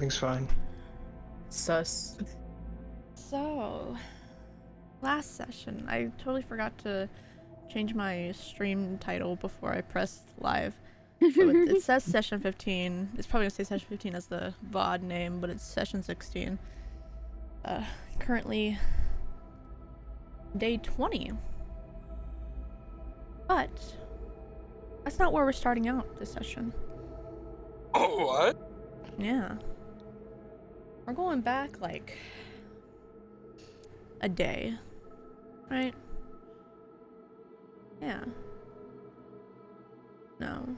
Everything's fine. Sus. So, last session, I totally forgot to change my stream title before I pressed live. So it says session 15. It's probably gonna say session 15 as the VOD name, but it's session 16. Currently day 20. But that's not where we're starting out this session. Oh, what? Yeah. We're going back like a day, right? Yeah. No.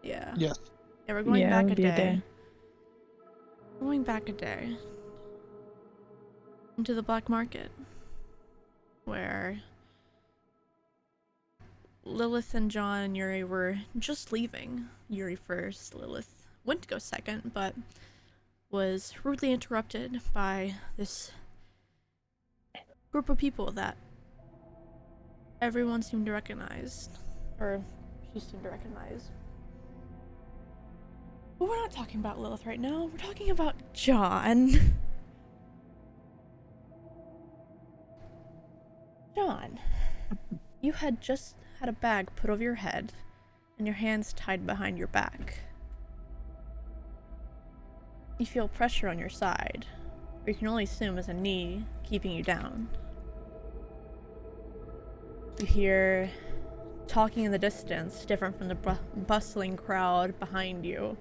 Yeah. Yes. Yeah, we're going Yeah, it back would a be a day. day. Going back a day. Into the black market. Where Lilith and John and Yuri were just leaving. Yuri first, Lilith went to go second, but was rudely interrupted by this group of people that everyone seemed to recognize. Or she seemed to recognize. But we're not talking about Lilith right now. We're talking about John. John, you had just had a bag put over your head and your hands tied behind your back. You feel pressure on your side, or you can only assume is a knee keeping you down. You hear talking in the distance, different from the bustling crowd behind you,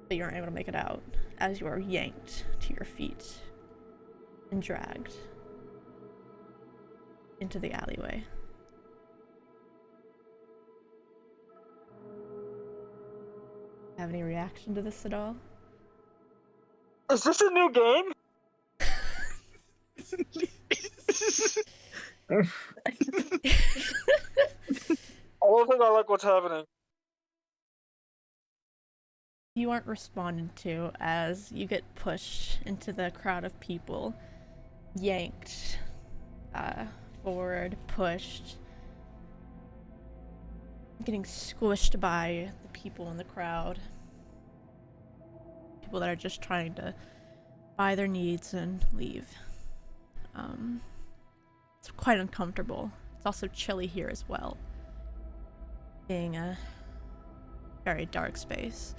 but you aren't able to make it out as you are yanked to your feet and dragged into the alleyway. Have any reaction to this at all? Is this a new game? I don't think I like what's happening. You aren't responded to as you get pushed into the crowd of people, yanked forward, pushed, getting squished by the people in the crowd. People that are just trying to buy their needs and leave. It's quite uncomfortable. It's also chilly here as well, being a very dark space.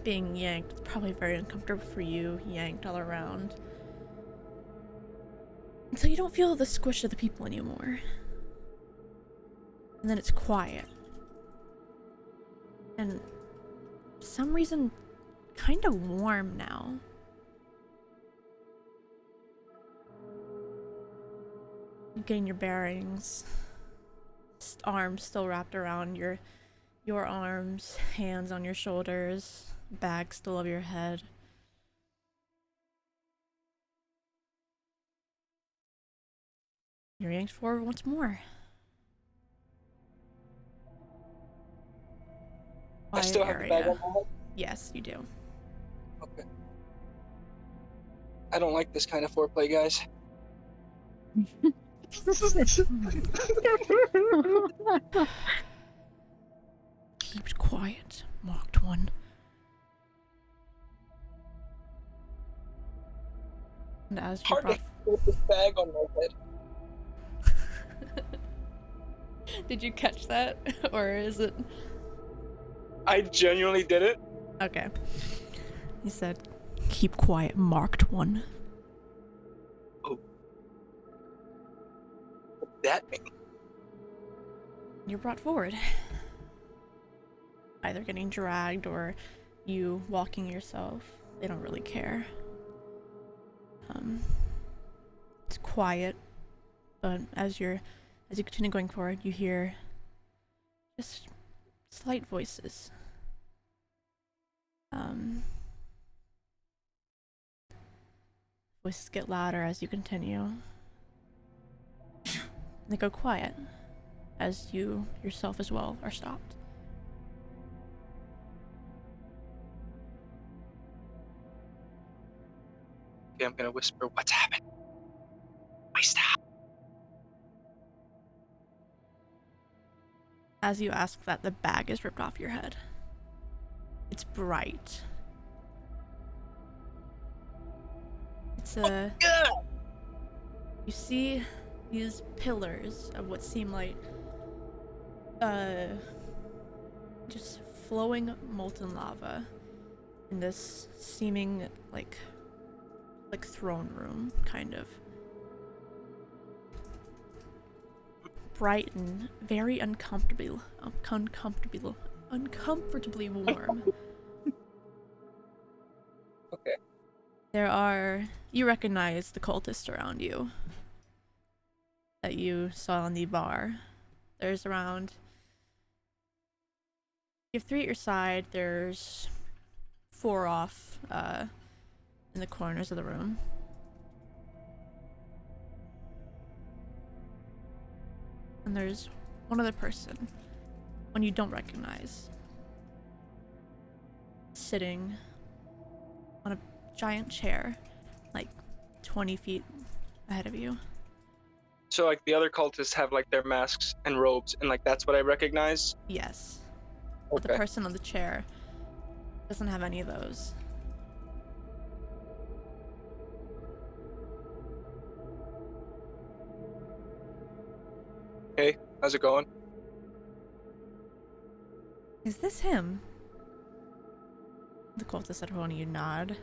Being yanked, it's probably very uncomfortable for you, yanked all around. Until you don't feel the squish of the people anymore. And then it's quiet. And for some reason, kind of warm now. You're getting your bearings. Arms still wrapped around your arms, hands on your shoulders, bag still over your head. You're yanked forward once more. I still have the bag on my head? Yes, you do. Okay. I don't like this kind of foreplay, guys. Keep quiet, mocked one. And as you Hard brought... to put this bag on my head. Did you catch that? Or is it... I genuinely did it. Okay. He said, keep quiet, marked one. Oh. What's that mean? You're brought forward. Either getting dragged or you walking yourself. They don't really care. It's quiet, but as you continue going forward, you hear just slight voices. Voices get louder as you continue. They go quiet as you yourself as well are stopped. Okay, I'm gonna whisper, what's happened? Wait, stop. as you ask that, the bag is ripped off your head. It's bright. It's a... You see these pillars of what seem like just flowing molten lava in this seeming like throne room, kind of. Bright and very uncomfortably warm. Okay. You recognize the cultists around you that you saw in the bar. There's around, you have 3 at your side, there's 4 off in the corners of the room. And there's one other person, one you don't recognize, sitting on a giant chair, like 20 feet ahead of you. So like the other cultists have like their masks and robes, and like that's what I recognize? Yes. Okay. But the person on the chair doesn't have any of those. Hey, how's it going? Is this him? The cultist at one of you nod.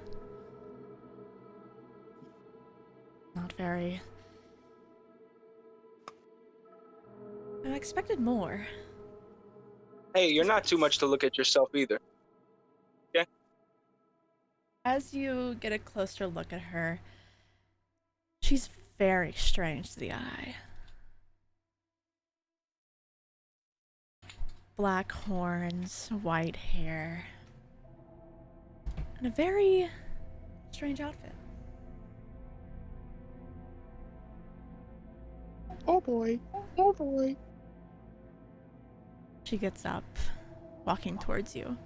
Not very. I expected more. Hey, you're not too much to look at yourself either. Okay? As you get a closer look at her, she's very strange to the eye. Black horns, white hair, and a very strange outfit. Oh boy. Oh boy. She gets up, walking towards you.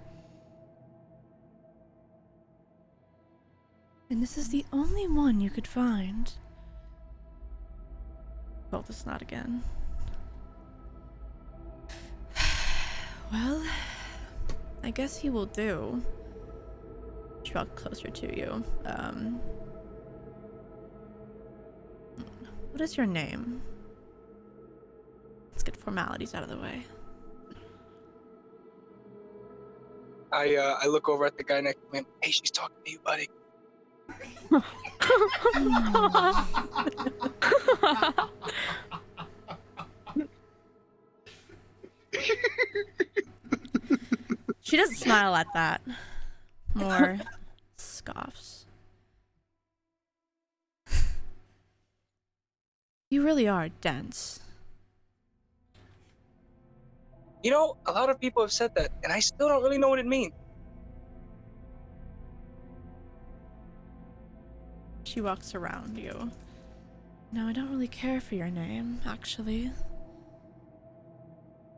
And this is the only one you could find. Well, this not again. Well, I guess he will do. She walked closer to you. What is your name? Let's get formalities out of the way. I look over at the guy next to me. Hey, she's talking to you, buddy. She doesn't smile at that. More scoffs. You really are dense. You know, a lot of people have said that, and I still don't really know what it means. She walks around you. No, I don't really care for your name, actually.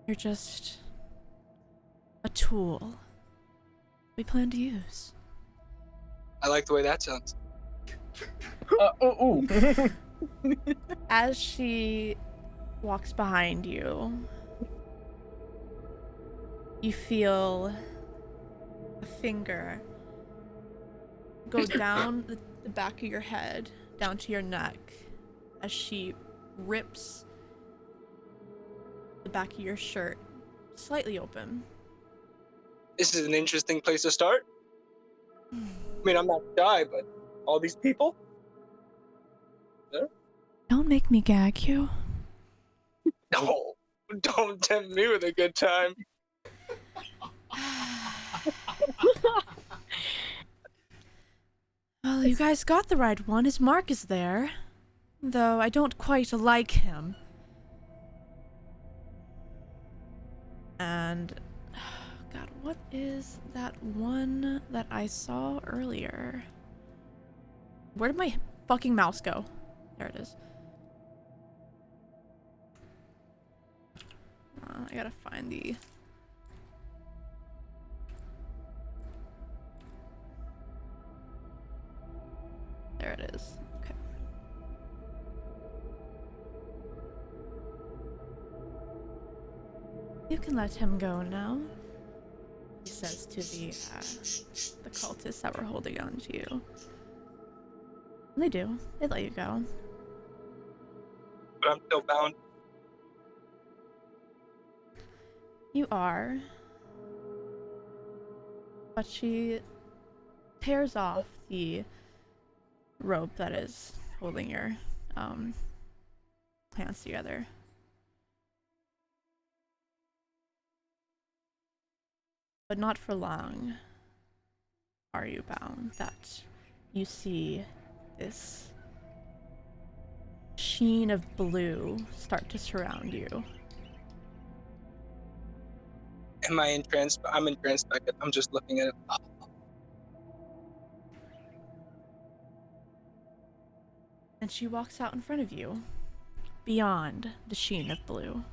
You're just a tool we plan to use. I like the way that sounds. As she walks behind you, you feel a finger go down the back of your head, down to your neck, as she rips the back of your shirt slightly open. This is an interesting place to start. I mean, I'm not shy, but all these people? Yeah. Don't make me gag you. No, don't tempt me with a good time. Well, you guys got the right one. His mark is there. Though I don't quite like him. And... God, what is that one that I saw earlier? Where did my fucking mouse go? There it is. I gotta find the... There it is. Okay. You can let him go now, he says to the cultists that were holding on to you. And they do. They let you go. But I'm still bound. You are. But she tears off the rope that is holding your hands together. But not for long are you bound. That you see this sheen of blue start to surround you. Am I in trance? I'm in trance back. I'm just looking at it. Oh, And she walks out in front of you, beyond the sheen of blue.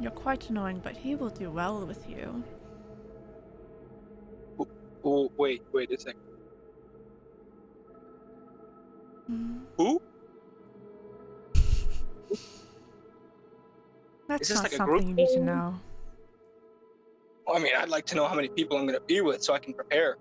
You're quite annoying, but he will do well with you. oh, wait a second. Who? That's Is this not like a something group you need to thing? know. Well, I mean, I'd like to know how many people I'm going to be with so I can prepare.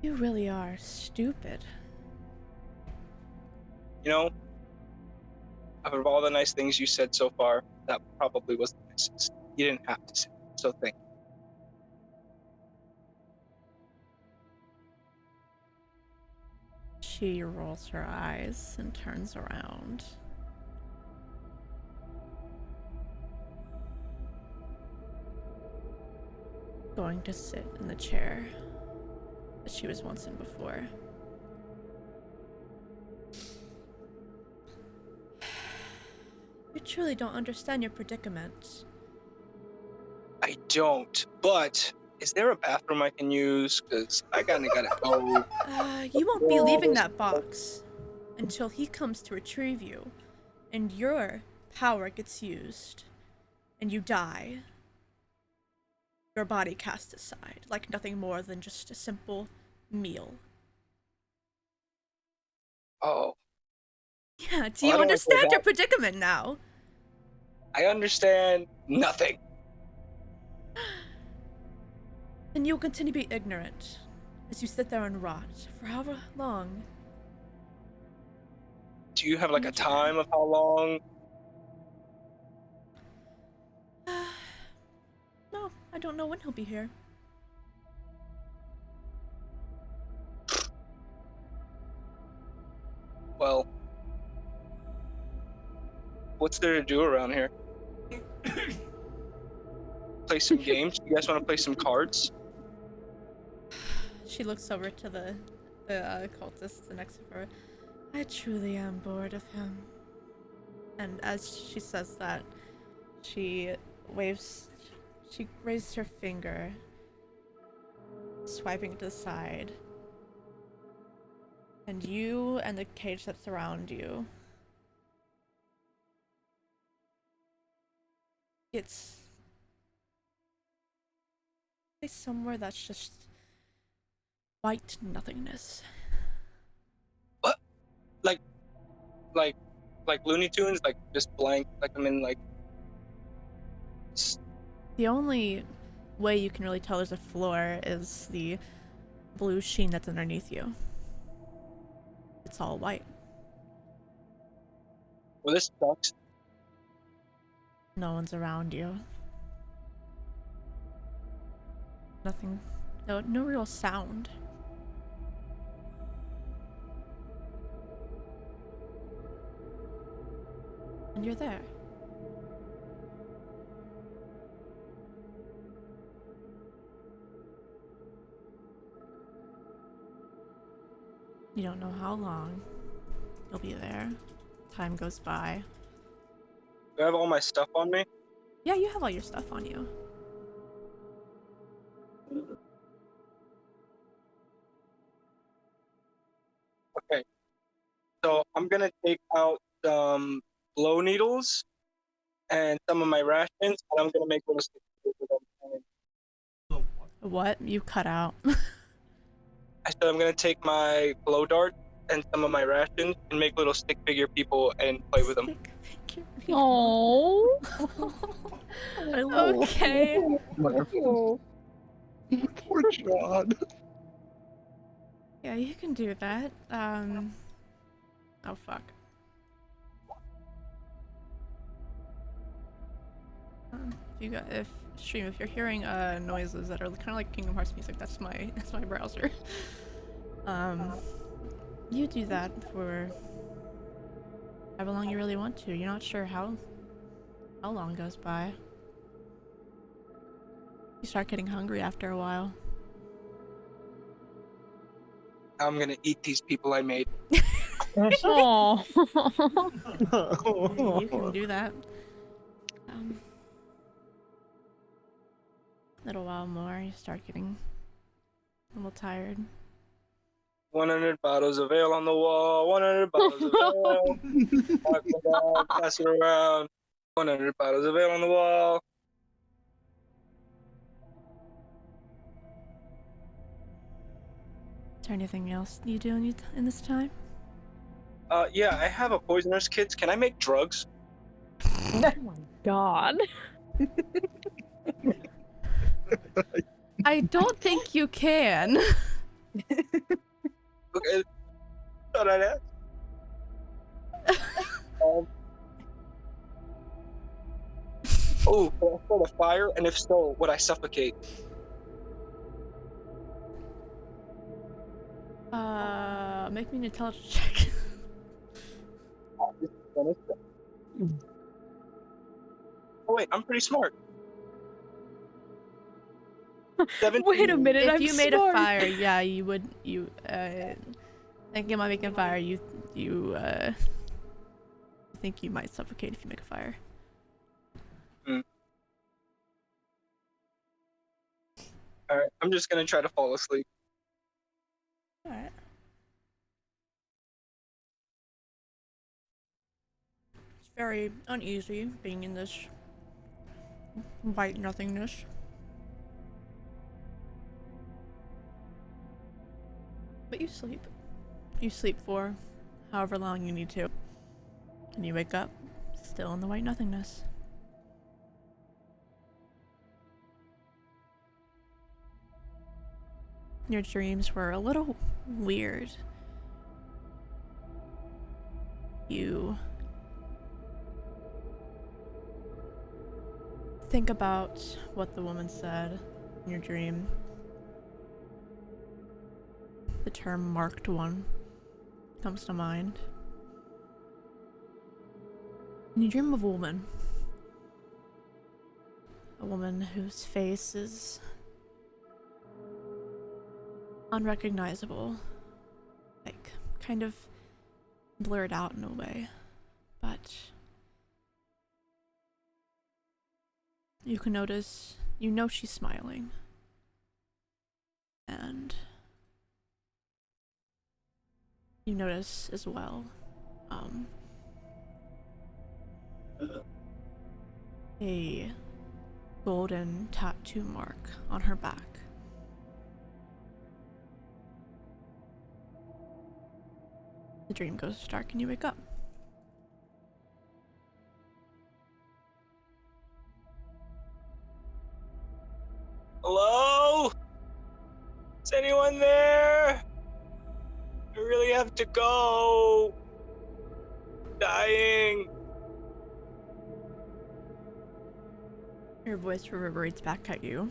You really are stupid. You know, out of all the nice things you said so far, that probably was the nicest. You didn't have to say it, so thank you. She rolls her eyes and turns around. Going to sit in the chair that she was once in before. You truly don't understand your predicament. I don't, but is there a bathroom I can use? Because I kinda gotta go. You won't be leaving that box until he comes to retrieve you, and your power gets used, and you die. Your body cast aside, like nothing more than just a simple meal. Oh, Yeah, do well, I you don't want to go understand your back. predicament now? I understand nothing. And you'll continue to be ignorant as you sit there and rot for however long. Do you have like a you time of how long? No, I don't know when he'll be here. Well, what's there to do around here? Play some games? You guys want to play some cards? She looks over to the cultist next to her. I truly am bored of him. And as she says that, she waves. She raises her finger, swiping to the side. And you and the cage that's around you, it's somewhere that's just white nothingness. What? Like, like, like Looney Tunes? Like just blank? Like I'm in like. The only way you can really tell there's a floor is the blue sheen that's underneath you. It's all white. Well, this sucks. No one's around you. Nothing. No real sound. And you're there. You don't know how long you'll be there. Time goes by. Do I have all my stuff on me? Yeah, you have all your stuff on you. Okay. So I'm gonna take out some blow needles and some of my rations, and I'm gonna make little stick figures with them. What? You cut out. I said I'm gonna take my blow dart and some of my rations and make little stick figure people and play with them. Stick figure people. Oh. Okay. Oh. Poor John. Yeah, you can do that. Oh fuck. If you're hearing noises that are kind of like Kingdom Hearts music, that's my browser. You do that for however long you really want to. You're not sure how long goes by. You start getting hungry after a while. I'm gonna eat these people I made. Oh. Yeah, you can do that. A little while more, you start getting a little tired. 100 bottles of ale on the wall. 100 bottles of ale. Pass it around. 100 bottles of ale on the wall. Is there anything else you do in this time? Yeah, I have a poisoner's kit. Can I make drugs? Oh my god. I don't think you can. Okay, thought I'd ask. Oh, can I start a fire? And if so, would I suffocate? Make me an intelligence check. Oh, wait, I'm pretty smart. 17. Wait a minute, If I'm you made smart. a fire, yeah, you would. Thinking about making a fire, you think you might suffocate if you make a fire. Alright, I'm just gonna try to fall asleep. Alright. It's very uneasy being in this white nothingness. But you sleep. You sleep for however long you need to. And you wake up, still in the white nothingness. Your dreams were a little weird. You think about what the woman said in your dream. The term marked one comes to mind. And you dream of a woman. A woman whose face is unrecognizable. Like, kind of blurred out in a way. But you can notice, you know she's smiling. And you notice as well, a golden tattoo mark on her back. The dream goes dark and you wake up. Hello? Is anyone there? I really have to go. I'm dying. Your voice reverberates back at you.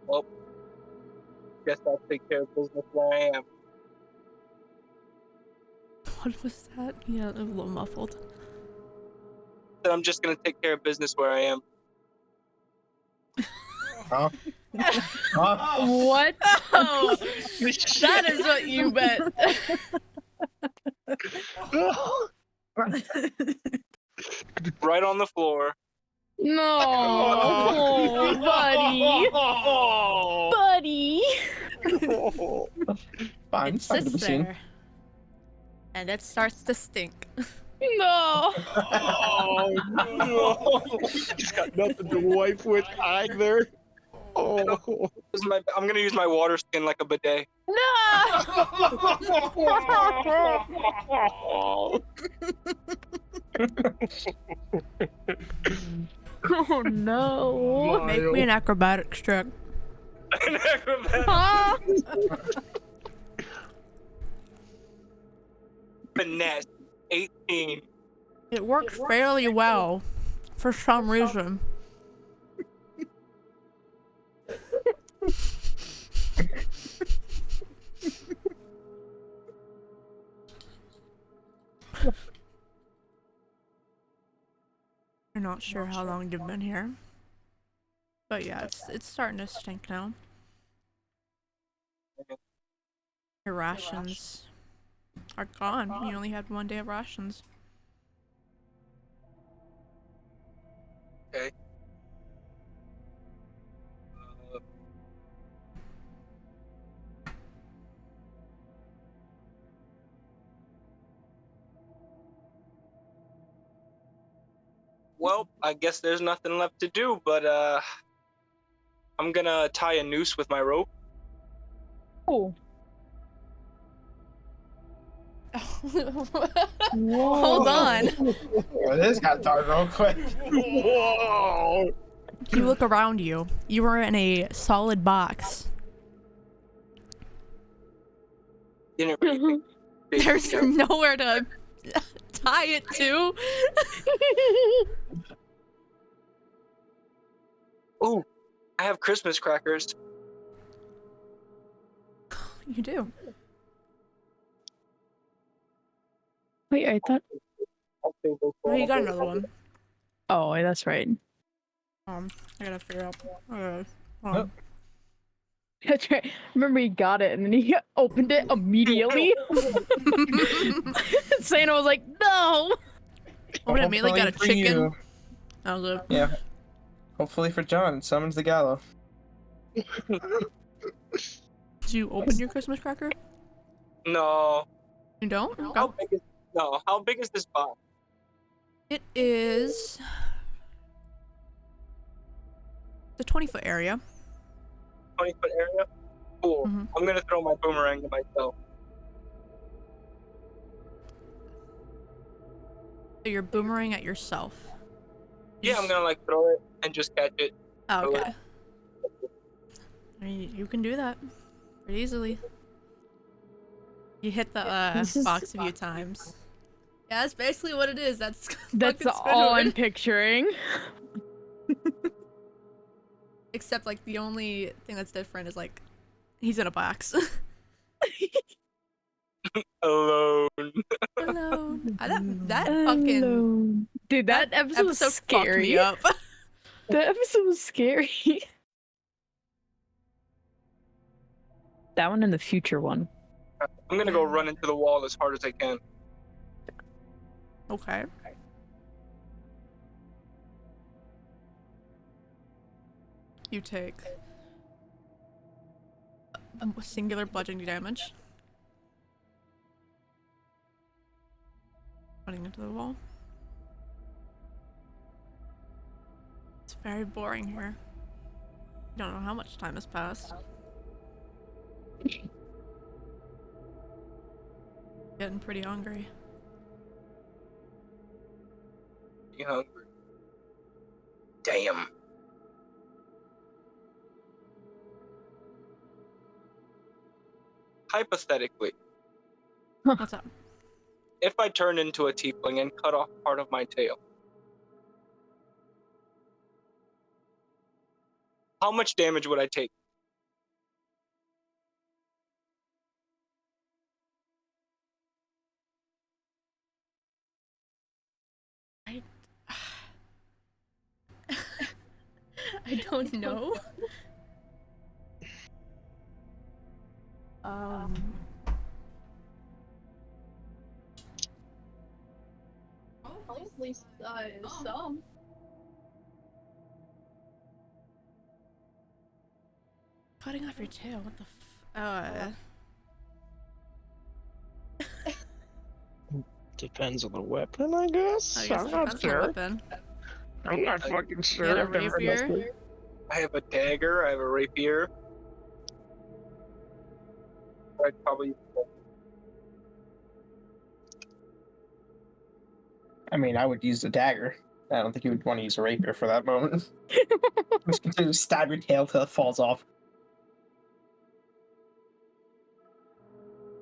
Well, guess I'll take care of business where I am. What was that? Yeah, a little muffled. Then I'm just gonna take care of business where I am. Huh? Huh? What? Oh, that is what you meant. Right on the floor. No, oh, buddy, Fine, It it's fine to be sits seen. there, and it starts to stink. no. Oh no! He's got nothing to wipe with either. Oh. I'm gonna use my water skin like a bidet. No. Oh no. Make me an acrobatics check. Huh? Finesse. 18. It worked fairly well, for some reason. I'm not sure how long you've been here, but yeah, it's starting to stink now. Your rations are gone. You only had 1 day of rations. Okay. Well, I guess there's nothing left to do, but I'm gonna tie a noose with my rope. Oh. Hold on. Oh, this got dark real quick. Whoa! You look around you. You are in a solid box. Didn't really think There's big, nowhere to tie it to. Ooh, I have Christmas crackers. You do. Wait, I thought. I'll save those for Oh, you got all. another one. Oh, that's right. I gotta figure out. Oh. That's right. Remember, he got it and then he opened it immediately. Santa was like, "No." Oh, I immediately got a Hopefully for chicken. you. That was a. Yeah. Hopefully for John, summons the gallows. Did you open your Christmas cracker? No. You don't? How Okay. big is How big is this box? It is the 20-foot area. 20-foot area? Cool. Mhm. I'm gonna throw my boomerang to myself. So you're boomerang at yourself. Yeah, I'm gonna like throw it and just catch it. Oh, okay. I mean, you can do that pretty easily. You hit the This is- box a few times. Yeah, that's basically what it is. That's That's fucking all I'm Squidward. picturing. Except like the only thing that's different is like he's in a box. Alone. Hello. That fucking Hello. Dude, that episode was fucked scary. me up. That episode was scary. That one and the future one. I'm gonna go run into the wall as hard as I can. Okay. You take singular bludgeoning damage. Running into the wall. It's very boring here. I don't know how much time has passed. Getting pretty hungry. You hungry? Damn. Hypothetically, What's up? if I turned into a tiefling and cut off part of my tail, how much damage would I take? I don't know. least some. Cutting off your tail, what the Depends on the weapon, I guess. I guess I'm it not depends on the sure. weapon. I'm not fucking You had sure. a I've never heard rapier? that. I have a dagger. I have a rapier. I'd probably. I mean, I would use the dagger. I don't think you would want to use a rapier for that moment. Just continue to stab your tail till it falls off.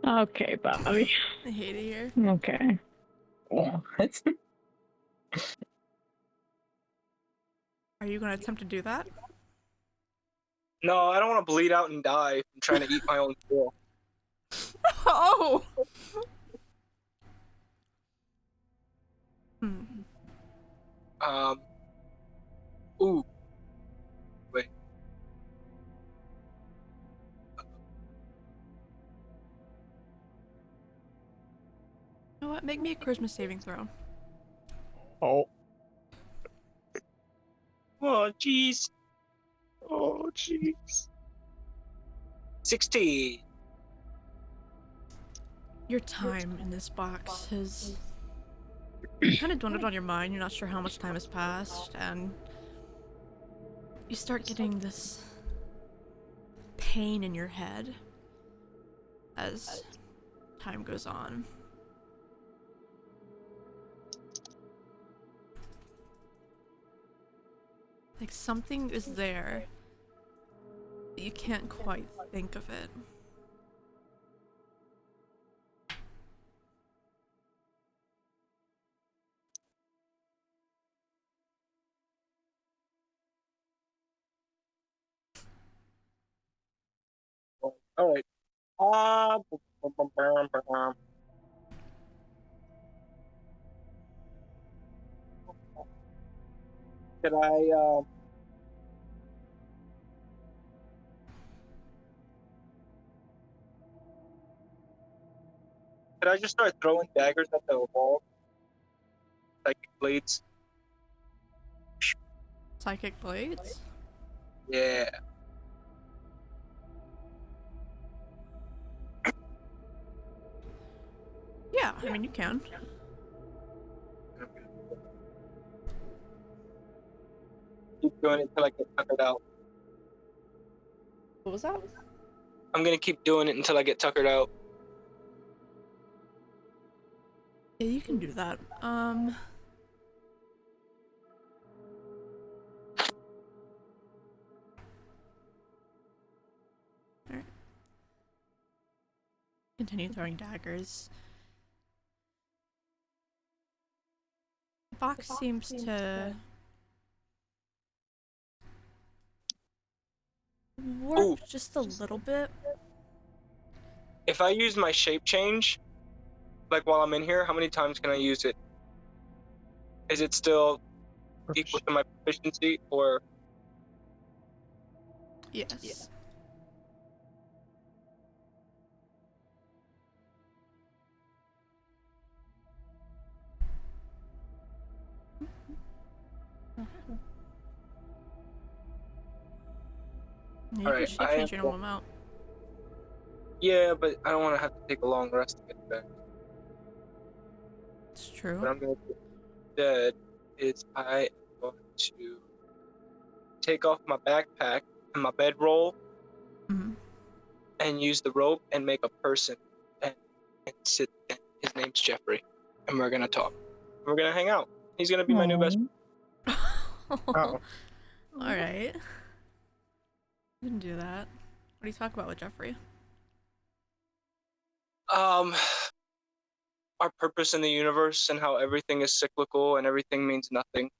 Okay, Bobby. I hate it here. Okay. What? Are you gonna attempt to do that? No, I don't want to bleed out and die from trying to eat my own tail. Oh! Hmm. Ooh. Wait. You know what? Make me a charisma saving throw. Oh. Oh, jeez. Oh, jeez. 16. Your time in this box has kind of dwindled on your mind. You're not sure how much time has passed, and you start getting this pain in your head as time goes on. Like something is there, but you can't quite think of it. All right. Could I just start throwing daggers at the wall? Psychic blades? Psychic blades? Yeah. Yeah, I mean, you can. Keep doing it until I get tuckered out. What was that? I'm gonna keep doing it until I get tuckered out. Yeah, you can do that. Alright. Continue throwing daggers. The box seems to work Ooh. just a little bit. If I use my shape change, like while I'm in here, how many times can I use it? Is it still equal to my proficiency, or? Yes. You Alright, can shape change your normal amount. Yeah, but I don't want to have to take a long rest to get back. It's true. What I'm going to do instead is I am going to take off my backpack and my bedroll and use the rope and make a person and sit. His name's Jeffrey, and we're going to talk. We're going to hang out. He's going to be my new best friend. Oh. Alright. You can do that. What do you talk about with Jeffrey? Our purpose in the universe and how everything is cyclical and everything means nothing.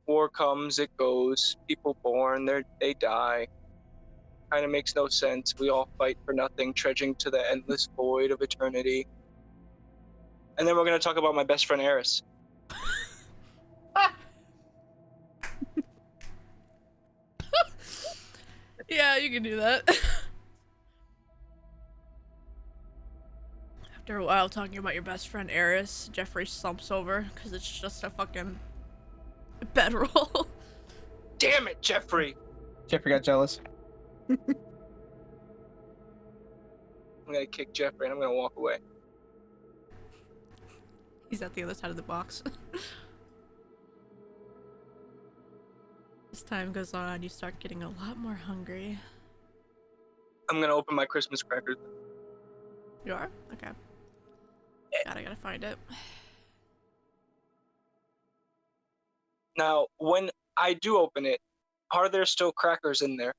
War comes, it goes. People born, they die. Kind of makes no sense. We all fight for nothing, trudging to the endless void of eternity. And then we're going to talk about my best friend Eris. Yeah, you can do that. After a while talking about your best friend Eris, Jeffrey slumps over because it's just a fucking bedroll. Damn it, Jeffrey! Jeffrey got jealous. I'm gonna kick Jeffrey and I'm gonna walk away. He's at the other side of the box. As time goes on, you start getting a lot more hungry. I'm gonna open my Christmas crackers. You are? Okay. God, I gotta find it. Now, when I do open it, are there still crackers in there?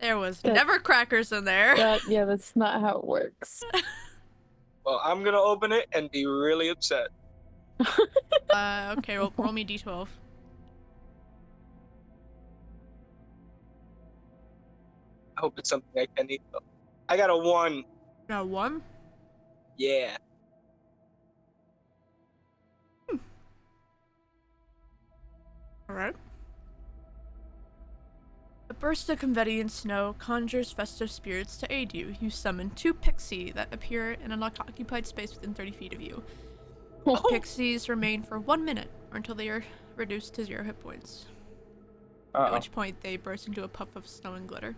There was never crackers in there. Yeah, that's not how it works. Well, I'm gonna open it and be really upset. Okay, roll me d12. I hope it's something I can eat though. I got a 1. Got 1? Yeah. Alright. A burst of confetti and snow conjures festive spirits to aid you. You summon 2 pixie that appear in an occupied space within 30 feet of you. The pixies remain for 1 minute, or until they are reduced to 0 hit points. At which point they burst into a puff of snow and glitter.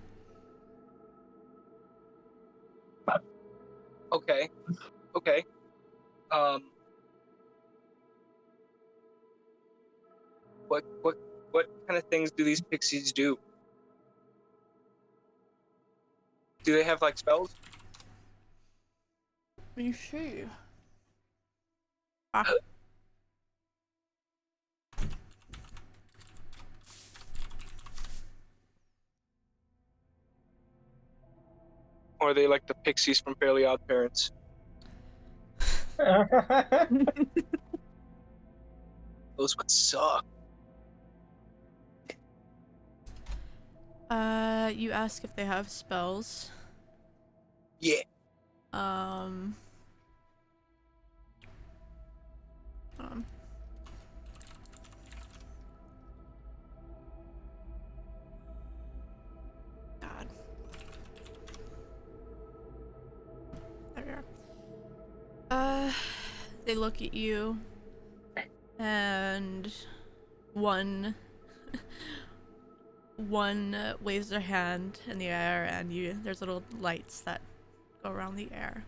Okay. Okay. What kind of things do these pixies do? Do they have like spells? Let me see. Or are they like the pixies from Fairly Odd Parents? Those would suck. You ask if they have spells. Yeah. God. There we are. They look at you, and one waves their hand in the air, and there's little lights that go around the air.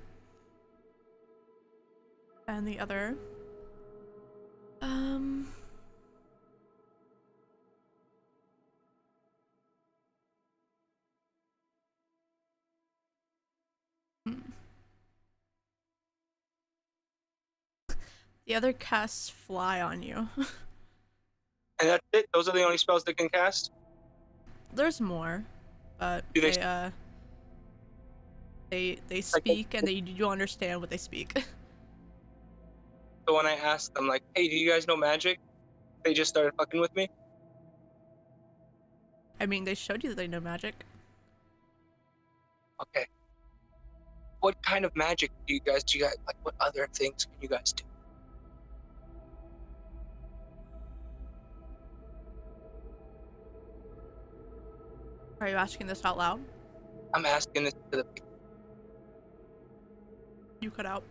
And the other, the other casts fly on you. And that's it? Those are the only spells they can cast? There's more, but Do they speak, and you understand what they speak. So when I asked them, like, hey, do you guys know magic? They just started fucking with me? I mean, they showed you that they know magic. Okay. What kind of magic do you guys, like, what other things can you guys do? Are you asking this out loud? I'm asking this to the... You cut out.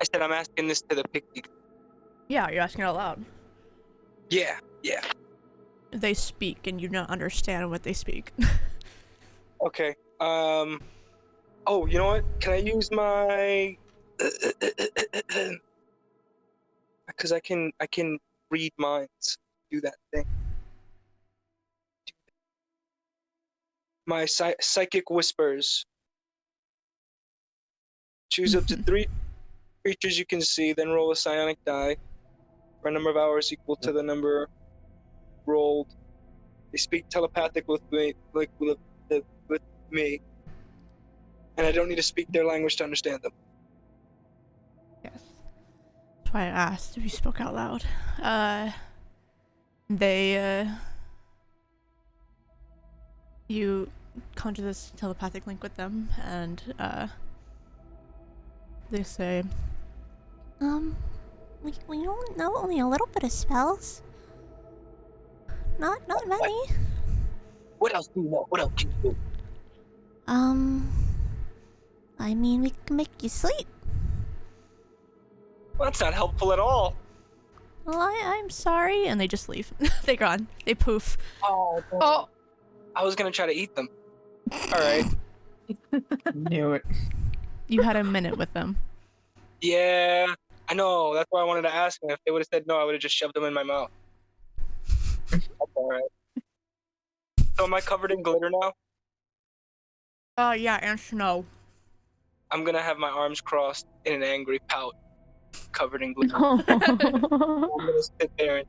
I said I'm asking this to the pixie. Yeah, you're asking out loud. Yeah. They speak, and you don't understand what they speak. Okay. Oh, you know what? Can I use my... Because I can read minds. Do that thing. My psychic whispers. Choose up to 3 creatures you can see, then roll a psionic die for a number of hours equal to the number rolled. They speak telepathic with me, with me, and I don't need to speak their language to understand them. Yes. That's why I asked if you spoke out loud. You conjure this telepathic link with them, and they say, we don't know only a little bit of spells. Not many. What else do you know? What else can you do? I mean, we can make you sleep. Well, that's not helpful at all. Well, I'm sorry. And they just leave. They're gone. They poof. Oh, I was gonna try to eat them. All right. Knew it. You had a minute with them. Yeah, I know. That's why I wanted to ask them. If they would have said no, I would have just shoved them in my mouth. That's all right. So am I covered in glitter now? Yeah, and snow. I'm gonna have my arms crossed in an angry pout, covered in glitter. no. I'm gonna sit there and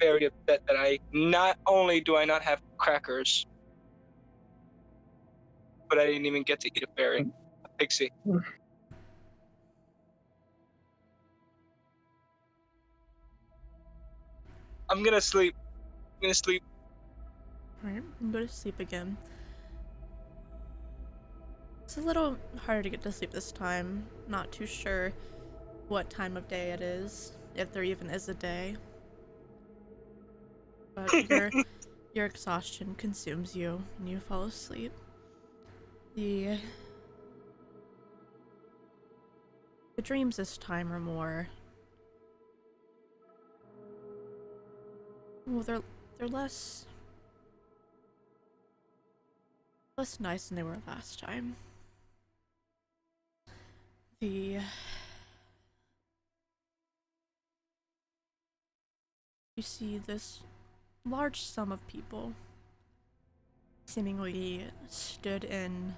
very upset that I not only do I not have crackers, but I didn't even get to eat a berry, a pixie. I'm gonna sleep. I'm gonna sleep. Alright, and go to sleep again. It's a little harder to get to sleep this time. Not too sure what time of day it is, if there even is a day. But your exhaustion consumes you and you fall asleep. The dreams this time are more, well, they're less nice than they were last time. You see this large sum of people seemingly stood in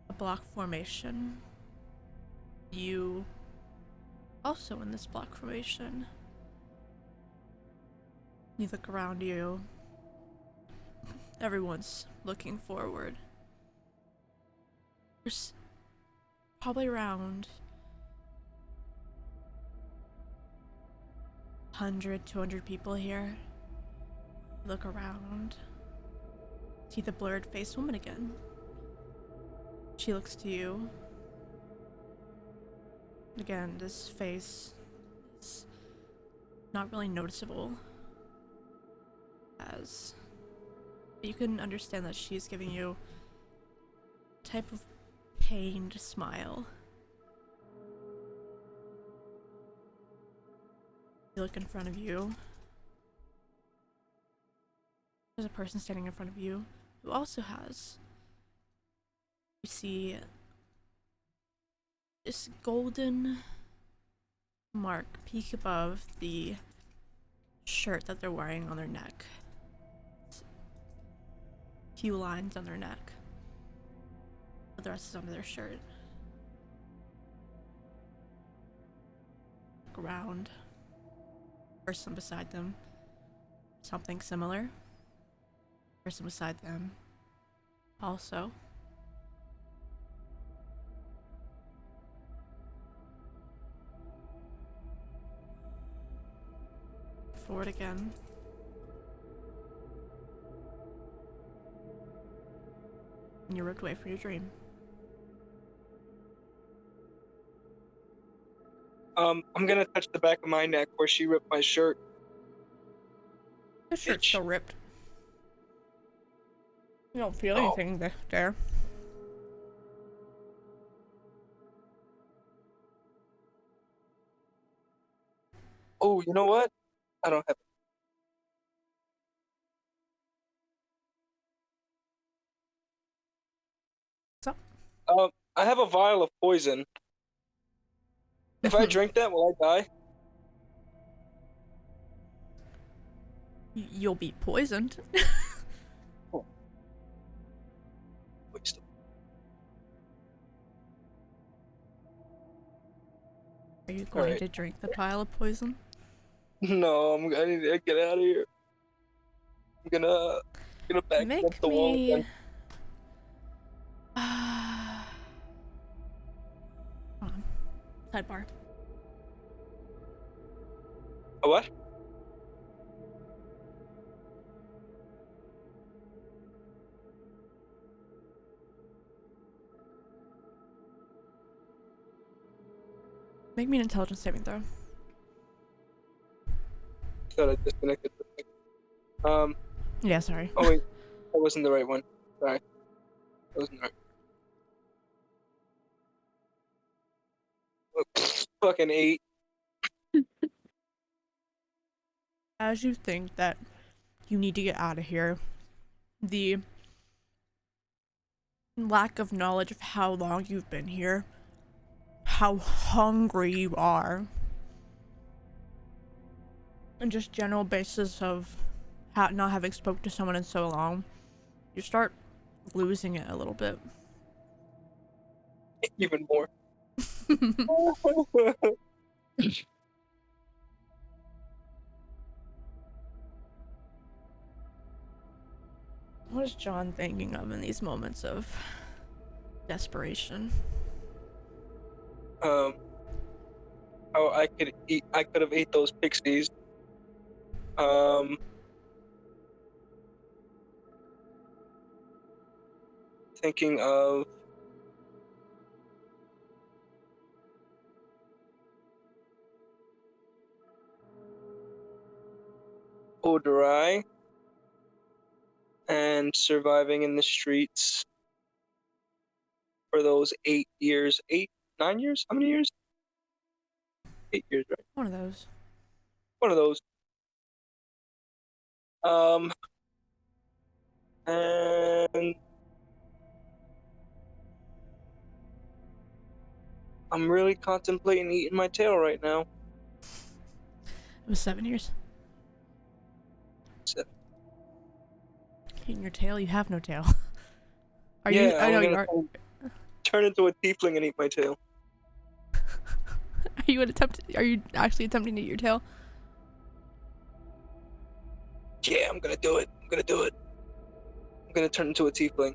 a block formation. You also in this block formation. You look around you. Everyone's looking forward. There's probably around 100, 200 people here. You look around. See the blurred faced woman again. She looks to you. Again, this face is not really noticeable, as you can understand that she's giving you a type of pained smile. You look in front of you. There's a person standing in front of you who also has. You see this golden mark peek above the shirt that they're wearing on their neck. Few lines on their neck, but the rest is under their shirt. Look around. Person beside them, something similar. Person beside them, also. Forward again. And you're ripped away from your dream. I'm gonna touch the back of my neck where she ripped my shirt. The shirt's still ripped. You don't feel Oh. anything there. Oh, you know what? I don't have. What's up? I have a vial of poison. If I drink that, will I die? You'll be poisoned. Waste. Are you going Alright. to drink the pile of poison? No, I need to get out of here. I'm gonna back Make up the wall me. again. Hold on. Sidebar. A what? Make me an intelligence saving throw. Thought I disconnected the thing. Yeah, sorry. Oh wait, that wasn't the right one. Sorry. Wasn't right. Fucking 8. As you think that you need to get out of here, the lack of knowledge of how long you've been here, how hungry you are, and just general basis of not having spoke to someone in so long, you start losing it a little bit. Even more. What is John thinking of in these moments of desperation? Oh, I could have ate those pixies. Thinking of Odorai and surviving in the streets for those 8 years. 9 years? How many years? 8 years, right? One of those. One of those. And I'm really contemplating eating my tail right now. It was 7 years. So, Eating your tail? You have no tail. Are yeah, you? I know I'm you gonna are. turn into a tiefling and eat my tail. Are you actually attempting to eat your tail? Yeah, I'm gonna do it. I'm gonna turn into a tiefling.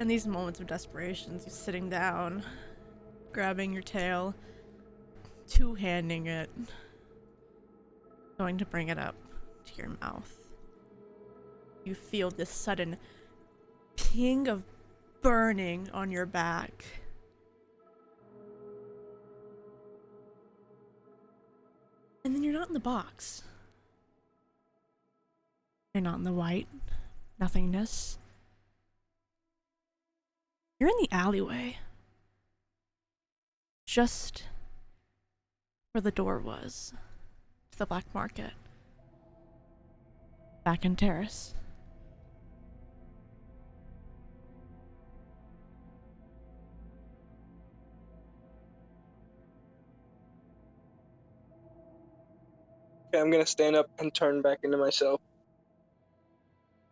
In these moments of desperation, you're sitting down, grabbing your tail, two-handing it, going to bring it up to your mouth. You feel this sudden ping of burning on your back. And then you're not in the box. You're not in the white nothingness. You're in the alleyway. Just where the door was to the black market. Back in Terrace. Okay, I'm gonna stand up and turn back into myself.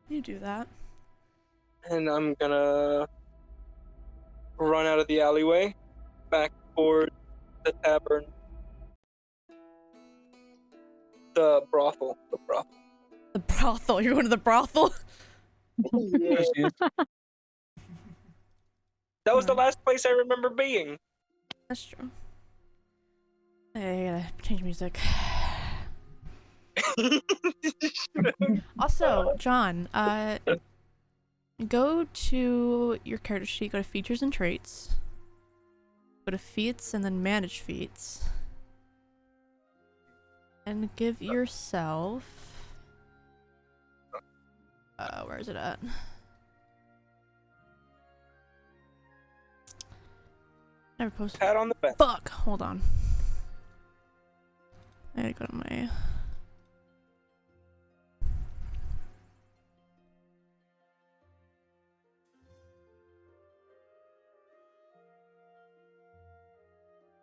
You do that. And I'm gonna run out of the alleyway back toward the tavern. The brothel. The brothel. You're going to the brothel? Yeah. That was the last place I remember being. That's true. I gotta change music. Also, John, go to your character sheet, go to features and traits, go to feats and then manage feats, and give yourself, where is it at? Never posted. Pat on the back. Fuck, hold on. I gotta go to my...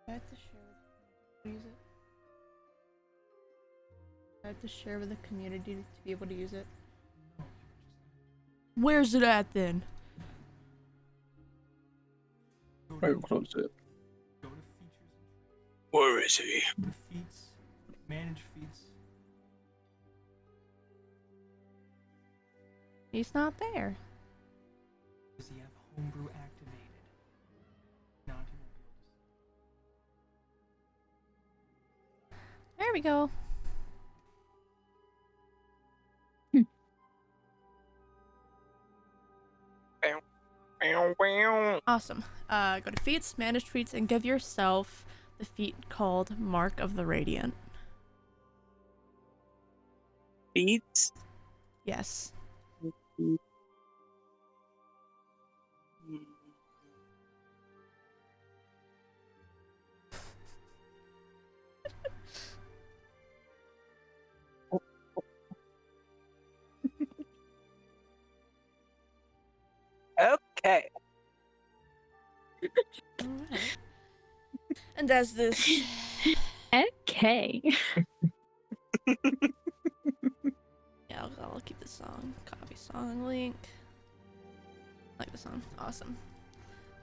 I have to share with use it. I have to share with the community to be able to use it. Where's it at then? I will close it. Go to features Where is he? and feats, manage feats. He's not there. Does he have homebrew activated? Not he won't be able to. There we go. Awesome. Go to feats, manage feats, and give yourself the feat called Mark of the Radiant. Beats? Yes. Okay. Alright. And as this Okay. yeah, I'll keep the song. Copy song link. I like the song. Awesome.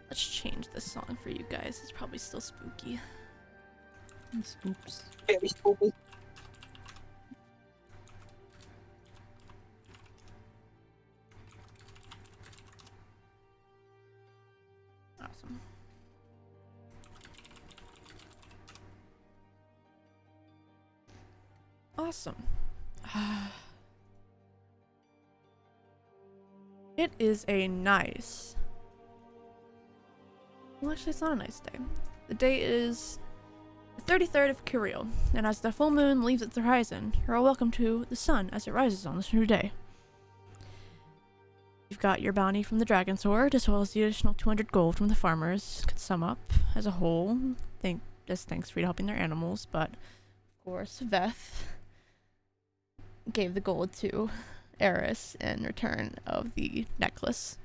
Let's change this song for you guys. It's probably still spooky. Spoops. Very spooky. Awesome. Awesome. It is a nice. Well, actually, it's not a nice day. The day is the 33rd of Kiriel, and as the full moon leaves its horizon, you're all welcome to the sun as it rises on this new day. You've got your bounty from the Dragon Sword, as well as the additional 200 gold from the farmers. Could sum up as a whole. Thanks for helping their animals, but of course, Veth gave the gold to Eris in return of the necklace.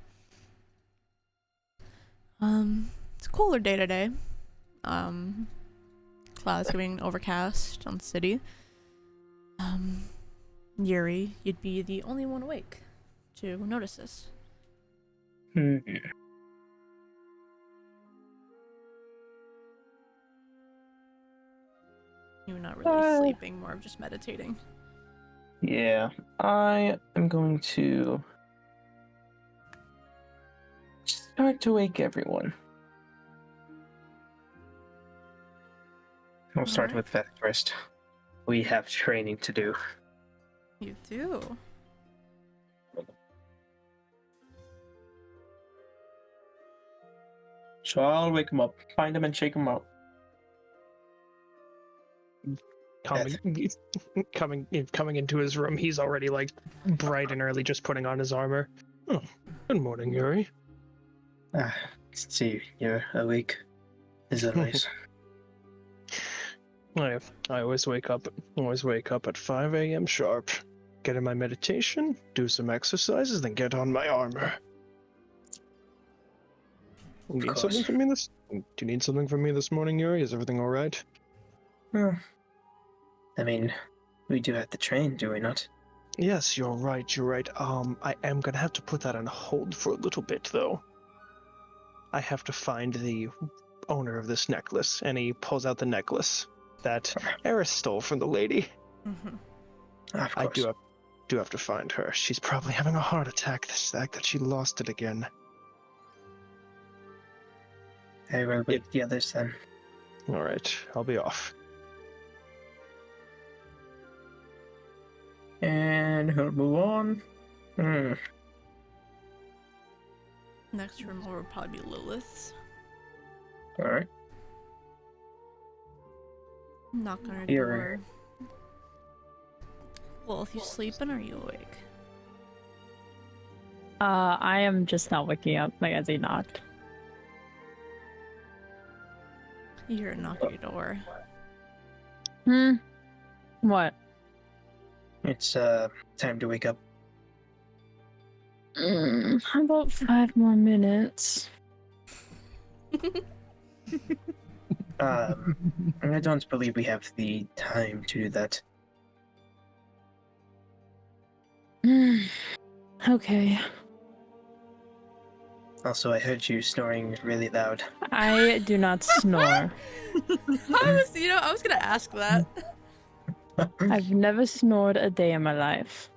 It's a cooler day today. Clouds getting overcast on the city. Yuri, you'd be the only one awake to notice this. Hmm. You're not really sleeping, more of just meditating. Yeah, I am going to start to wake everyone. We'll start Alright. with that first. We have training to do. You do. So I'll wake him up, find him, and shake him out. Coming into his room, he's already like bright and early, just putting on his armor. Oh, good morning, Yuri. See, you're awake, as always. I always wake up at 5 a.m. sharp. Get in my meditation, do some exercises, then get on my armor. Do you need something from me this morning, Yuri? Is everything all right? Well, I mean, we do have to train, do we not? Yes, you're right. I am gonna have to put that on hold for a little bit, though. I have to find the owner of this necklace, and he pulls out the necklace that Eris stole from the lady. Mm-hmm. Of I course. do have to find her. She's probably having a heart attack the fact that she lost it again. I will wake the others then. Alright, I'll be off. And he'll move on. Next room will probably be Lilith's. Alright. Knock on her Here. door. Well, if you sleeping, are you awake? I am just not waking up, like as he knocked. You hear a knock at your door. What? It's time to wake up. How about 5 more minutes? I don't believe we have the time to do that. Okay. Also, I heard you snoring really loud. I do not snore. I was gonna ask that. I've never snored a day in my life.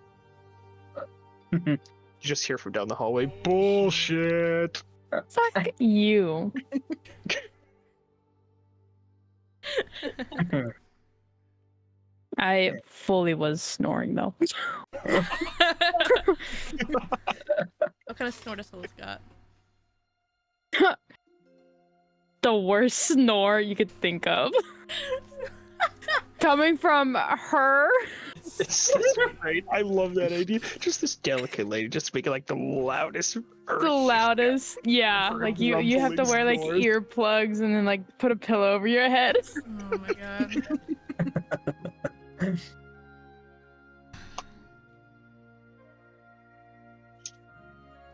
You just hear from down the hallway, bullshit! Fuck you. I fully was snoring though. What kind of snort has Lilith got? The worst snore you could think of. Coming from her. It's great. I love that idea. Just this delicate lady, just making like the loudest. The loudest. Yeah. Like you have to wear like snores. earplugs and then like put a pillow over your head. Oh my god.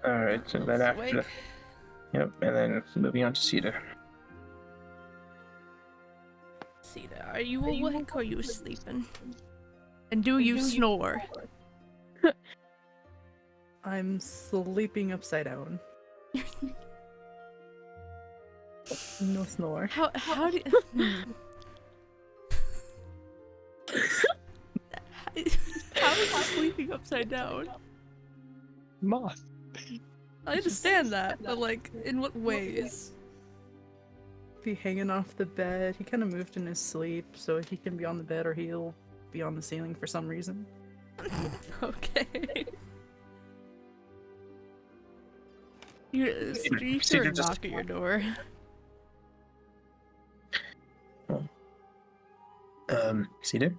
Alright, so then after Awake. Yep, and then moving on to Cedar. Cedar, are you awake or are you sleeping? And do you snore? I'm sleeping upside down. No snore. How do how is he sleeping upside down? Moth. I understand that, but like, in what ways? Be hanging off the bed. He kind of moved in his sleep, so he can be on the bed or he'll be on the ceiling for some reason. Okay. You hear Cedar a just- knock at your door. Cedar?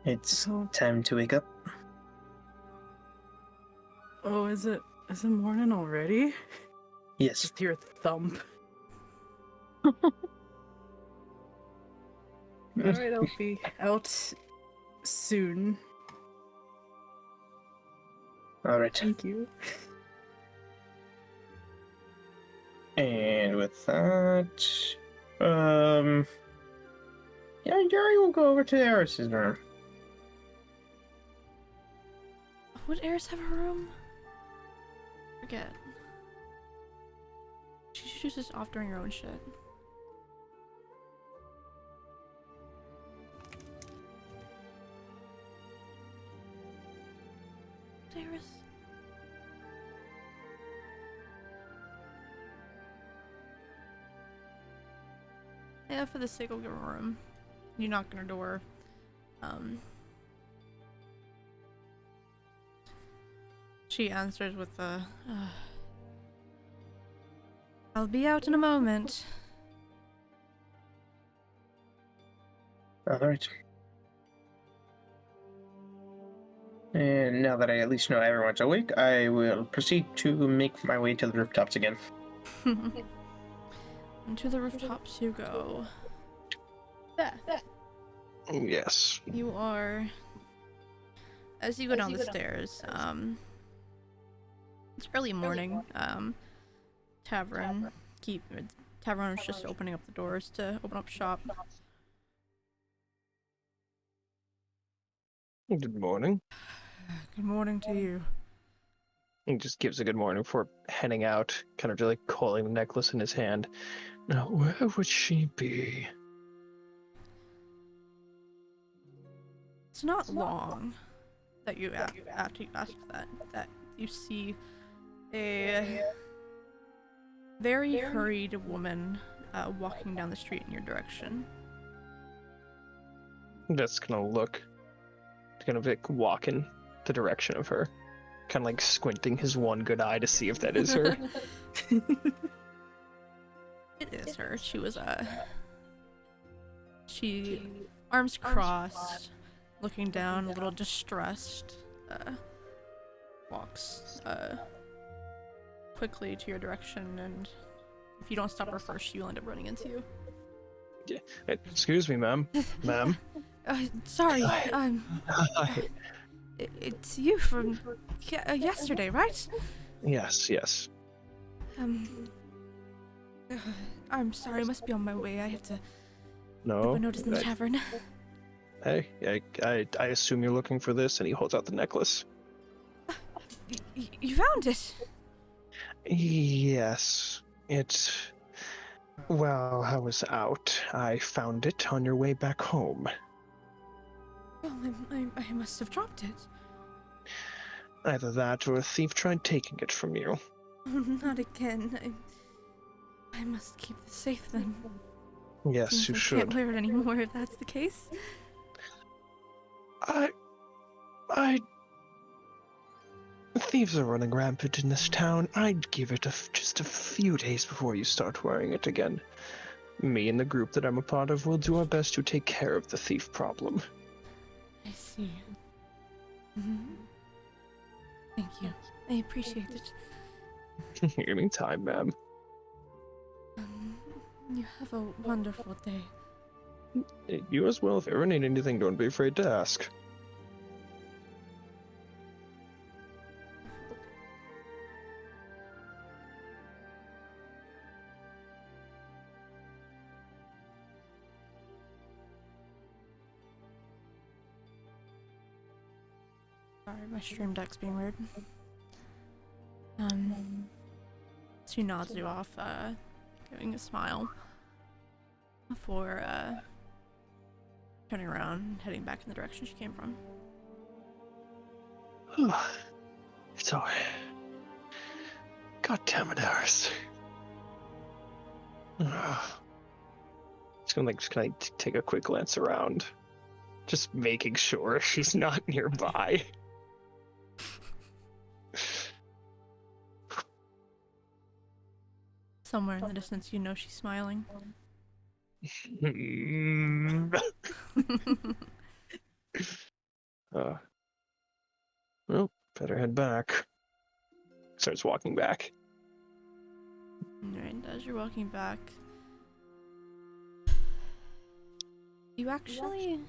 It's Oh. time to wake up. Oh, is it morning already? Yes. Just hear a thump. Alright, I'll be out soon. Alright. Thank you. And with that, yeah, Yuri will go over to Eris's room. Would Eris have a room? Forget. She's just off doing her own shit. Eris. Yeah, for the sake of your room. You knock on her door. She answers with a, I'll be out in a moment. Alright. And now that I at least know everyone's awake, I will proceed to make my way to the rooftops again. And to the rooftops you go. Beth, Yes. you are... As you go down the stairs, it's early morning. Tavern is just opening up the doors to open up shop. Good morning. Good morning to you. He just gives a good morning before heading out, kind of just like holding the necklace in his hand. Now, where would she be? It's not long that you after you ask that you see a very hurried woman walking down the street in your direction. Just gonna look, kind of like walking the direction of her, kind of like squinting his one good eye to see if that is her. It is her. She was she arms crossed, looking down, a little distressed. Walks quickly to your direction, and if you don't stop her first, she'll end up running into you. Yeah. Excuse me, ma'am. Ma'am. Sorry, Hi. it's you from yesterday, right? Yes, yes. I'm sorry, I must be on my way. I have to No. put a notice in the tavern. Hey, I assume you're looking for this, and he holds out the necklace. You found it? Yes. Well, I was out. I found it on your way back home. Well, I must have dropped it. Either that or a thief tried taking it from you. Not again. I must keep this safe then. Yes, Seems you I should. can't wear it anymore if that's the case. Thieves are running rampant in this town. I'd give it just a few days before you start wearing it again. Me and the group that I'm a part of will do our best to take care of the thief problem. I see. Thank you. I appreciate it. Anytime, ma'am. You have a wonderful day. You as well. If you ever need anything, don't be afraid to ask. Sorry, my stream deck's being weird. She nods you off, giving a smile before turning around and heading back in the direction she came from. So, God damn it, Aris. Just gonna take a quick glance around, just making sure she's not nearby. Somewhere in the distance, you know she's smiling. Well, better head back. Starts walking back. Alright, as you're walking back, you actually...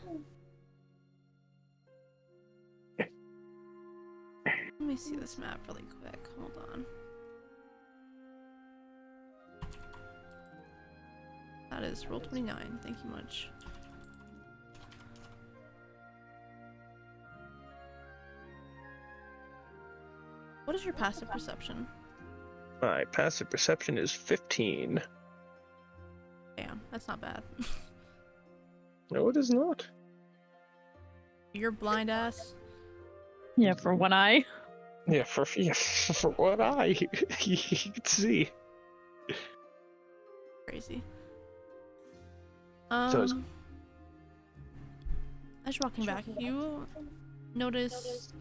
Let me see this map really quick. Hold on. That is roll 29. Thank you much. What is your passive perception? My passive perception is 15. Damn, that's not bad. No, it is not. You're blind ass. Yeah, for one eye. Yeah, for what you can see. Crazy. So As you're walking back, you notice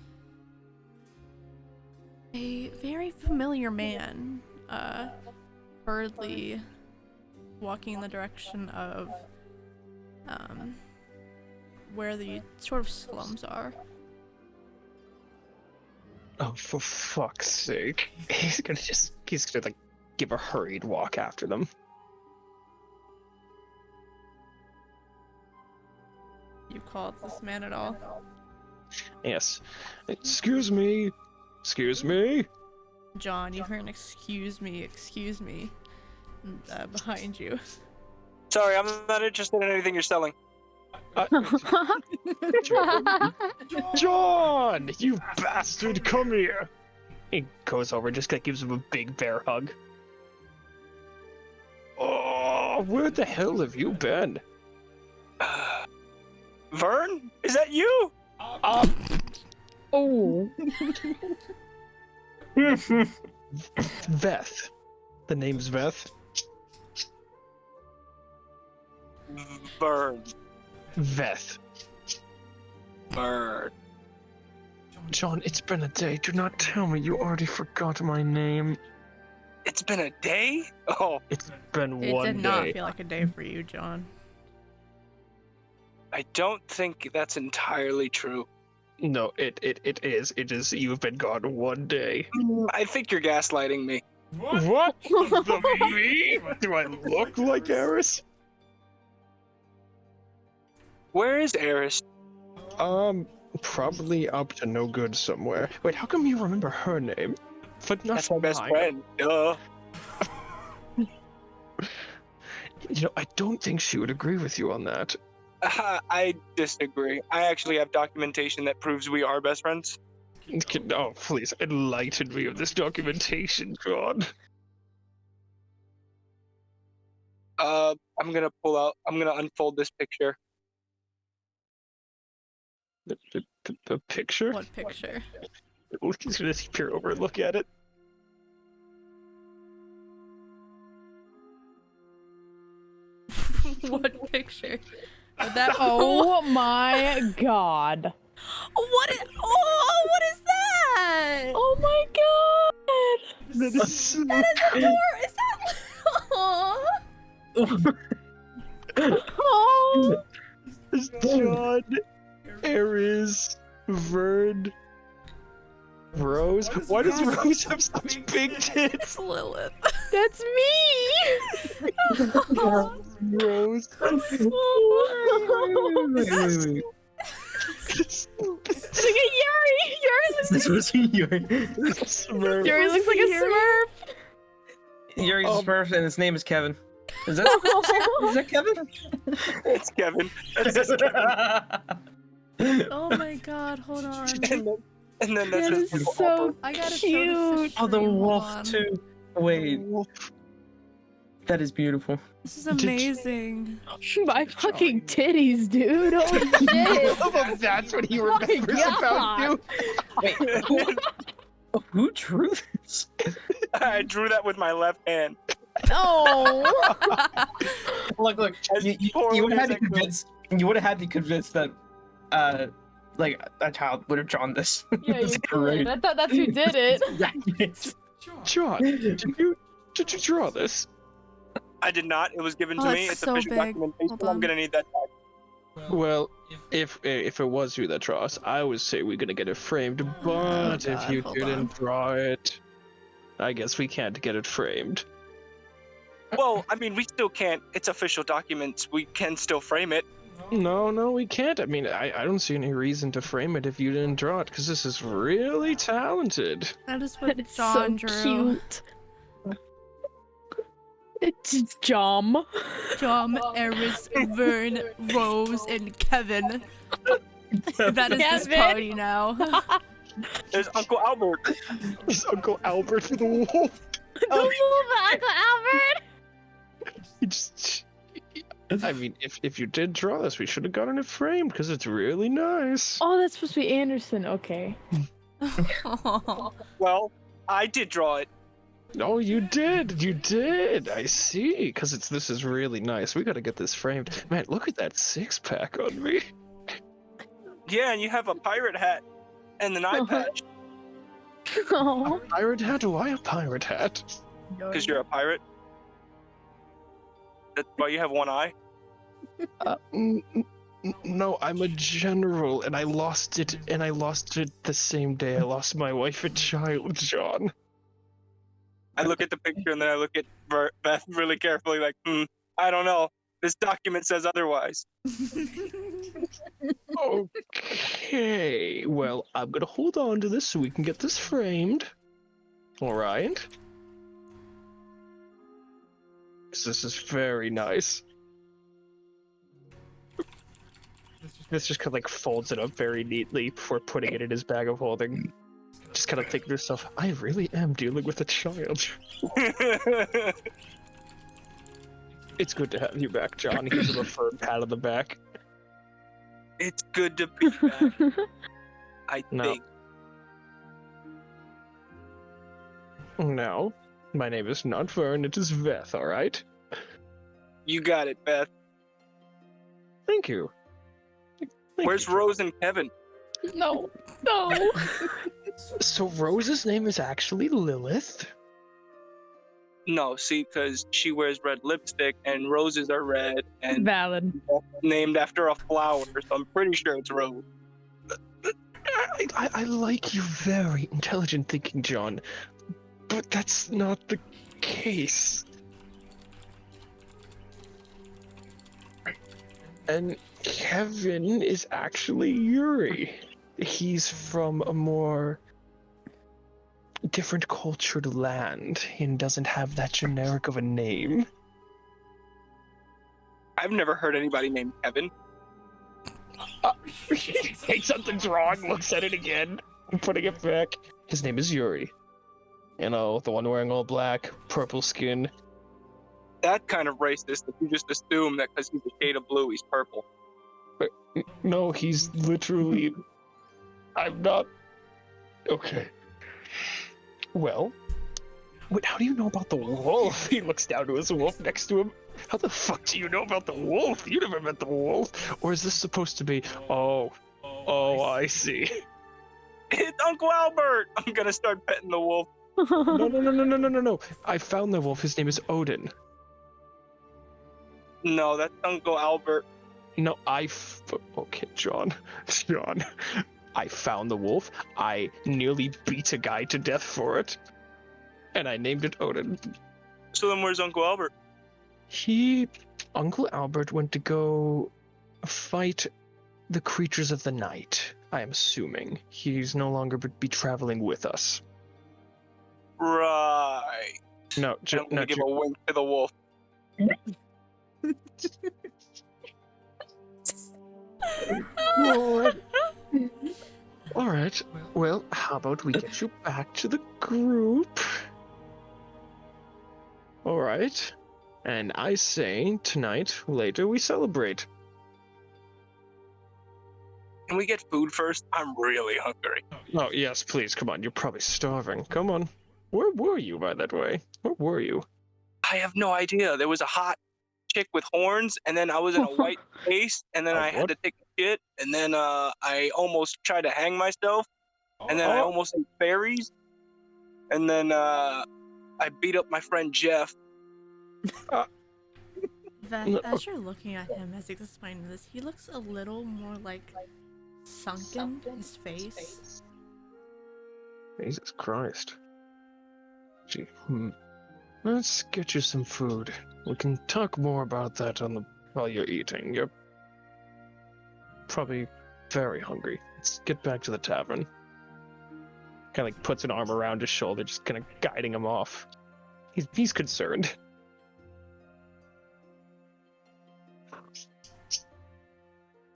a very familiar man, hurriedly walking in the direction of, where the sort of slums are. Oh, for fuck's sake. He's gonna like give a hurried walk after them. You called this man at all? Yes. Excuse me. Excuse me. John, you heard an excuse me, behind you. Sorry, I'm not interested in anything you're selling. John, you bastard, come here. He goes over, just gives him a big bear hug. Oh, where the hell have you been? Vern? Is that you? Oh. Veth. The name's Veth. Vern. Veth. Vern. John, it's been a day. Do not tell me you already forgot my name. It's been a day? Oh, It's been It one did day. not feel like a day for you, John. I don't think that's entirely true. No, it is. It is. You've been gone one day. I think you're gaslighting me. What? Me? Do I look like Eris? Where is Eris? Probably up to no good somewhere. Wait, how come you remember her name? But not That's my best mine? friend. Duh. You know, I don't think she would agree with you on that. I disagree. I actually have documentation that proves we are best friends. Oh, please, enlighten me of this documentation, God. I'm gonna unfold this picture. The picture? What picture? He's gonna peer over and look at it. What picture? Would that Oh my god. what is that? Oh my god. That is Is that Oh. John, Ares, Vern, Rose. Why does Rose have such big tits? It's Lilith. That's me. Rose. Wait. Look at Yuri. This was Yuri. Smurf. Yuri looks like a Smurf. Yuri's a Smurf, and his name is Kevin. Is that Kevin? It's Kevin. That's just Kevin. Oh my god, hold on. And then That that's is so I gotta show cute. this to Oh, the stream, hold wolf on. too. Wait, that is beautiful. This is amazing. My fucking titties, dude. Holy shit. Oh, that's what he Oh my remembers about you. Wait, who drew this? I drew that with my left hand. No. Look, As you poorly would have as had I to could. convince. You would have had to convince that, like a child would have drawn this. Yeah, It's you great. did. I thought that's who did it. Right. John, did you draw this? I did not. It was given Oh, to me. it's It's so official big. documentation. Hold I'm on. gonna need that back. Well, if it was you that draws, I would say we're gonna get it framed. But if God, you hold didn't draw it, I guess we can't get it framed. Well, I mean, we still can't. It's official documents. We can still frame it. No, we can't. I mean, I don't see any reason to frame it if you didn't draw it, because this is really talented. That is what That is John so drew. cute. It's Jom. John, Eris, Vern, Rose, and Kevin. That is this Kevin? party now. There's Uncle Albert. It's Uncle Albert for the wolf. The wolf, Uncle Albert. He just... I mean, if you did draw this, we should have gotten it framed, because it's really nice. Oh, that's supposed to be Anderson. Okay. Well, I did draw it. Oh, you did. I see. Because this is really nice. We gotta get this framed. Man, look at that six-pack on me. Yeah, and you have a pirate hat and an eye patch Oh. Pirate hat? Why a pirate hat? because you're a pirate. That's why you have one eye. No, I'm a general, and I lost it the same day I lost my wife and child, John. I look at the picture and then I look at Beth really carefully, like, I don't know. This document says otherwise. Okay, well, I'm gonna hold on to this so we can get this framed. Alright? This is very nice. This just kind of like folds it up very neatly before putting it in his bag of holding. Just kind of thinking to himself, I really am dealing with a child. It's good to have you back, John. He gives him a firm pat on the back. It's good to be back, I No. think. No, my name is not Vern, it is Veth, alright? You got it, Beth. Thank you. Thank Where's you. Rose and Kevin? No. No. So Rose's name is actually Lilith? No, see, because she wears red lipstick and roses are red and Valid. named after a flower, so I'm pretty sure it's Rose. I like your very intelligent thinking, John, but that's not the case. And Kevin is actually Yuri. He's from a more different cultured land and doesn't have that generic of a name. I've never heard anybody named Kevin. Hey, something's wrong. Looks at it again. I'm putting it back. His name is Yuri. You know, the one wearing all black, purple skin. That kind of racist that you just assume that because he's a shade of blue, he's purple. No, he's literally... I'm not... Okay. Well... Wait, how do you know about the wolf? He looks down to his wolf next to him. How the fuck do you know about the wolf? You never met the wolf. Or is this supposed to be... Oh, I see. It's Uncle Albert! I'm gonna start petting the wolf. No. I found the wolf. His name is Odin. No, that's Uncle Albert. No, okay, John. I found the wolf. I nearly beat a guy to death for it. And I named it Odin. So then where's Uncle Albert? Uncle Albert went to go fight the creatures of the night, I am assuming. He's no longer be traveling with us. Right. No, I'm gonna give a wink to the wolf. All right. Well, how about we get you back to the group? All right. And I say tonight, later, we celebrate. Can we get food first? I'm really hungry. Oh, yes, please. Come on. You're probably starving. Come on. Where were you, by that way? Where were you? I have no idea. There was a hot chick with horns, and then I was in a white space, and then I had What? to take a shit, and then I almost tried to hang myself, and then I almost ate fairies, and then I beat up my friend Jeff. Veth, as you're looking at him as he's explaining this, he looks a little more like sunken, his face. Jesus Christ. Gee, Let's get you some food. We can talk more about that while you're eating. You're probably very hungry. Let's get back to the tavern. Kind of like puts an arm around his shoulder, just kind of guiding him off. He's concerned.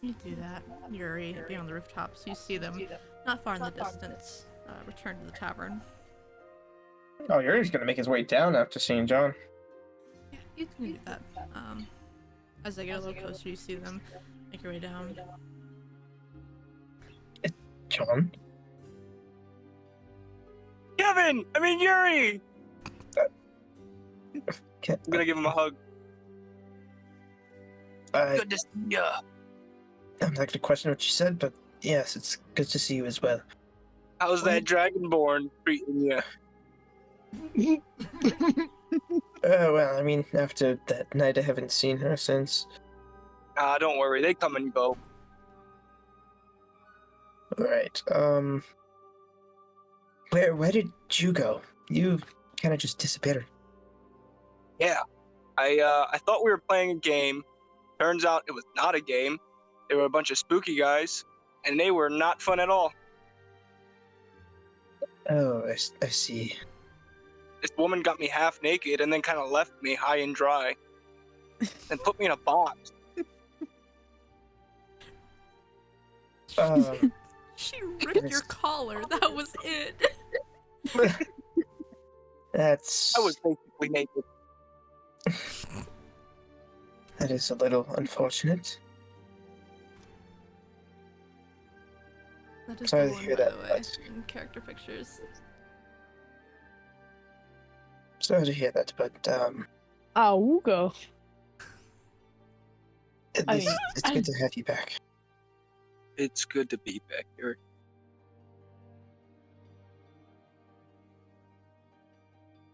You do that. Yuri, being on the rooftops, you see them not far in the distance, return to the tavern. Oh, Yuri's gonna make his way down after seeing John. Yeah, you can do that. As they get a little closer, you see them make your way down. John? Kevin! I mean Yuri! I'm gonna give him a hug. Good to see ya. I'm not gonna question what you said, but yes, it's good to see you as well. How's that Dragonborn treating you? Well, I mean, after that night, I haven't seen her since. Don't worry, they come and go. Alright, where did you go? You kind of just disappeared. Yeah, I thought we were playing a game. Turns out it was not a game. They were a bunch of spooky guys, and they were not fun at all. Oh, I see. This woman got me half naked and then kind of left me high and dry, and put me in a box. She ripped your collar. That was it. That's... I was basically naked. That is a little unfortunate. That is Sorry the to one, hear by that, the way, but- in character pictures. Sorry to hear that, but Auga. at I least mean, it's good to have you back. It's good to be back here.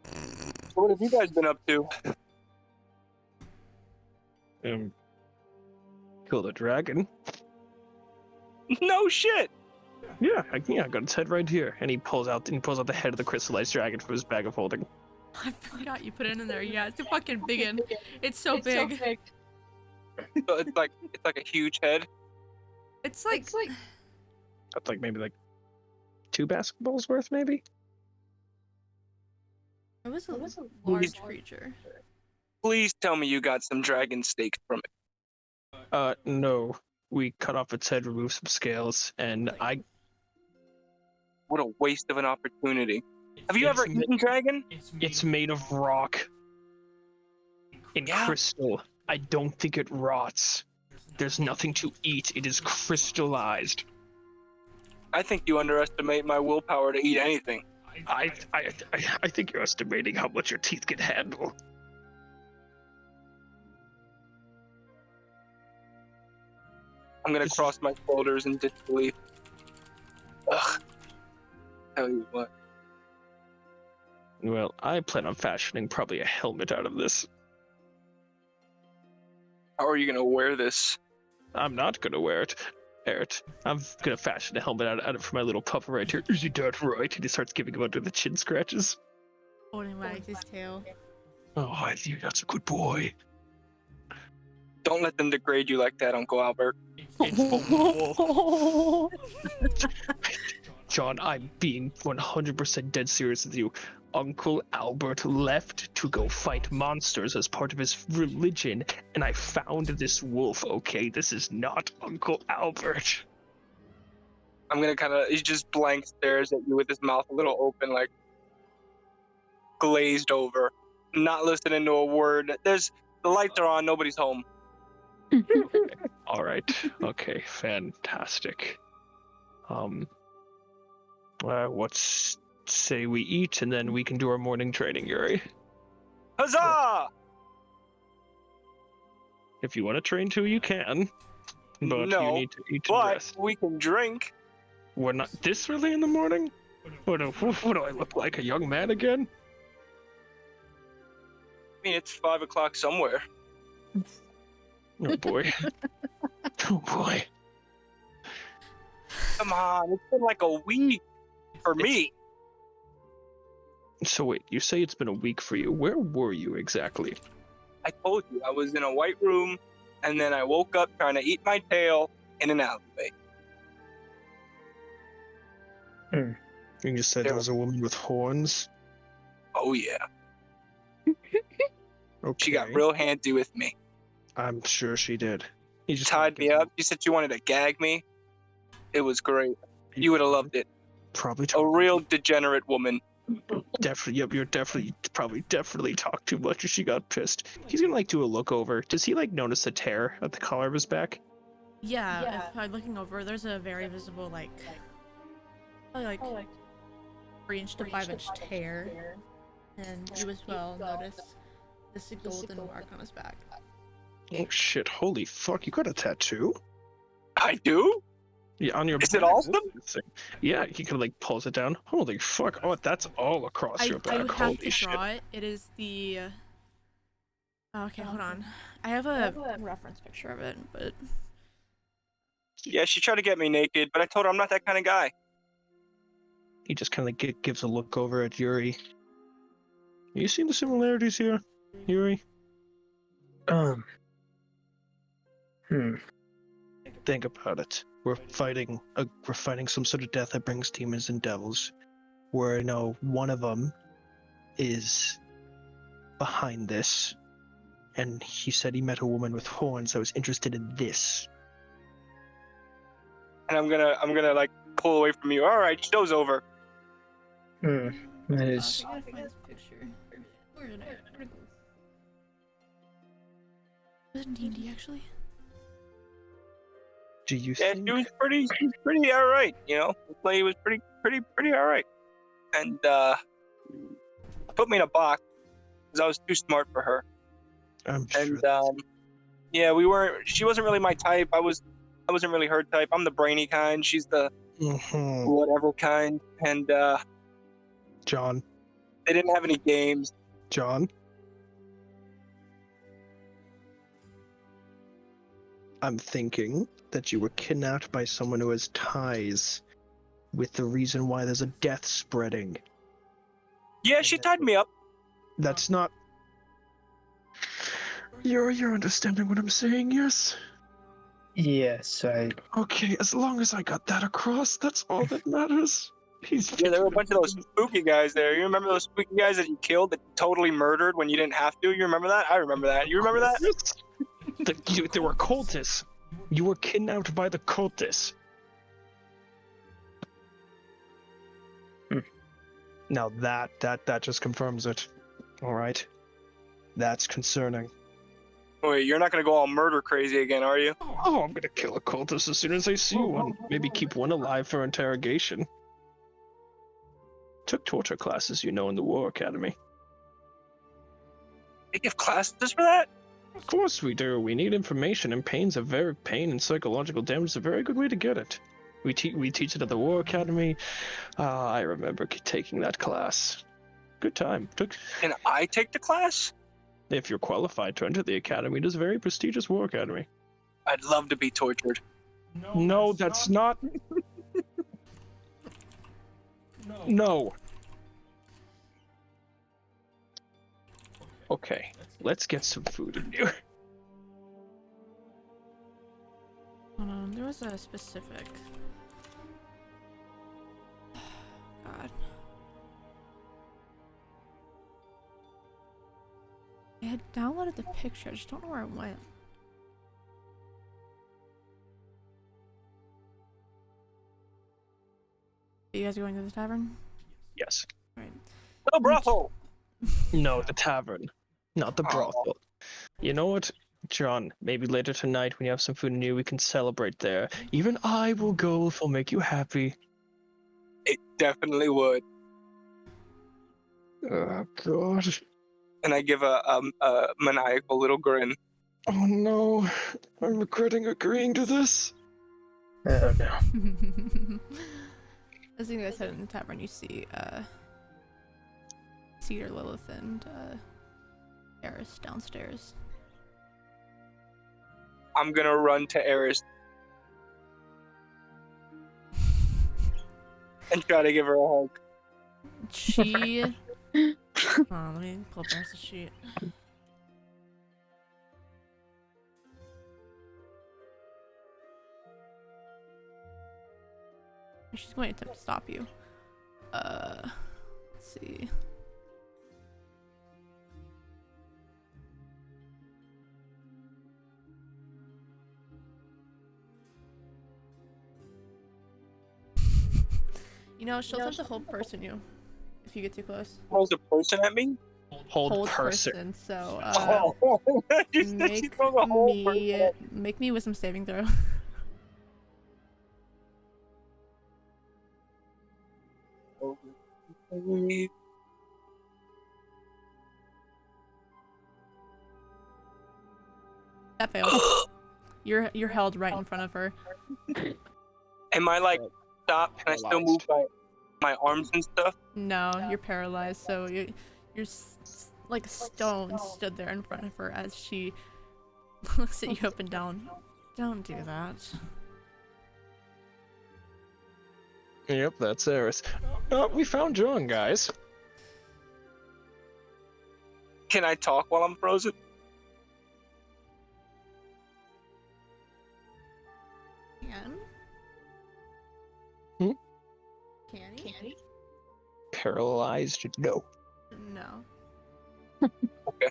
So what have you guys been up to? Kill the dragon. No shit! Yeah, I got its head right here. And he pulls out the head of the crystallized dragon from his bag of holding. I forgot you put it in there. Yeah, it's a fucking big one. It's so big. So it's like a huge head. It's like That's like maybe like 2 basketballs worth, maybe? it was a large creature. Please tell me you got some dragon steaks from it. No. We cut off its head, removed some scales, and What a waste of an opportunity. Have you It's ever eaten dragon? it's made of rock. And Yeah. crystal. I don't think it rots. There's nothing to eat. It is crystallized. I think you underestimate my willpower to eat anything. I think you're estimating how much your teeth can handle. I'm gonna cross my shoulders in disbelief. Ugh. Tell you what. Well, I plan on fashioning probably a helmet out of this. How are you gonna wear this? I'm not gonna wear it. I'm gonna fashion a helmet out of it for my little pup right here. Is that right? And he starts giving him under the chin scratches. Holding wags his tail. Oh, I think that's a good boy. Don't let them degrade you like that, Uncle Albert. John, I'm being 100% dead serious with you. Uncle Albert left to go fight monsters as part of his religion, and I found this wolf, okay? This is not Uncle Albert. I'm gonna he just blank stares at you with his mouth a little open, like glazed over, not listening to a word. The lights are on, nobody's home. All right. Okay. Fantastic. What's say we eat and then we can do our morning training, Yuri. Huzzah! If you want to train too, you can. But No, you need to eat and but rest. we can drink. We're not this early in the morning? What do I look like, a young man again? I mean, it's 5 o'clock somewhere. Oh boy. Oh boy. Come on, it's been like a week for me. So wait, you say it's been a week for you. Where were you exactly? I told you, I was in a white room, and then I woke up trying to eat my tail in an alleyway. You just said there was a woman with horns. Oh yeah, Okay. she got real handsy with me. I'm sure she did. You just Tied me up. She said she wanted to gag me. It was great. You would have loved it. Probably A real degenerate woman. definitely. Yep, you're definitely talked too much. Or she got pissed. He's gonna do a look over. Does he notice a tear at the collar of his back? Yeah, if I'm looking over, there's a very visible, probably 3-inch to 5-inch tear. And you as well notice this golden mark on his back. Oh shit! Holy fuck! You got a tattoo? I do? Yeah, on your. Is it awesome? Yeah, he pulls it down. Holy fuck! Oh, that's all across your back. I would have Holy to shit! draw it. It is the. Okay, hold on. I have a reference picture of it, but. Yeah, she tried to get me naked, but I told her I'm not that kind of guy. He just gives a look over at Yuri. You see the similarities here, Yuri? Think about it. We're fighting some sort of death that brings demons and devils. Where I know one of them is behind this, and he said he met a woman with horns that was interested in this. And I'm gonna pull away from you. All right, show's over. That is. I gotta find this picture. Where did it go? Was it D&D actually? Do you Yeah, think? she was pretty all right. You know, the play was pretty all right. And put me in a box because I was too smart for her. I'm sure. And yeah, she wasn't really my type. I wasn't really her type. I'm the brainy kind. She's the whatever kind. And John. they didn't have any games. John. I'm thinking that you were kidnapped by someone who has ties with the reason why there's a death spreading. Yeah, she tied me up. That's not... You're understanding what I'm saying, yes? Yes, I. Okay, as long as I got that across, that's all that matters. Yeah, there were a bunch of those spooky guys there. You remember those spooky guys that you killed, that you totally murdered when you didn't have to? You remember that? I remember that. You remember that? They were cultists. You were kidnapped by the cultists. Now that just confirms it. All right, that's concerning. Wait, you're not gonna go all murder crazy again, are you? Oh, I'm gonna kill a cultist as soon as I see one. Maybe keep one alive for interrogation. Took torture classes, in the War Academy. They give classes for that? Of course we do. We need information, and pain and psychological damage is a very good way to get it. We teach it at the War Academy. I remember taking that class. Good time. Can I take the class? If you're qualified to enter the academy, it is a very prestigious War Academy. I'd love to be tortured. No, that's not. No. Okay, let's get some food in here. There was a specific. God. I had downloaded the picture, I just don't know where it went. you guys going to the tavern? Yes. The brothel. No, the tavern, not the Oh. brothel. You know what, John? Maybe later tonight when you have some food new, we can celebrate there. Even I will go if it'll make you happy. It definitely would. Oh God. And I give a maniacal little grin. Oh no, I'm regretting agreeing to this. Oh no. As you guys head in the tavern, you see Cedar, Lilith, and Eris downstairs. I'm gonna run to Eris and try to give her a hug. She. Let me pull up Eris' sheet. She's going to attempt to stop you. Let's see. You know, she'll attempt to hold person you if you get too close. Throws a person at me? Hold person. So You said she throws a whole person. make me wisdom saving throw. That fails. You're held right in front of her. Am I like stop? Can I still move my arms and stuff? No, you're paralyzed. So you're like a stone stood there in front of her as she looks at you up and down. Don't do that. Yep, that's Eris. We found John, guys. Can I talk while I'm frozen? Can? Hmm? Can he? Paralyzed? No. No. Okay.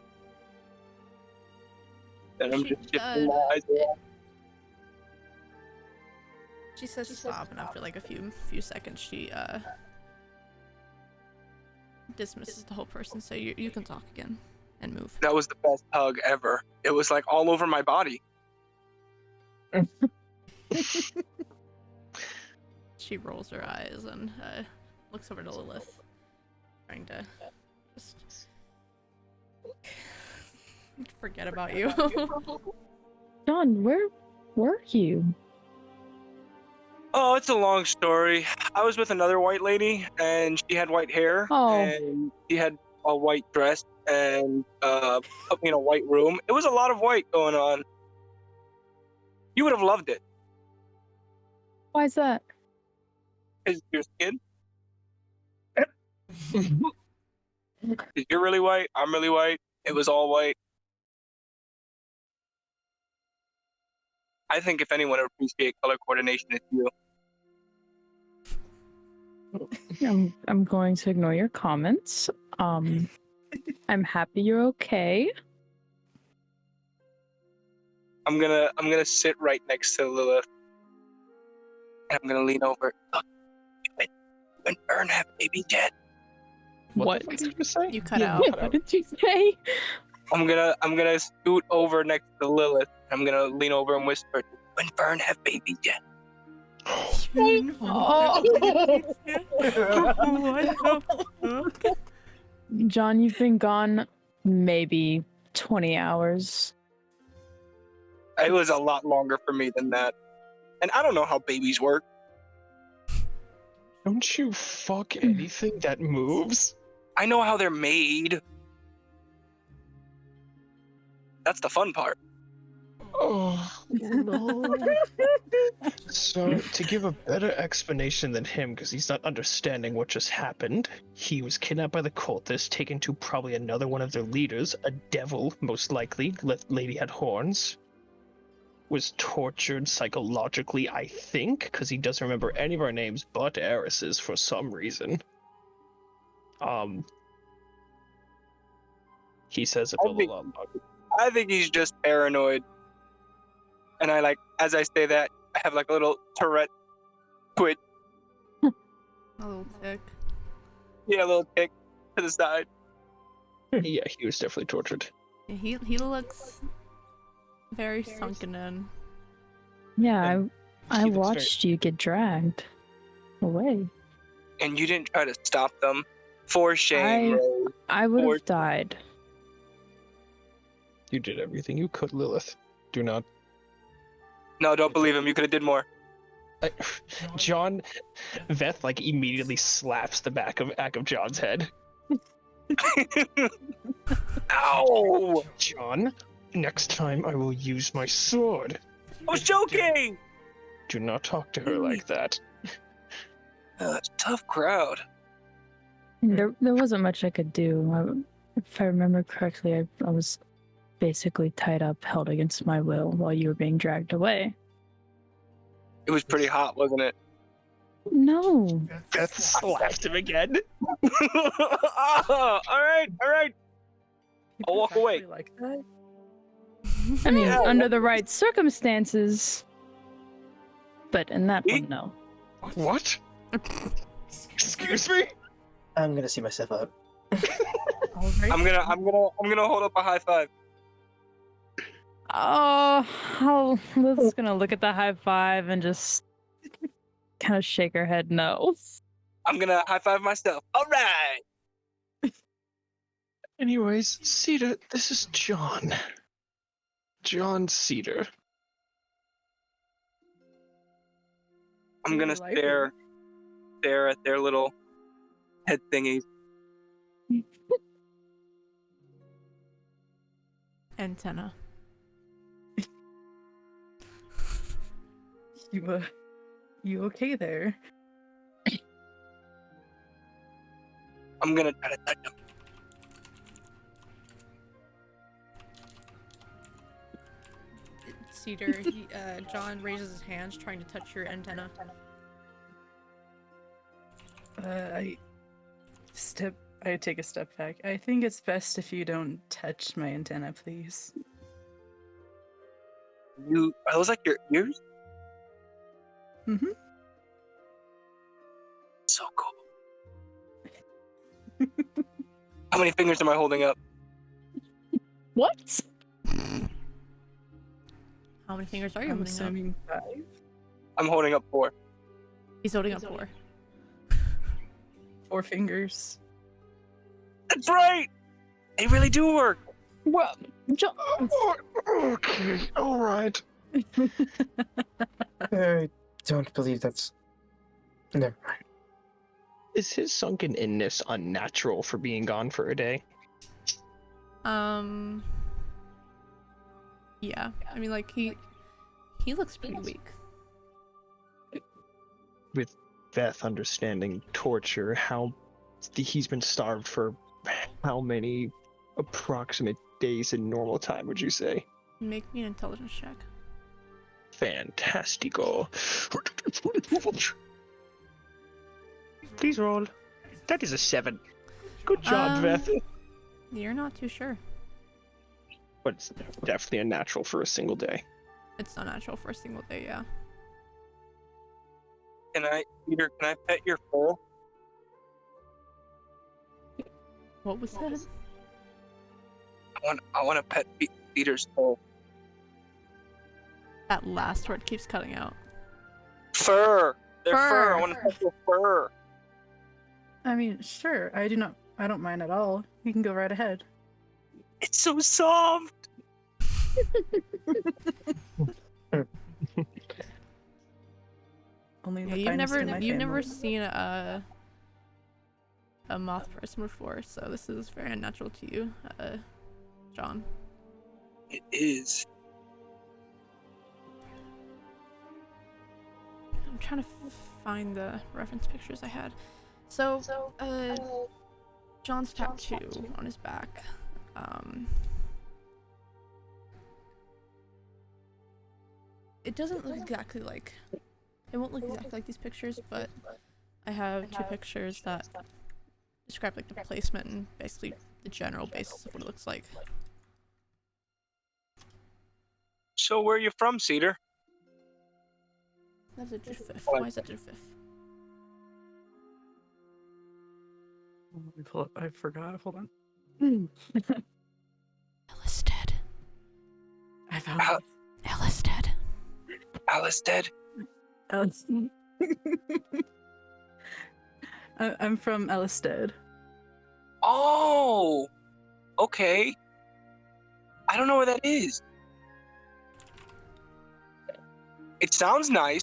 Then I'm She- just shifting my eyes around. She says to stop, and after like a few seconds, she dismisses the whole person. So you can talk again and move. That was the best hug ever. It was like all over my body. She rolls her eyes and looks over to Lilith, trying to just forget about you. John, where were you? Oh, it's a long story. I was with another white lady, and she had white hair, Oh. and she had a white dress, and put me in a white room. It was a lot of white going on. You would have loved it. Why is that? Is your skin? 'Cause you're really white. I'm really white. It was all white. I think if anyone would appreciate color coordination, it's you. I'm going to ignore your comments. I'm happy you're okay. I'm gonna sit right next to Lilith, and I'm gonna lean over. Look, you and Ern have baby yet. What did you say? You cut Yeah, out. What did you say? I'm gonna scoot over next to Lilith. I'm gonna lean over and whisper, "When Fern have babies yet?" John, you've been gone maybe 20 hours. It was a lot longer for me than that, and I don't know how babies work. Don't you fuck anything that moves? I know how they're made. That's the fun part. Oh, no. So, to give a better explanation than him, because he's not understanding what just happened, he was kidnapped by the cultists, taken to probably another one of their leaders, a devil, most likely, lady had horns, was tortured psychologically, I think, because he doesn't remember any of our names but Eris's for some reason. He says it a lot. I think he's just paranoid. And I as I say that, I have like a little Tourette twitch. A little tick. Yeah, a little kick to the side. Yeah, he was definitely tortured. Yeah, he looks very sunken in. Yeah, And I he looks very- watched you get dragged away. And you didn't try to stop them. For shame, Rose. I would Or- have died. You did everything you could, Lilith. Do not. No, don't believe him. You could have did more. John, Veth like immediately slaps the back of John's head. Ow! John, next time I will use my sword. I was joking! Do not talk to her like that. It's a tough crowd. There wasn't much I could do. If I remember correctly, I was basically tied up, held against my will while you were being dragged away. It was pretty hot, wasn't it? No. Veth slapped him again. All right. I'll People walk away. actually Like that? I mean, Yeah. under the right circumstances. But in that Me? one, no. What? Excuse me? I'm gonna see myself out. All right. I'm gonna hold up a high five. Oh, Liz's gonna look at the high five and just kind of shake her head no. I'm gonna high five myself. All right. Anyways, Cedar, this is John. John Cedar. I'm gonna Really like stare at their little head thingies. Antenna. You okay there? I'm gonna try to touch them. Cedar, John raises his hands trying to touch your antenna. I take a step back. I think it's best if you don't touch my antenna, please. Are those like your ears? Mm-hmm. So cool. How many fingers am I holding up? What? How many fingers are you I'm holding up? assuming 5. I'm holding up 4. He's holding up 4. 4 fingers. That's right. They really do work. Well, Okay, alright. I don't believe that's. Never mind. Is his sunken inness unnatural for being gone for a day? Yeah. I mean, like, he looks pretty weak. With Veth understanding torture, he's been starved for how many approximate days in normal time, would you say? Make me an intelligence check. Fantastico. Please roll. That is a 7. Good job, Veth. You're not too sure. But it's definitely unnatural for a single day. It's not natural for a single day, yeah. Can I pet your fur? What was that? I want to pet Peter's fur. That last word keeps cutting out. Fur. Their fur. Fur. I want to pet their fur. I mean, sure. I don't mind at all. You can go right ahead. It's so soft. Only Yeah, the you've finest never in my you've never family. seen a moth person before, so this is very unnatural to you, John. It is. I'm trying to find the reference pictures I had. So, John's tattoo on his back. It doesn't look exactly like. It won't look exactly like these pictures, but I have 2 pictures that describe like the placement and basically the general basis of what it looks like. So where are you from, Cedar? That's a Jifif. Why is that Jifif? Let me pull up. I forgot. Hold on. Ella's dead. I found Al- it. Ella's dead. Alice dead. Alice. I'm from Ellisted. Oh, okay. I don't know where that is. It sounds nice.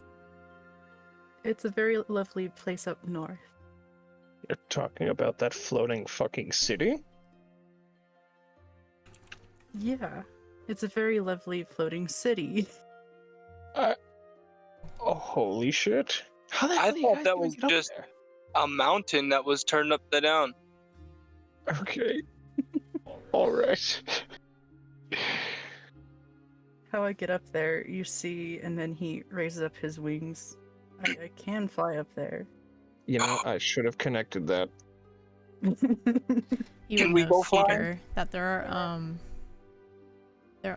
It's a very lovely place up north. You're talking about that floating fucking city? Yeah, it's a very lovely floating city. Oh, holy shit. How the I hell are you thought guys that gonna was get up just- there? A mountain that was turned upside down. Okay. Alright. How I get up there, you see, and then he raises up his wings. I can fly up there. You know, I should have connected that. You Can would we know, go fly? Cedar, that there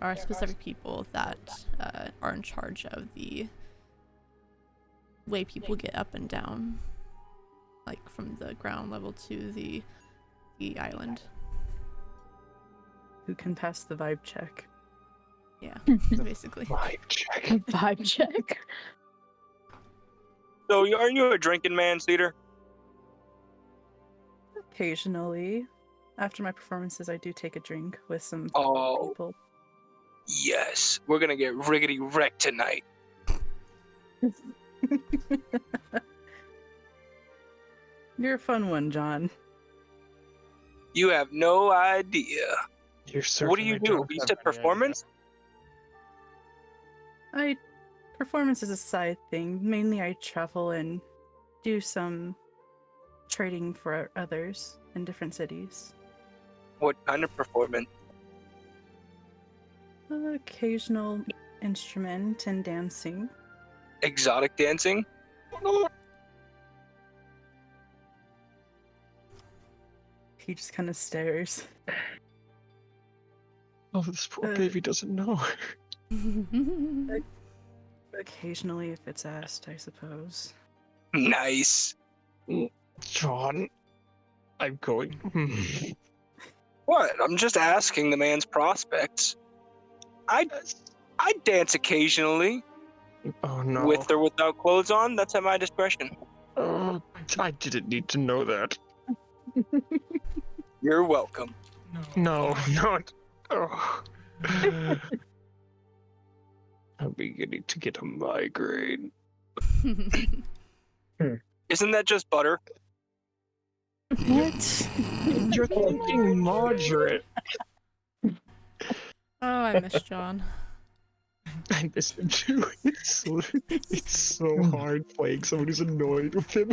are specific people that are in charge of the way people get up and down, like from the ground level to the island. Who can pass the vibe check? Yeah, basically. Vibe check. Vibe check. So, are you a drinking man, Cedar? Occasionally. After my performances, I do take a drink with some Oh. people. Yes. We're gonna get riggedy wrecked tonight. You're a fun one, John. You have no idea. You What do you certainly do? don't You have said any idea. performance? Performance is a side thing. Mainly I travel and do some trading for others in different cities. What kind of performance? Occasional instrument and dancing. Exotic dancing? He just kind of stares. Oh, this poor Uh, baby doesn't know. Occasionally, if it's asked, I suppose. Nice. John, I'm going. What? I'm just asking the man's prospects. I dance occasionally, Oh no. with or without clothes on. That's at my discretion. I didn't need to know that. You're welcome. No, not. Oh. I'm beginning to get a migraine. Isn't that just butter? What? You're thinking Margaret. Oh, I miss John. I miss him too. It's so hard playing someone who's annoyed with him.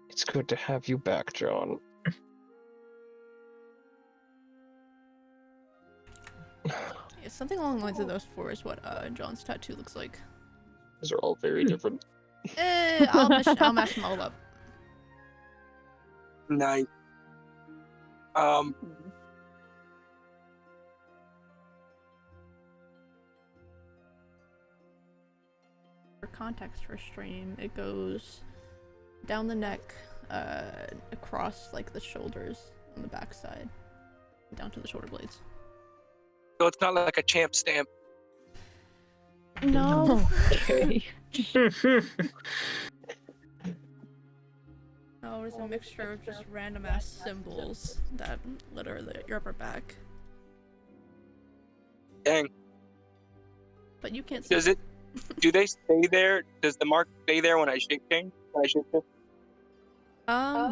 It's good to have you back, John. Yeah, something along the lines of those four is what John's tattoo looks like. These are all very different. I'll mash them all up. Nice. For context for stream, it goes down the neck, across like the shoulders on the back side, down to the shoulder blades. So it's not like a champ stamp. No. Okay. No, it's a mixture of just random ass symbols that litter your upper back. Dang. But you can't see. Does it? Do they stay there? Does the mark stay there when I shape change? When I shape shift?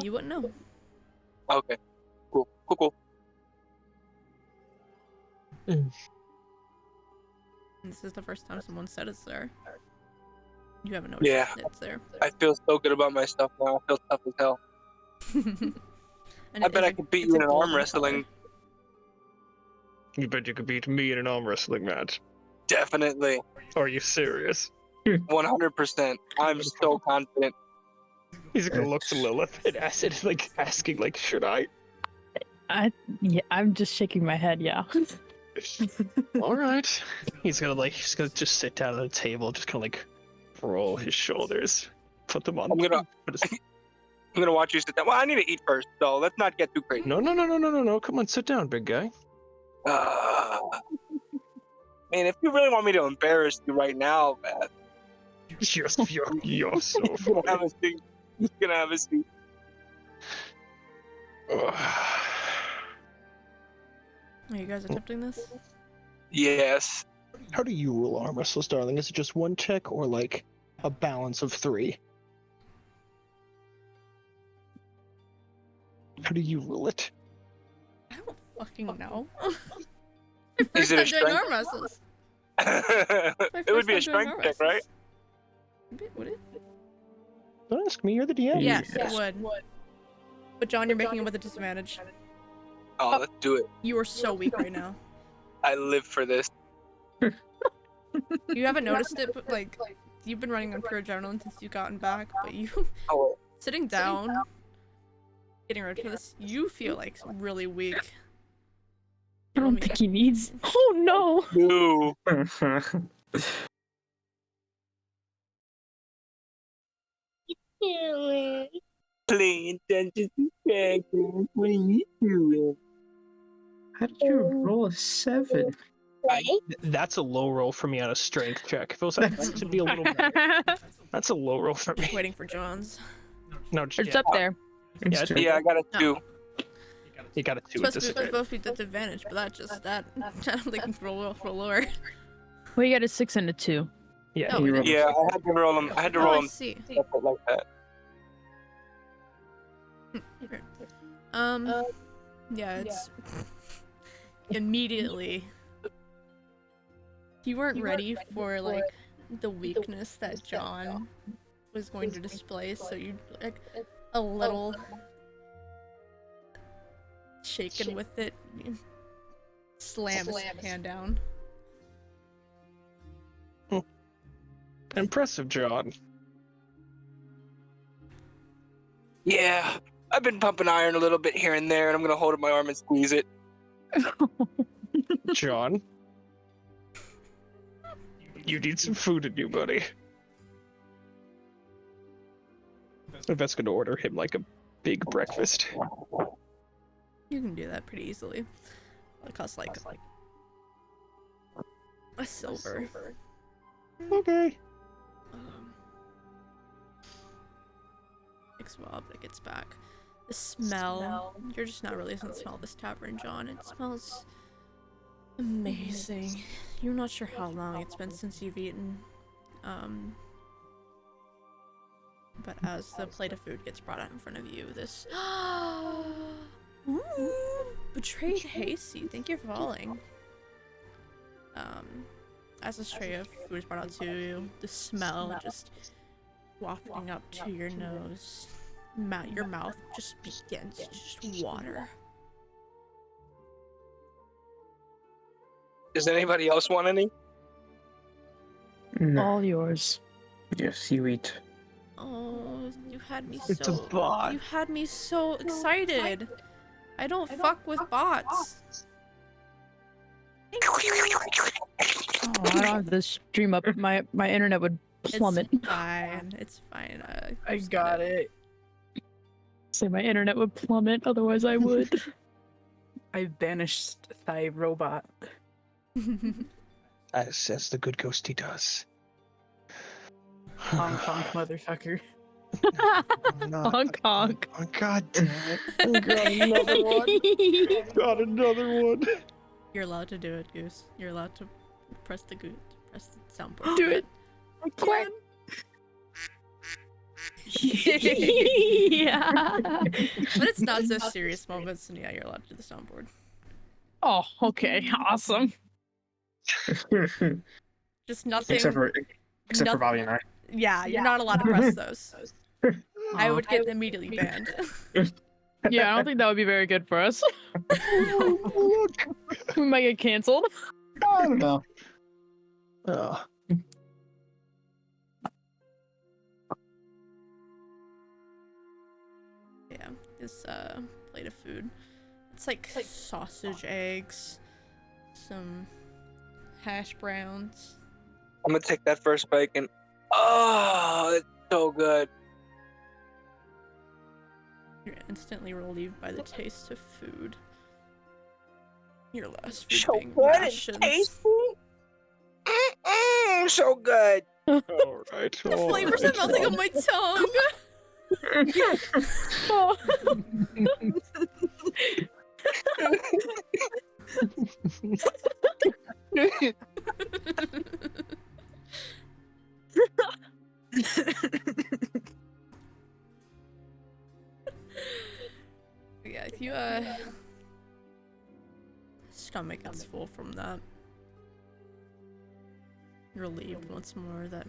You wouldn't know. Okay. Cool. And this is the first time someone said it's there. You haven't noticed Yeah. it's there. I feel so good about myself now. I feel tough as hell. And I bet I could beat you in an arm wrestling. You bet you could beat me in an arm wrestling match. Definitely. Are you serious? 100%. I'm so confident. He's gonna look to Lilith and asking, like, should I? Yeah, I'm just shaking my head. Yeah. All right. He's gonna just sit down at a table, just kind of like roll his shoulders, put them on. I'm gonna watch you sit down. Well, I need to eat first, so let's not get too crazy. No. Come on, sit down, big guy. Man, if you really want me to embarrass you right now, man, You're so you're gonna have a seat. You're gonna have a seat. Are you guys attempting this? Yes. How do you roll arm wrestles, darling? Is it just one check or like a balance of 3? How do you rule it? I don't fucking know. Is it a First time doing strength? arm wrestles. It would be a strength check, right? Would it? Don't ask me, you're the DM. Yes, it would. But John, you're making it with a disadvantage. Oh, let's do it. You are so weak right now. I live for this. You haven't noticed it, but like, you've been running on pure adrenaline since you've gotten back, but you Oh, sitting down, getting ready for this, you feel like really weak. I don't think he needs. Oh no! no. Playing Dungeons and Dragons. What are you doing? How did you roll a 7? That's a low roll for me on a strength check. If it was that should be a little better. That's a low roll for me. Waiting for John's. No, It's up there. Yeah, It's Yeah, I got a 2. you got a 2 It's at supposed to be disadvantage. both be disadvantage, but I don't think it's roll lower. Well, you got a 6 and a 2. Yeah, Oh, you we rolled did. Yeah, I had to roll them. I had to Oh, roll I them see. separate like that. Yeah, it's immediately. You weren't ready for like the weakness that John was going to display, so you like a little shaken with it. You slam his hand down. Impressive, John. Yeah, I've been pumping iron a little bit here and there, and I'm gonna hold up my arm and squeeze it. John. You need some food in you, buddy. Yvette's gonna order him like a big breakfast. You can do that pretty easily. It costs like a silver. Okay. Takes a while, but it gets back. The smell. You're just not really gonna smell this tavern, John. It smells amazing. You're not sure how long it's been since you've eaten. But as the plate of food gets brought out in front of you, this Ooh, betrayed hasty. Thank you for following. As this tray of food is brought out to you, the smell just wafting up to your nose. Your mouth just begins to just water. Does anybody else want any? No. All yours. Yes, you eat. Oh, you had me It's a so. bot. You had me so excited. I don't fuck with bots. Oh, I don't have this stream up. My internet would plummet. It's fine. It's fine. I got it. Say my internet would plummet, otherwise I would. I banished thy robot. As the good ghosty does. Hong Kong motherfucker. Honk honk. Oh, God damn it. Got another one. Got another one. You're allowed to do it, Goose. You're allowed to press the soundboard. Do it. Quack. Yeah. But it's not so serious moments, and yeah, you're allowed to do the soundboard. Oh, okay. Awesome. Just nothing. Except for Bobby and I. Yeah, you're not allowed to press those. I would get immediately banned. Yeah, I don't think that would be very good for us. We might get canceled. I don't know. Oh. Yeah, this plate of food. It's like sausage, eggs, some hash browns. I'm gonna take that first bite and oh, it's so good. You're instantly relieved by the taste of food. Your last food So being good and rations. tasty. So good. All right. The flavors are melting on my tongue. Yeah, if you stomach gets full from that. You're relieved once more that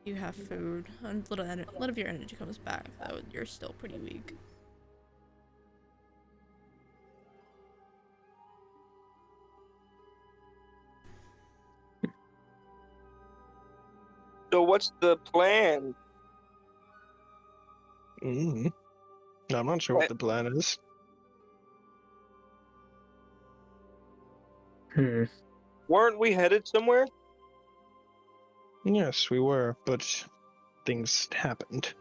you have food. And a little of your energy comes back, though you're still pretty weak. So what's the plan? I'm not sure what the plan is. Weren't we headed somewhere? Yes, we were, but things happened.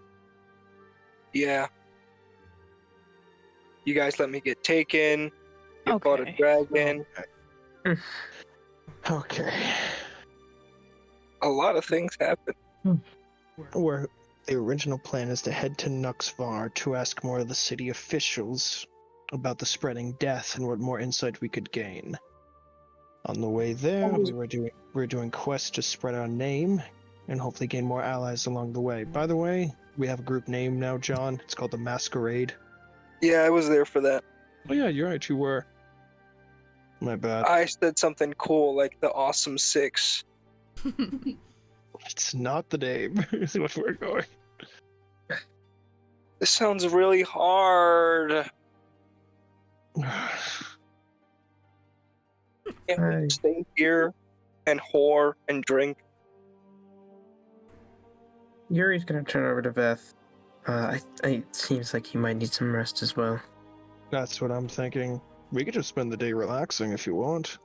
Yeah. You guys let me get taken. You fought a Okay. dragon. Okay. A lot of things happened. Where the original plan is to head to Nuxvar to ask more of the city officials about the spreading death and what more insight we could gain. On the way there, we were doing quests to spread our name and hopefully gain more allies along the way. By the way, we have a group name now, John. It's called the Masquerade. Yeah, I was there for that. Oh yeah, you're right, you were. My bad. I said something cool like the Awesome Six. It's not the name, is what we're going. This sounds really hard. Can we stay here and whore and drink? Yuri's gonna turn over to Veth. It seems like he might need some rest as well. That's what I'm thinking. We could just spend the day relaxing if you want.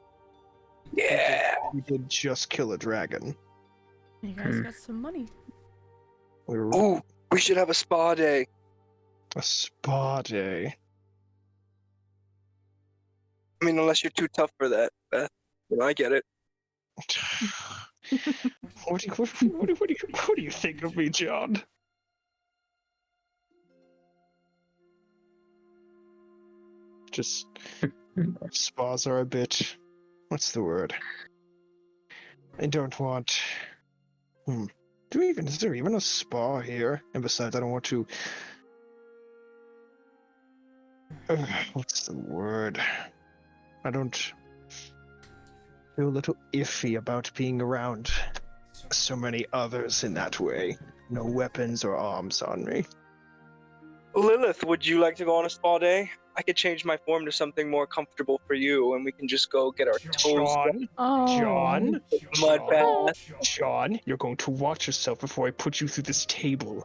Yeah. We did just kill a dragon. You guys got some money. We were Ooh, we should have a spa day. a spa day. I mean, unless you're too tough for that, Beth. You know, I get it. What do you think of me, John? Just spas are a bit. What's the word? I don't want. Is there even a spa here? And besides, I don't want to. What's the word? I don't feel a little iffy about being around so many others in that way. No weapons or arms on me. Lilith, would you like to go on a spa day? I could change my form to something more comfortable for you, and we can just go get our toes John, Oh. mud bath. John, you're going to watch yourself before I put you through this table.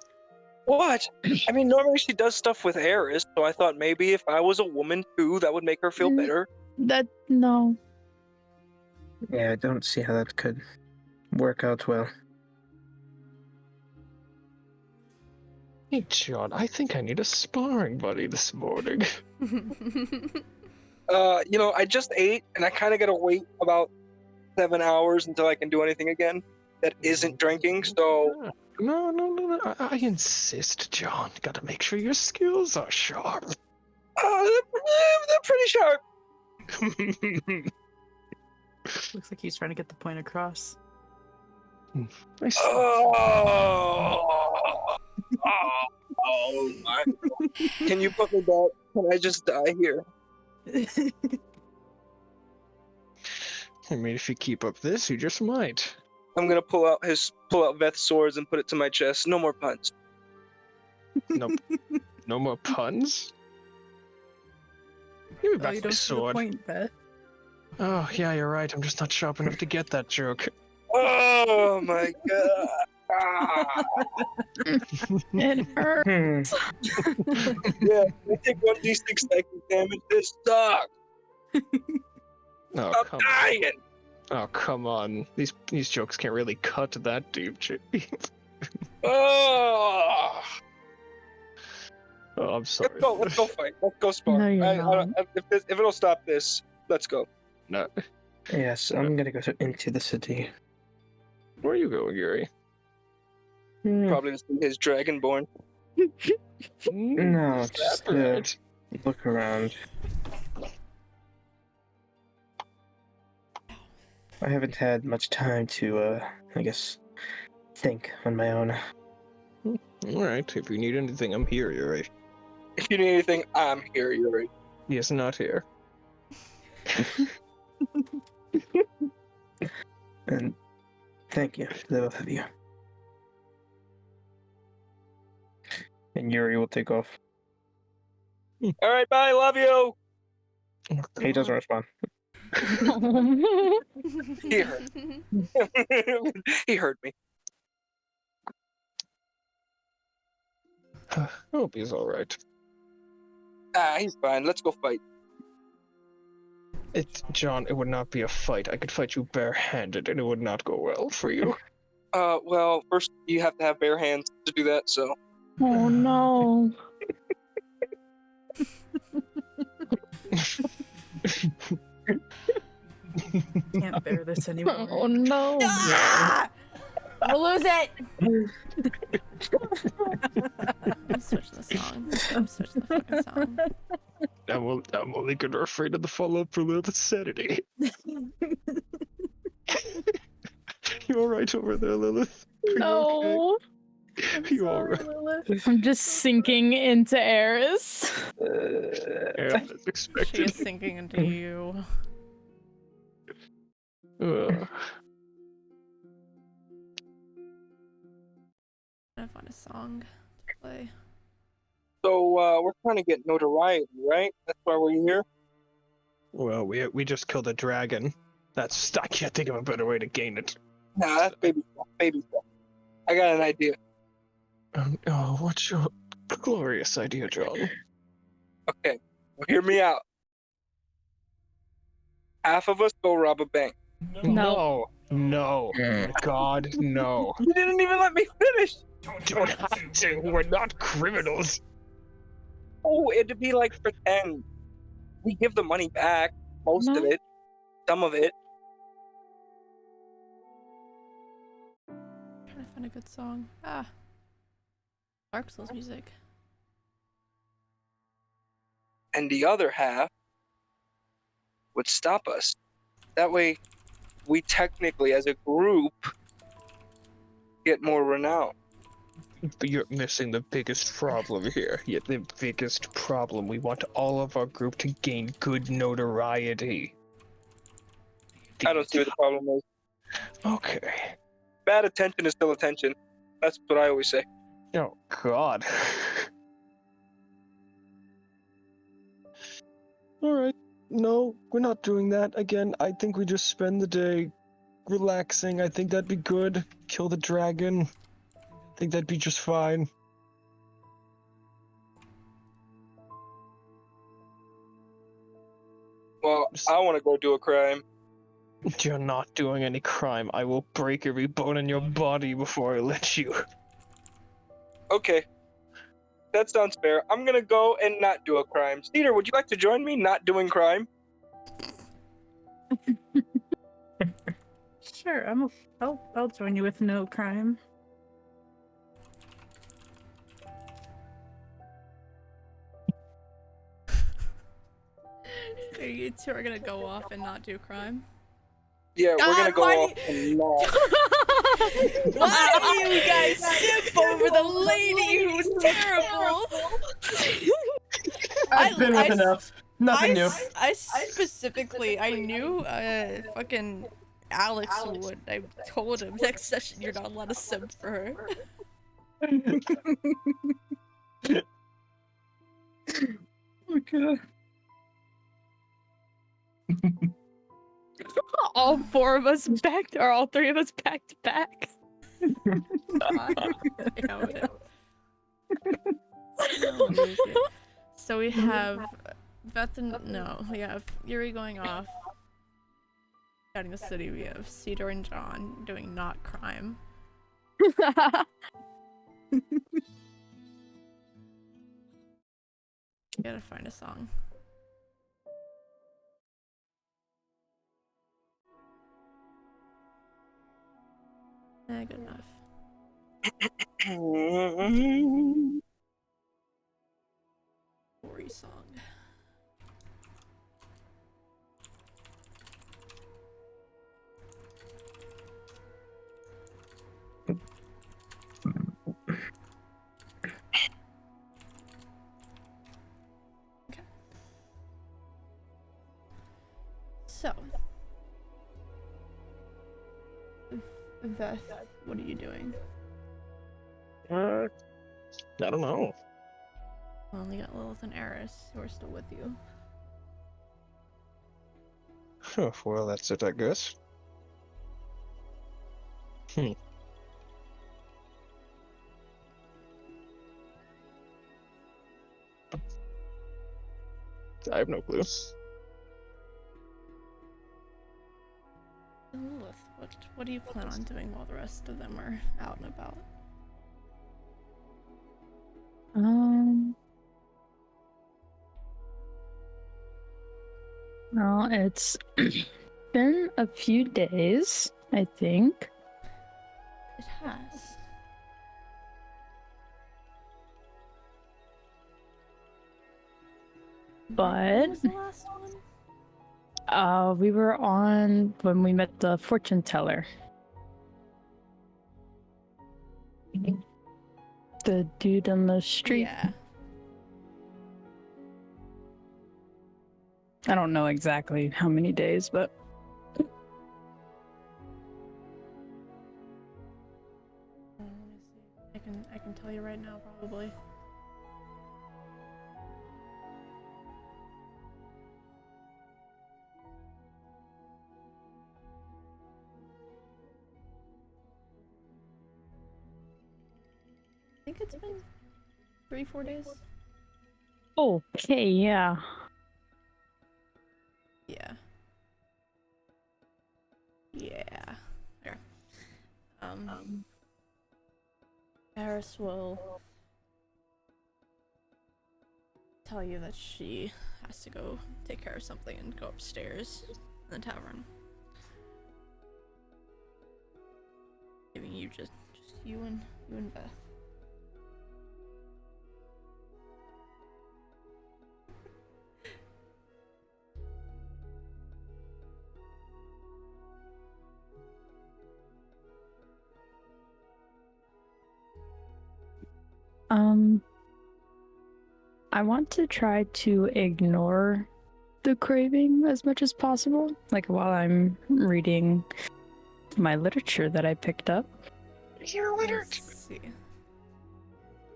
What? I mean, normally she does stuff with Eris, so I thought maybe if I was a woman too, that would make her feel better. No. Yeah, I don't see how that could work out well. Hey, John, I think I need a sparring buddy this morning. I just ate, and I kind of gotta wait about 7 hours until I can do anything again that isn't drinking, so... No. I insist, John. Gotta make sure your skills are sharp. They're pretty sharp. Looks like he's trying to get the point across. Oh my. Can you put me back? Can I just die here? I mean, if you keep up this, you just might. I'm gonna pull out Veth's swords and put it to my chest. No more puns. Nope. No more puns? Give me back you my don't see the sword. point, Beth. Oh, yeah, you're right. I'm just not sharp enough to get that joke. Oh my god. It hurts. Yeah, I take 1d6 psychic damage. This sucks. Oh, I'm come dying. Oh, come on. These jokes can't really cut that deep, Chief. Oh, Oh, I'm sorry. let's go fight. Let's go spar. No, you're not. If it'll stop this, let's go. No. Yes, I'm gonna go into the city. Where are you going, Yuri? Probably to see his dragonborn. No, Is just that right? look around. I haven't had much time to, I guess, think on my own. Alright, if you need anything, I'm here, Yuri. If you need anything, I'm here, Yuri. He is not here. And thank you to the both of you. And Yuri will take off. All right, bye. Love you. He doesn't respond. He heard. He heard me. I hope he's alright. He's fine. Let's go fight. John, it would not be a fight. I could fight you barehanded, and it would not go well for you. Well, first you have to have bare hands to do that. So. Oh no. Can't bear this anymore. Oh no. Ah! I'm gonna lose it. I'm switching the song. I'm switching the fucking song. I'm only gonna afraid of the follow-up for Lilith's sanity. You alright over there, Lilith? Are No. You okay? You alright? I'm just sinking into Eris. Yeah, as She expected. is sinking into you. Ugh. I'm gonna find a song to play. So we're trying to get notoriety, right? That's why we're here. Well, we just killed a dragon. I can't think of a better way to gain it. Nah, that's baby stuff. Baby stuff. I got an idea. Oh, what's your glorious idea, John? Okay, well, hear me out. Half of us go rob a bank. No. God, no. You didn't even let me finish. Don't have to. We're not criminals. Oh, it'd be like pretend. We give the money back, most of No. it, some of it. Trying to find a good song. Dark Souls music. And the other half would stop us. That way, we technically, as a group, get more renown. But you're missing the biggest problem here. Yeah, the biggest problem. We want all of our group to gain good notoriety. I don't see what the problem is. Okay. Bad attention is still attention. That's what I always say. Oh, God. Alright. No, we're not doing that. Again, I think we just spend the day relaxing. I think that'd be good. Kill the dragon. I think that'd be just fine. Well, I want to go do a crime. You're not doing any crime. I will break every bone in your body before I let you. Okay. That sounds fair. I'm gonna go and not do a crime. Cedar, would you like to join me not doing crime? Sure, I'll join you with no crime. So you two are gonna go off and not do crime? Yeah, we're gonna God, go why off and not. Why do you guys sip over the lady who's terrible? I've been with enough. Nothing new. I specifically, I knew fucking Alex would. I told him next session you're not allowed to simp for her. Okay. All four of us back, or all three of us back to back. Damn it. Okay. So we have we have Yuri going off. Scouting the city, we have Cedar and John doing not crime. Gotta find a song. Good enough. Story song. Okay. So, Veth, what are you doing? I don't know. We only got Lilith and Eris who are still with you. Huh, well, that's it, I guess. I have no clue. Lilith, what do you plan on doing while the rest of them are out and about? Well, it's been a few days, I think. It has. But When was the last one? we were on when we met the fortune teller. The dude on the street. Yeah. I don't know exactly how many days, but Let me see. I can tell you right now, probably. I think it's been 3-4 days. okay, yeah. Yeah. Yeah. There. Eris will tell you that she has to go take care of something and go upstairs in the tavern. Leaving you just you and Beth. I want to try to ignore the craving as much as possible, like while I'm reading my literature that I picked up. Your Let's see.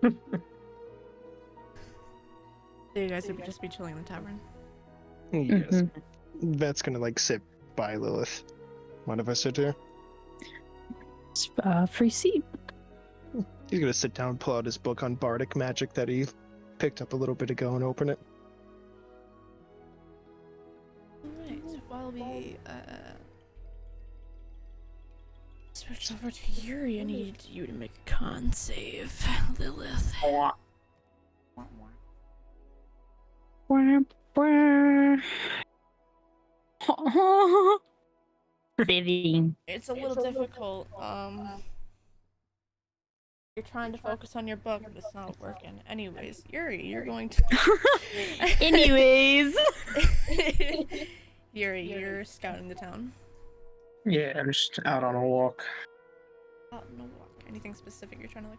So you guys would just be chilling in the tavern? Yes. That's gonna like sit by Lilith. One of us sit here. It's free seat. He's gonna sit down, pull out his book on bardic magic that he picked up a little bit ago, and open it. Alright, while we switch over to Yuri, I need you to make a con save, Lilith. Fitting. It's a little difficult. You're trying to focus on your book, but it's not working. Anyways, Yuri, you're going to. Anyways. Yuri, you're scouting the town. Yeah, I'm just out on a walk. Out on a walk. Anything specific you're trying to look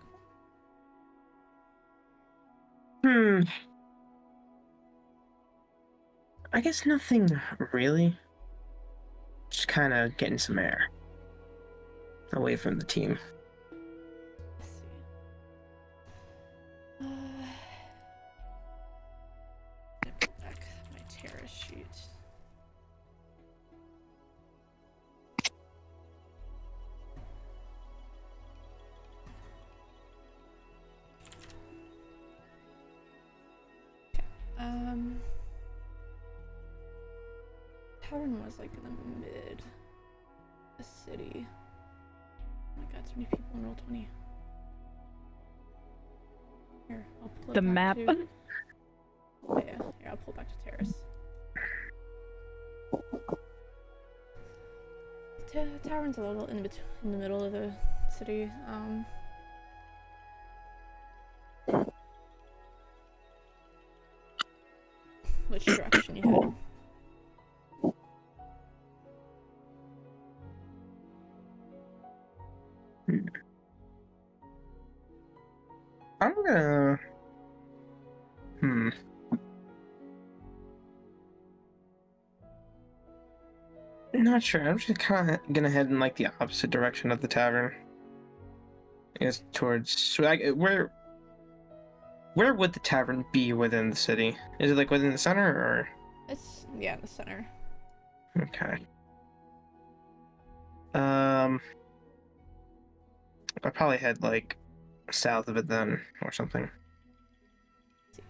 for? I guess nothing really. Just kind of getting some air away from the team. Let's see. Put back my terrace sheet. Okay. Tavern was like in the mid city. Oh my god, so many people in Roll20. Here, I'll pull it The back map. to... Oh, yeah, here, I'll pull it back to Terrace. Tavern's a little in the middle of the city. Which direction you heading? I'm gonna. Not sure. I'm just kind of gonna head in like the opposite direction of the tavern. I guess towards where would the tavern be within the city? Is it like within the center or? It's in the center. Okay. I'll probably head like south of it then, or something. Let's see.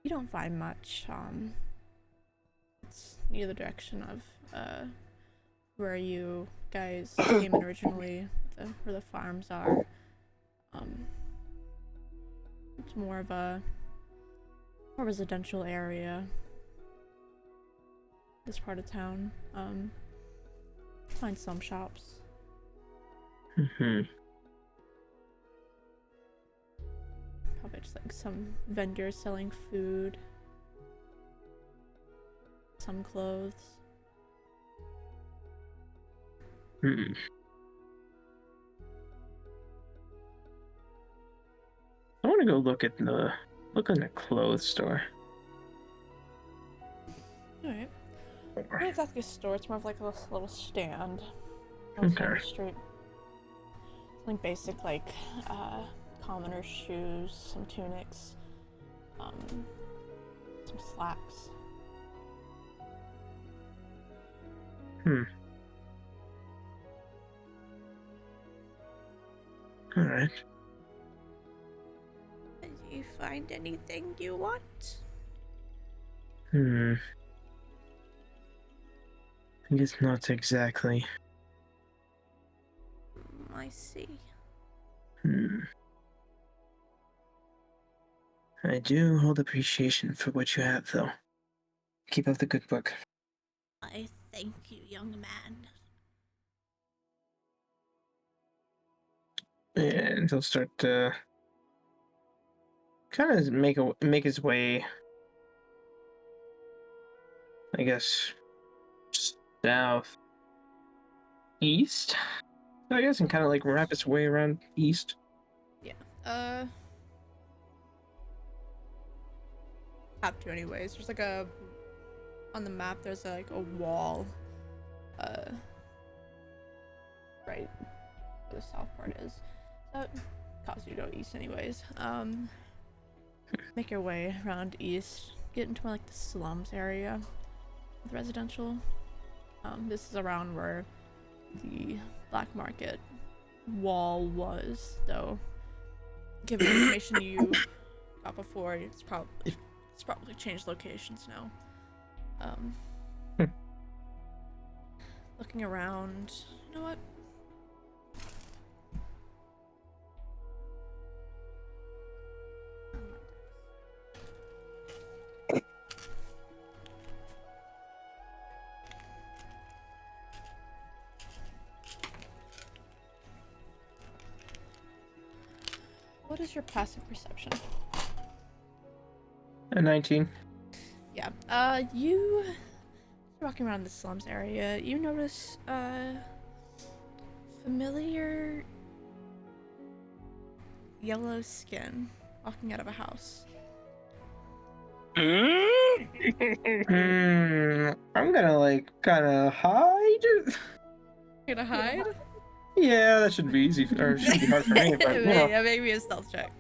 You don't find much. It's near the direction of where you guys came in originally, where the farms are. It's more of a residential area. This part of town. Find some shops. Probably just like some vendors selling food. Some clothes. I want to go look in the clothes store. Alright. Not exactly a store, it's more of like a little stand. Okay. On the street. Something basic like commoner's shoes, some tunics, some slacks. Alright. Did you find anything you want? I guess not exactly. I see. I do hold appreciation for what you have, though. Keep up the good work. I thank you, young man. And he'll start to kind of make his way, I guess, south east, I guess, and kind of like wrap his way around east. Yeah. Have to anyways. There's like on the map there's like a wall right where the south part is. So it causes you to go east anyways. Make your way around east. Get into more like the slums area with residential. This is around where the black market wall was, though. Given the information you got before, it's probably changed locations now. Looking around, you know what? What is your passive perception? A 19. Yeah. You walking around the slums area, you notice familiar yellow skin walking out of a house. I'm gonna like kind of hide. You gonna hide? Yeah, that should be easy, or it shouldn't be hard for me, but you know. Yeah, maybe a stealth check.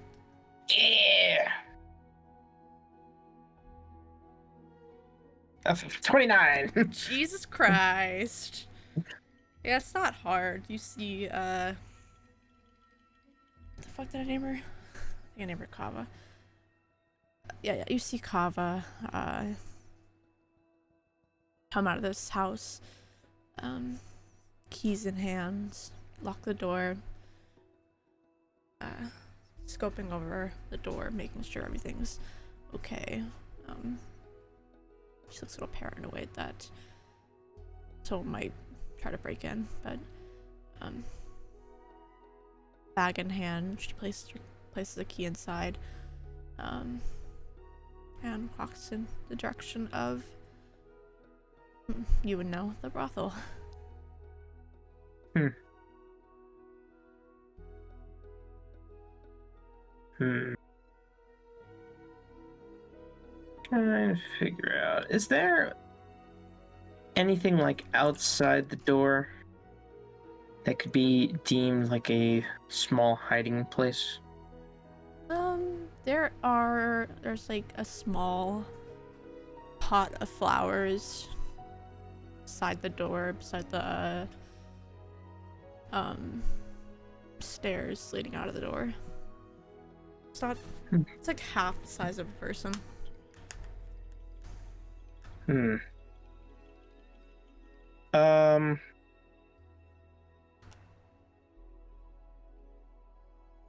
Yeah. 29. Jesus Christ. Yeah, it's not hard. You see, what the fuck did I name her? I think I named her Kava. Yeah, you see Kava come out of this house, keys in hand, lock the door, scoping over the door, making sure everything's okay. She looks a little paranoid that someone might try to break in, but bag in hand, she places the key inside, and walks in the direction of, you would know, the brothel. Trying to figure out, is there anything like outside the door that could be deemed like a small hiding place? There's like a small pot of flowers beside the door, beside the stairs leading out of the door. It's not, it's like half the size of a person. I'm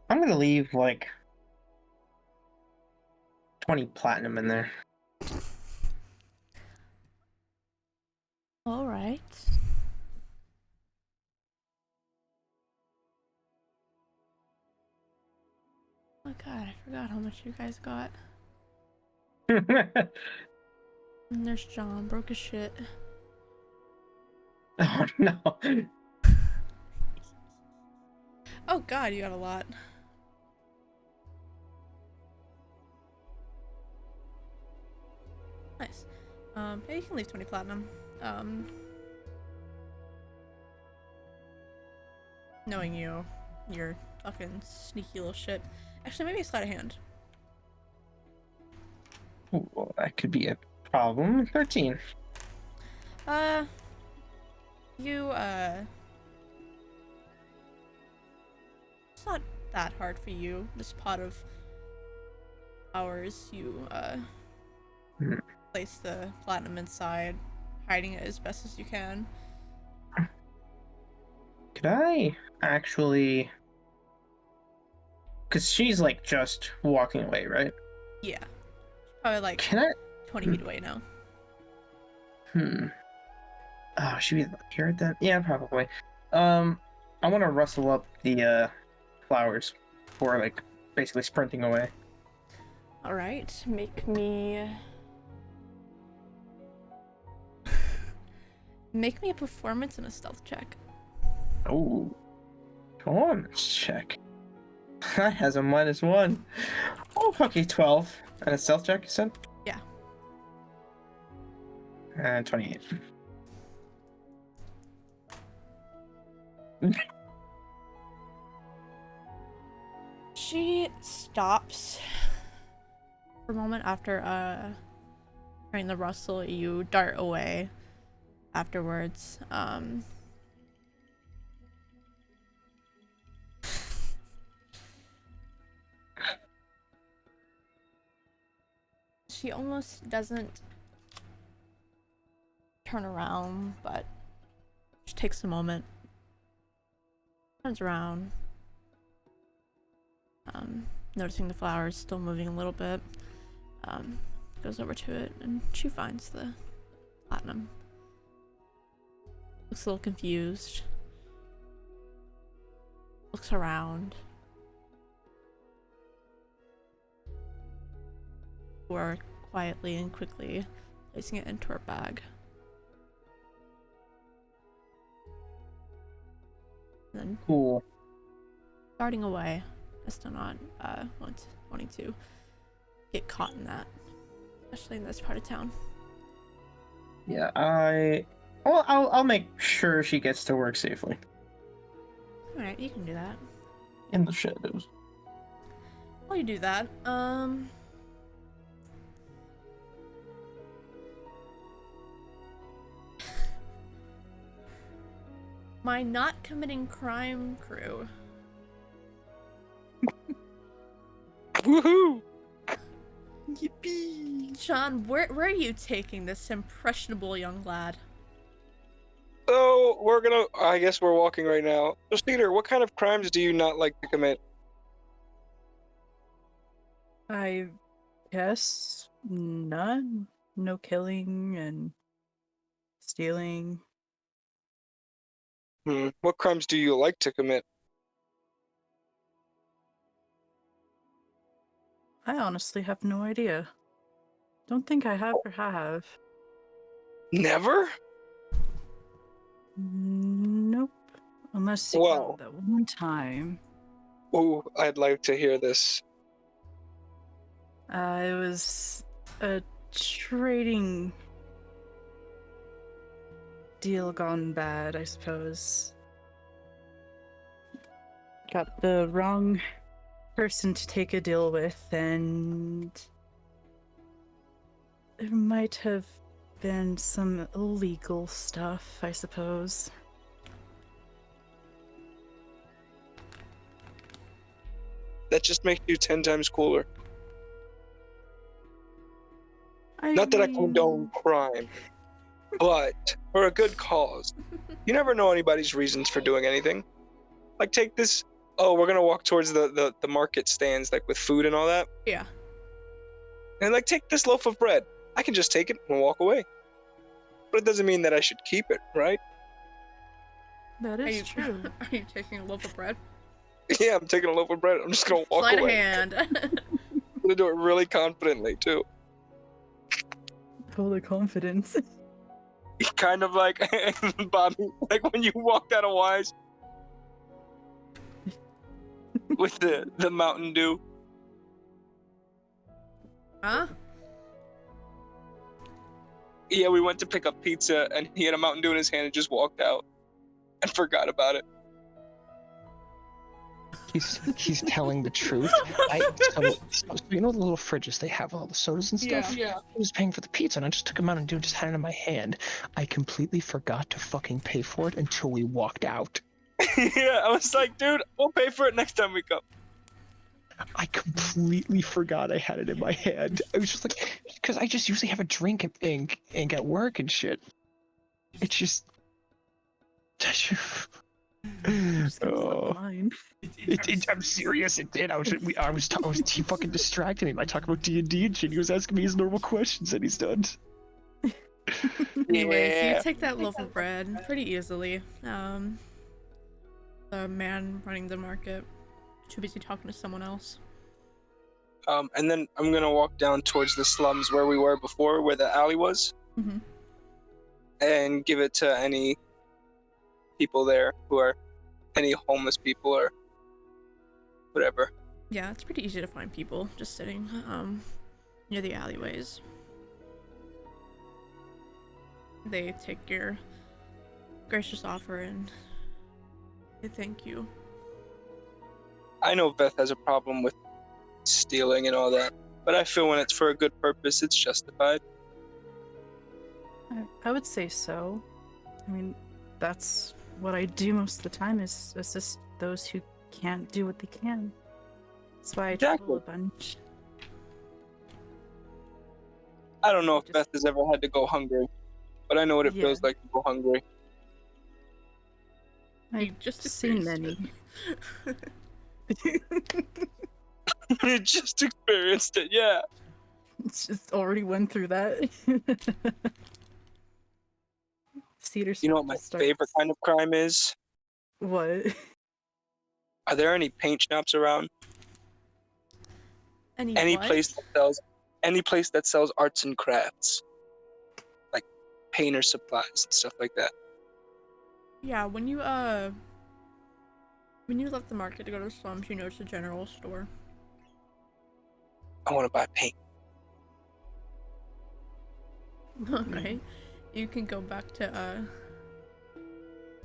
gonna leave like 20 platinum in there. All right. Oh god, I forgot how much you guys got. And there's John, broke as shit. Oh no. Oh god, you got a lot. Nice. Yeah, you can leave 20 platinum. Knowing you're fucking sneaky little shit. Actually, maybe a sleight of hand. Ooh, well, that could be a problem. 13. It's not that hard for you. This pot of flowers, you, place the platinum inside, hiding it as best as you can. Could I actually... Because she's like just walking away, right? Yeah. Probably like Can I... 20 feet away now. Oh, should we hear it then? Yeah, probably. I want to rustle up the flowers before like basically sprinting away. All right, make me a performance and a stealth check. Oh, come on, let's check. That has a -1. Oh, okay, 12. And a stealth check, you said? Yeah. And 28. She stops for a moment after hearing the rustle. You dart away afterwards. She almost doesn't turn around, but she takes a moment, turns around, noticing the flowers still moving a little bit, goes over to it, and she finds the platinum. Looks a little confused, looks around, or quietly and quickly placing it into her bag. And then Cool. darting away, still not wanting to get caught in that, especially in this part of town. Yeah, I'll make sure she gets to work safely. All right, you can do that. In the shadows. While you do that, my not committing crime crew. Woohoo! Yippee! John, where are you taking this impressionable young lad? So I guess we're walking right now. So Cedar, what kind of crimes do you not like to commit? I guess none. No killing and stealing. What crimes do you like to commit? I honestly have no idea. Don't think I have or have. Never? Nope. Unless you Well, count that one time. oh, I'd like to hear this. It was a trading deal gone bad, I suppose. Got the wrong person to take a deal with, and there might have been some illegal stuff, I suppose. That just makes you 10 times cooler. I Not that I mean, condone crime, but for a good cause. You never know anybody's reasons for doing anything. Like, take this. Oh, we're gonna walk towards the market stands, like with food and all that. Yeah. And like, take this loaf of bread. I can just take it and walk away. But it doesn't mean that I should keep it, right? that is true. Are you taking a loaf of bread? Yeah, I'm taking a loaf of bread. I'm just gonna walk Sleight of away. hand. I'm gonna do it really confidently too. Full of confidence. Kind of like Bobby, like when you walked out of Wise with the Mountain Dew. Huh? Yeah, we went to pick up pizza and he had a Mountain Dew in his hand and just walked out and forgot about it. He's telling the truth. So you know the little fridges they have all the sodas and stuff? Yeah. I was paying for the pizza and I just took him out and just had it in my hand. I completely forgot to fucking pay for it until we walked out. Yeah, I was like, dude, we'll pay for it next time we come. I completely forgot I had it in my hand. I was just like, because I just usually have a drink and at work and shit. It's just. Just gonna slip Oh. the line. I'm serious. It did. He fucking distracted me by talking about D&D and shit. He was asking me his normal questions, and he's done. Anyway, so Yeah. you take that loaf of bread pretty easily. The man running the market, too busy talking to someone else. And then I'm gonna walk down towards the slums where we were before, where the alley was, Mhm. and give it to any people there who are any homeless people or whatever. Yeah, it's pretty easy to find people just sitting near the alleyways. They take your gracious offer and they thank you. I know Beth has a problem with stealing and all that, but I feel when it's for a good purpose, it's justified. I would say so. I mean, that's what I do most of the time is assist those who can't do what they can. That's why I travel a bunch. I don't know if Just- Beth has ever had to go hungry, but I know what it feels Yeah. like to go hungry. I've just seen experienced many. You just experienced it, yeah. Just already went through that. Cedar You know what my starts- favorite kind of crime is? What? Are there any paint shops around? Any what? place that sells arts and crafts, like painter supplies and stuff like that. Yeah, when you left the market to go to the slums, you noticed a general store. I want to buy paint. Alright. You can go back to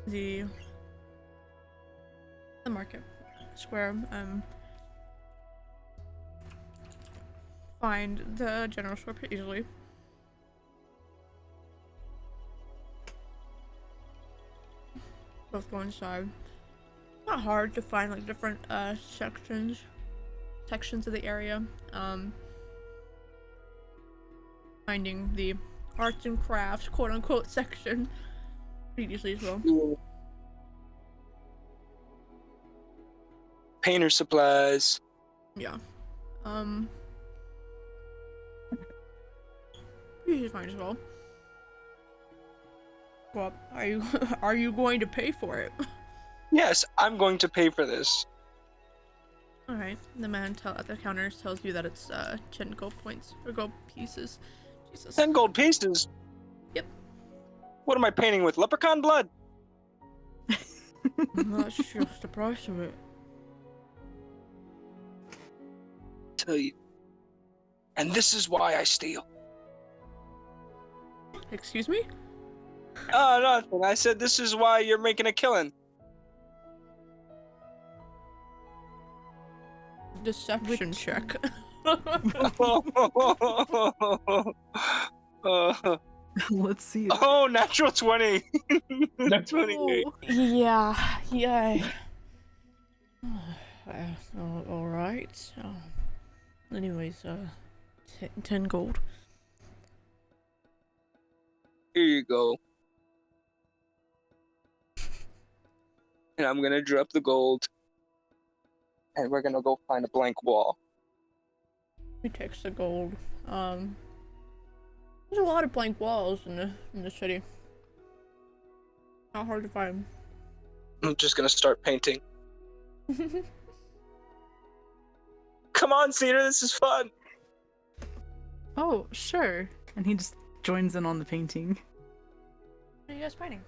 the market square, find the general store pretty easily. Both go inside. Not hard to find like different sections of the area. finding the arts and crafts, quote unquote, section pretty easily as well. Painter supplies. Yeah. Usually fine as well. Well, are you going to pay for it? Yes, I'm going to pay for this. All right. The man at the counter tells you that it's 10 gold points or gold pieces. Jesus. 10 gold pieces? Yep. What am I painting with? Leprechaun blood? That's just the price of it. Tell you. And this is why I steal. Excuse me? Oh, nothing. I said this is why you're making a killing. Deception check. Let's see. Oh, natural 20. 28. Yeah. All right. Anyways, 10 gold. Here you go. And I'm gonna drop the gold. And we're gonna go find a blank wall. He takes the gold. There's a lot of blank walls in the city. Not hard to find. I'm just gonna start painting. Come on, Cedar, this is fun. Oh, sure. And he just joins in on the painting. What are you guys painting?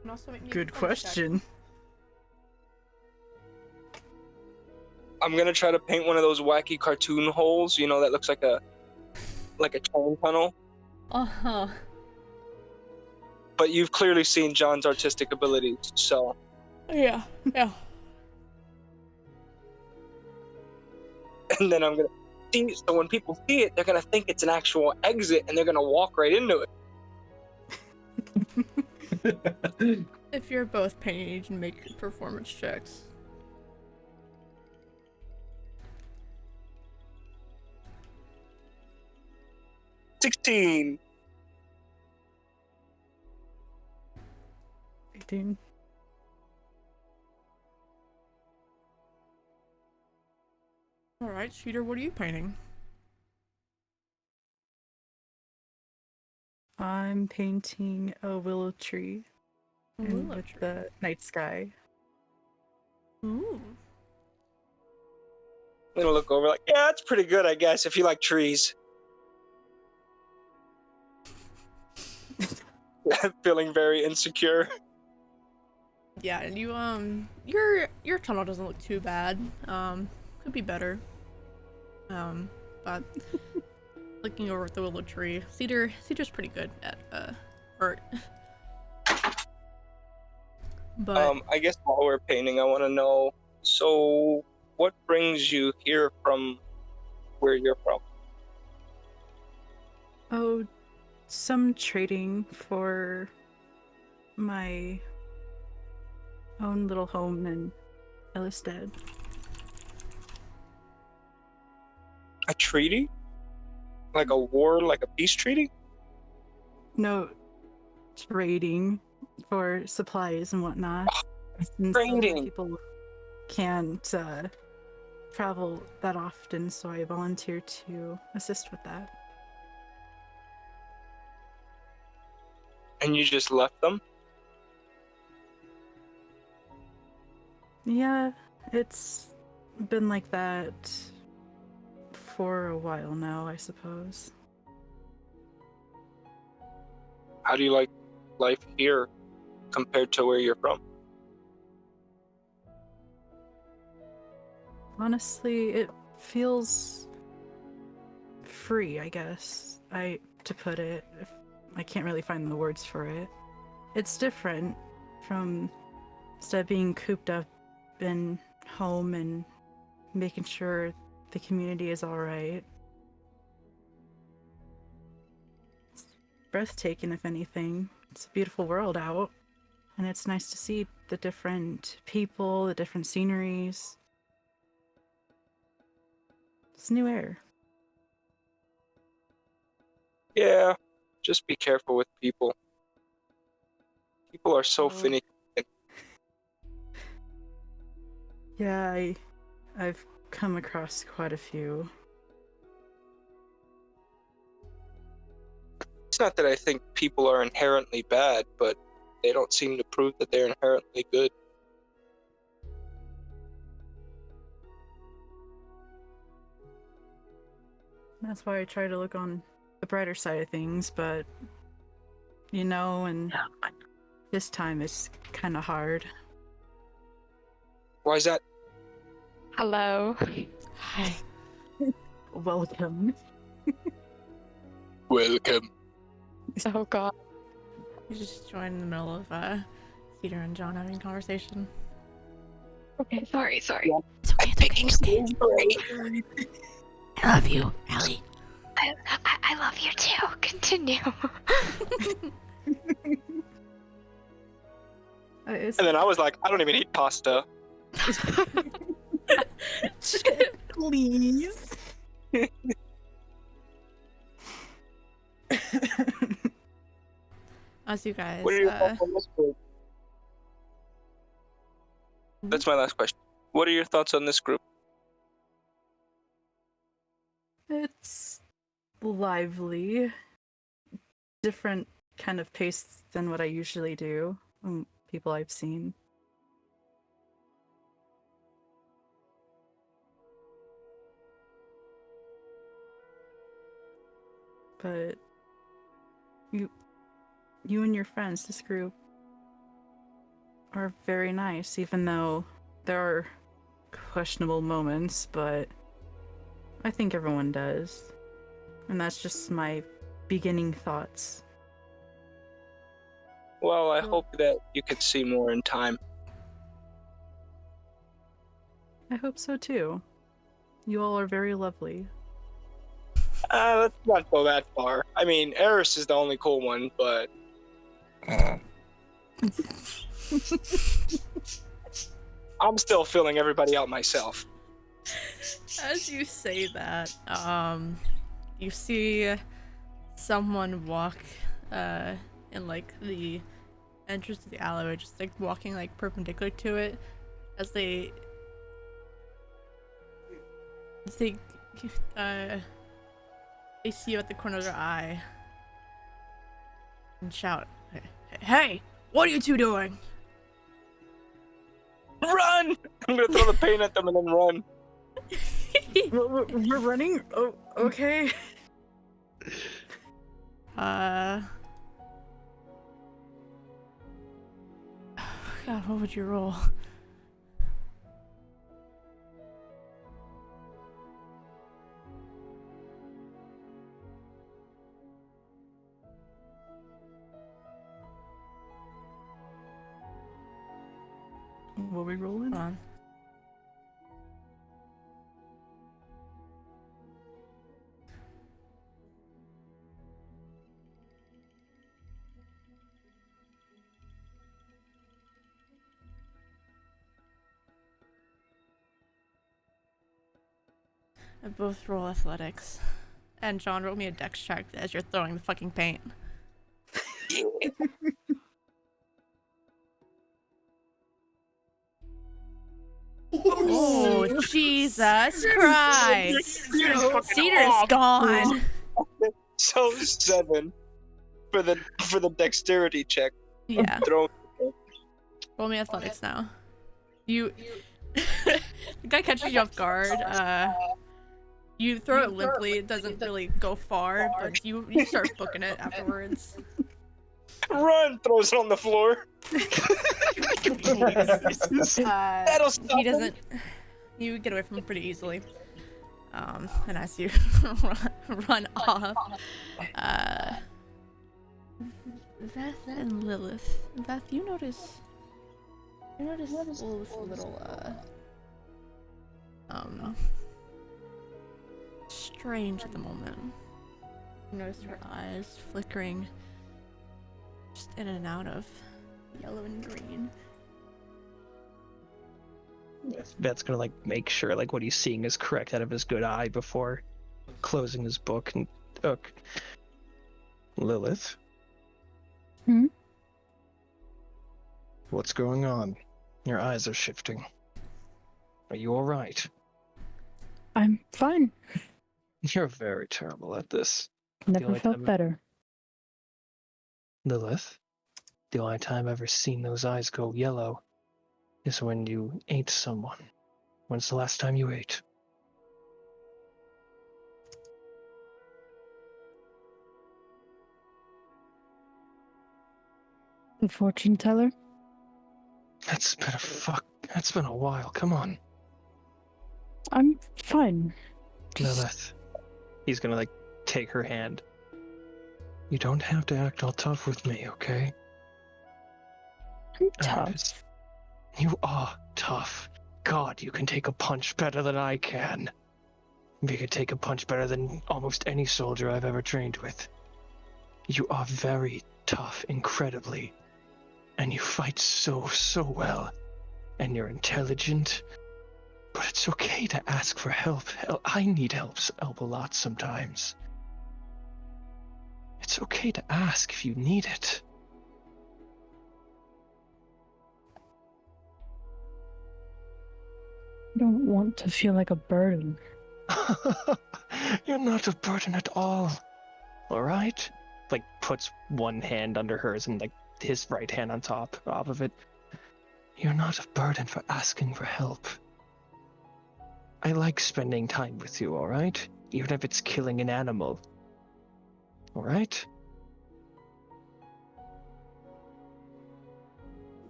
And also make me Good a fun question. I'm gonna try to paint one of those wacky cartoon holes, you know, that looks like a train tunnel. Uh-huh. But you've clearly seen John's artistic abilities, so. Yeah. And then I'm gonna see, so when people see it, they're gonna think it's an actual exit and they're gonna walk right into it. If you're both painting, you can make performance checks. $16. 18. Alright, Cheater, what are you painting? I'm painting a willow tree and Willow with tree. the night sky. Ooh. I'm gonna look over like, yeah, that's pretty good, I guess, if you like trees. Feeling very insecure. Yeah, and you your tunnel doesn't look too bad. Could be better. But looking over at the willow tree, Cedar's pretty good at art. But I guess while we're painting, I want to know, so what brings you here from where you're from? Oh, some trading for my own little home in Elistad. A treaty? Like a war, like a peace treaty? No, trading for supplies and whatnot. And Trading. people can't travel that often, so I volunteer to assist with that. And you just left them? Yeah, it's been like that for a while now, I suppose. How do you like life here compared to where you're from? Honestly, it feels free, I guess. To put it, I can't really find the words for it. It's different from instead of being cooped up in home and making sure the community is all right. It's breathtaking, if anything. It's a beautiful world out, and it's nice to see the different people, the different sceneries. It's new air. Yeah, just be careful with people. People are so finicky. Yeah, I've come across quite a few. It's not that I think people are inherently bad, but they don't seem to prove that they're inherently good. That's why I try to look on the brighter side of things, but and this time it's kind of hard. Why is that? Hello. Hi. Welcome. Welcome. Oh god. You just joined in the middle of Cedar and John having a conversation. Okay, sorry. It's okay, it's okay. I love you, Allie. I love you too. Continue. And then I was like, I don't even eat pasta. Please. As you guys, What are your thoughts on this group? That's my last question. What are your thoughts on this group? It's lively. Different kind of pace than what I usually do. People I've seen. But you and your friends, this group, are very nice, even though there are questionable moments, but I think everyone does. And that's just my beginning thoughts. Well, I hope that you could see more in time. I hope so too. You all are very lovely. Let's not go that far. I mean, Eris is the only cool one, but... I'm still filling everybody out myself. as you say that, you see someone walk in like the entrance to the alleyway, just like walking like perpendicular to it, as they see you at the corner of their eye and shout, "Hey, what are you two doing?" Run! I'm gonna throw the paint at them and then run. We're running? Oh, okay. God, what would you roll? What are we rolling? Hold on. Both roll athletics. And John, roll me a dex check as you're throwing the fucking paint. Oh, Jesus Christ! Cedar's gone! So 7 for the dexterity check. Yeah. Throw. Roll me athletics now. The guy catches you off guard. You throw it limply, it doesn't really go far, but you start booking it afterwards. Run! Throws it on the floor. That'll stop He doesn't. You get away from him pretty easily. And as you run off, Veth and Lilith. Veth, you notice Lilith's a little strange at the moment. You notice her eyes flickering just in and out of yellow and green. Vet's gonna like make sure like what he's seeing is correct out of his good eye before closing his book. And Lilith, Hmm? what's going on? Your eyes are shifting. Are you all right? I'm fine. You're very terrible at this. Never only felt time- better. Lilith, the only time I've ever seen those eyes go yellow is when you ate someone. When's the last time you ate? The fortune teller? That's been a while. Come on, I'm fine. Just Lilith. He's gonna like take her hand. You don't have to act all tough with me, okay? I'm Alright, tough. You are tough. God, you can take a punch better than I can. You can take a punch better than almost any soldier I've ever trained with. You are very tough, incredibly. And you fight so well. And you're intelligent. But it's okay to ask for help. I need help a lot sometimes. It's okay to ask if you need it. I don't want to feel like a burden. You're not a burden at all. Alright? Like, puts one hand under hers and, like, his right hand on top of it. You're not a burden for asking for help. I like spending time with you, alright? Even if it's killing an animal. Alright?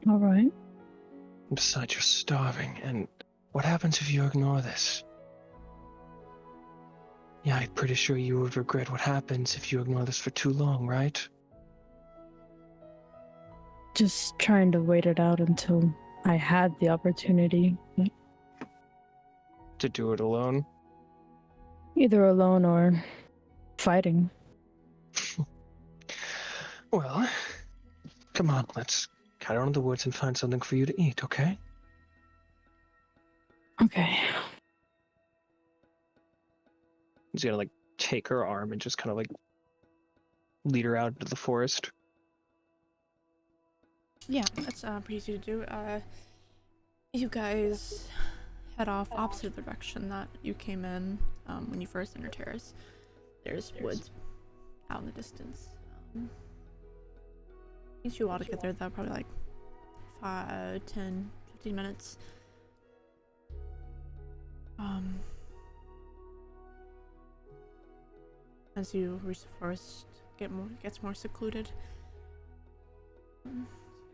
Alright. Besides, you're starving, and what happens if you ignore this? Yeah, I'm pretty sure you would regret what happens if you ignore this for too long, right? Just trying to wait it out until I had the opportunity. To do it alone? Either alone or fighting. Well, come on, let's cut out in the woods and find something for you to eat, okay? Okay. He's gonna, like, take her arm and just kind of, like, lead her out into the forest. Yeah, that's pretty easy to do. You guys head off opposite of the direction that you came in when you first entered Terrace. There's woods out in the distance. Takes you a while to get there, though, probably like 5, 10, 15 minutes. As you reach the forest, gets more secluded.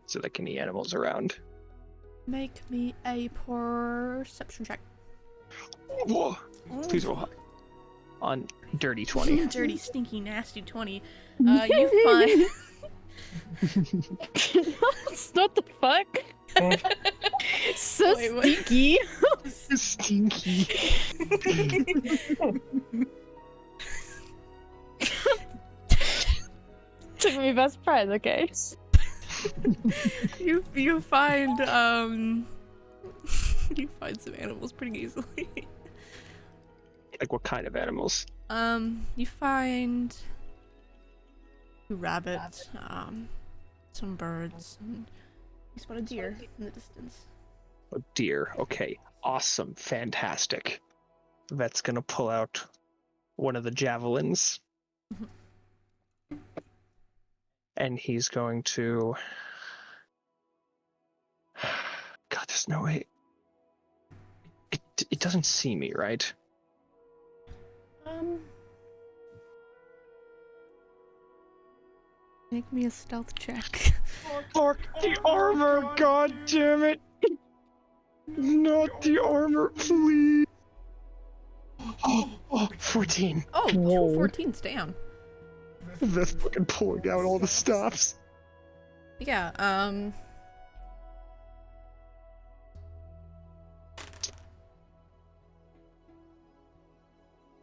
Is there, like, any animals around? Make me a perception check. Whoa! Please roll high. On dirty 20. Dirty, stinky, nasty 20. You find... What the fuck? So Wait, what? stinky. Stinky. Took me by surprise, okay. you find you find some animals pretty easily. Like, what kind of animals? You find a rabbit, some birds, and you spot a deer in the distance. Oh, deer. Okay. Awesome. Fantastic. Vet's gonna pull out one of the javelins. And he's going to... God, there's no way... It doesn't see me, right? Make me a stealth check. Fuck the armor! God damn it! Not the armor, please! Oh, 14. Oh, Whoa. 2 14s, damn. That's fucking pulling out all the stops. Yeah,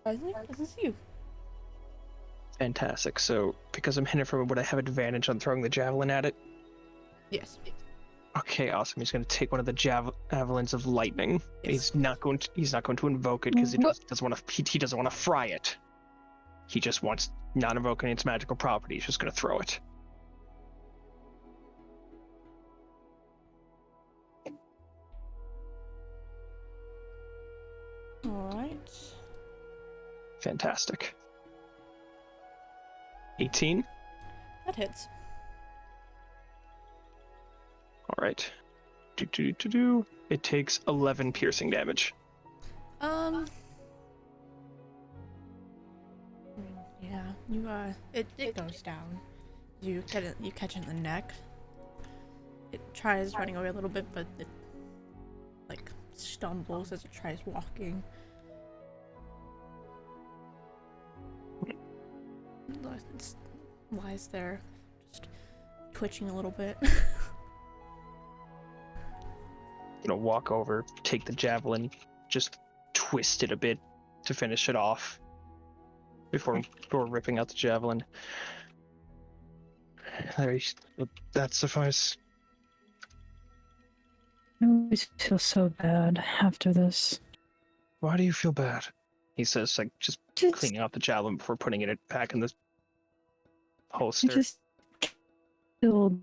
doesn't see you. Fantastic. So, because I'm hidden from it, would I have advantage on throwing the javelin at it? Yes. Okay, awesome. He's going to take one of the javelins of lightning. Yes. He's not going to invoke it because he doesn't want to. He doesn't want to fry it. He just wants not invoking its magical property. He's just going to throw it. All right. Fantastic. 18. That hits. All right. It takes 11 piercing damage. Yeah, you it goes down. You catch it in the neck. It tries running away a little bit, but it like stumbles as it tries walking. It lies there, just twitching a little bit. Walk over, take the javelin, just twist it a bit to finish it off before ripping out the javelin. That suffice. I always feel so bad after this. Why do you feel bad? He says, like, just cleaning out the javelin before putting it back in the holster. I just killed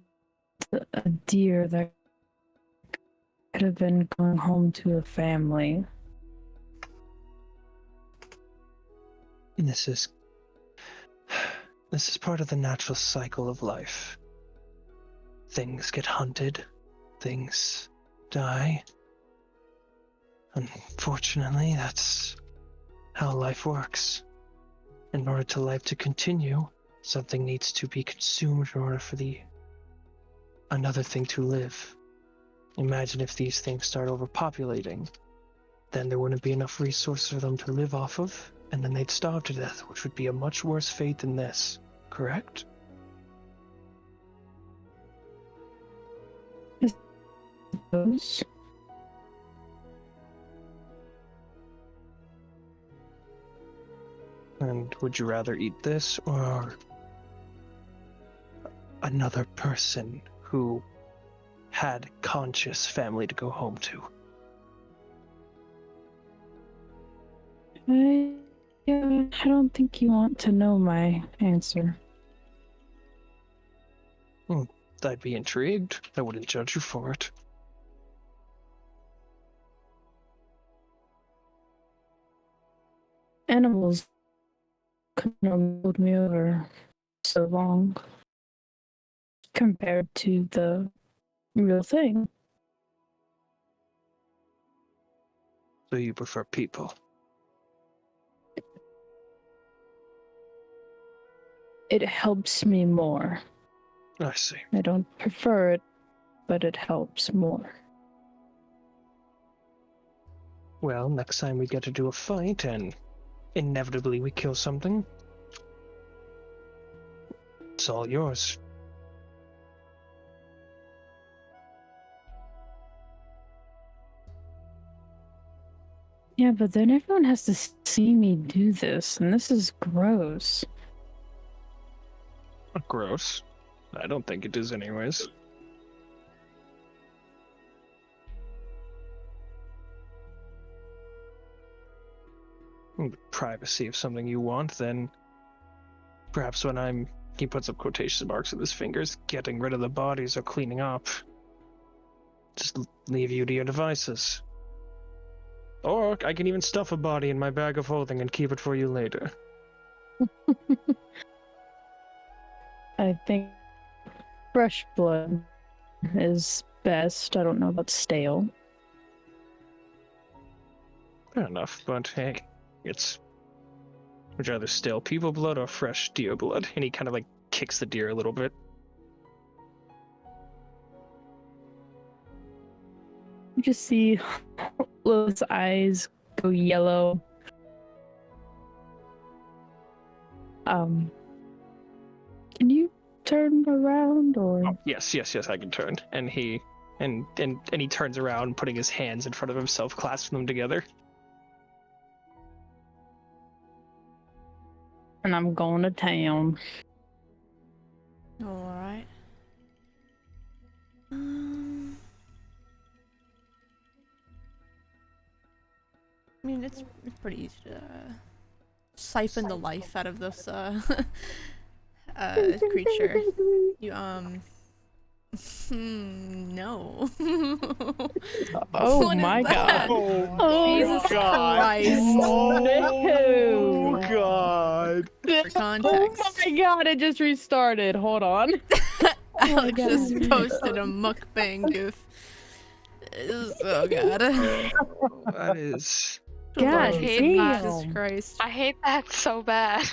a deer that could have been going home to a family. This is part of the natural cycle of life. Things get hunted, things die. Unfortunately, that's how life works. In order to life to continue, something needs to be consumed in order for another thing to live. Imagine if these things start overpopulating. Then there wouldn't be enough resources for them to live off of, and then they'd starve to death, which would be a much worse fate than this. Correct? Those? And would you rather eat this or another person who had conscious family to go home to? I don't think you want to know my answer. I'd be intrigued. I wouldn't judge you for it. Animals couldn't have moved me over so long compared to the real thing. So you prefer people? It helps me more. I see. I don't prefer it, but it helps more. Well, next time we get to do a fight and inevitably we kill something, it's all yours. Yeah, but then everyone has to see me do this, and this is gross. Gross. I don't think it is anyways. Privacy of something you want, then perhaps when he puts up quotation marks with his fingers, getting rid of the bodies or cleaning up. Just leave you to your devices. Or I can even stuff a body in my bag of holding and keep it for you later. I think fresh blood is best. I don't know about stale. Fair enough, but hey, would you rather stale people blood or fresh deer blood? And he kind of like kicks the deer a little bit. You just see Lo's eyes go yellow. Can you turn around or? Oh, yes, I can turn. And he turns around, putting his hands in front of himself, clasping them together. And I'm going to town. All right. it's pretty easy to siphon the life out of this creature. You no. Oh What is my that? god. Oh, Jesus God. Christ. Oh, God. For context. Oh my god, it just restarted. Hold on. Alex God. just posted a mukbang goof. Oh god. That is. God hate damn. Jesus Christ. I hate that so bad.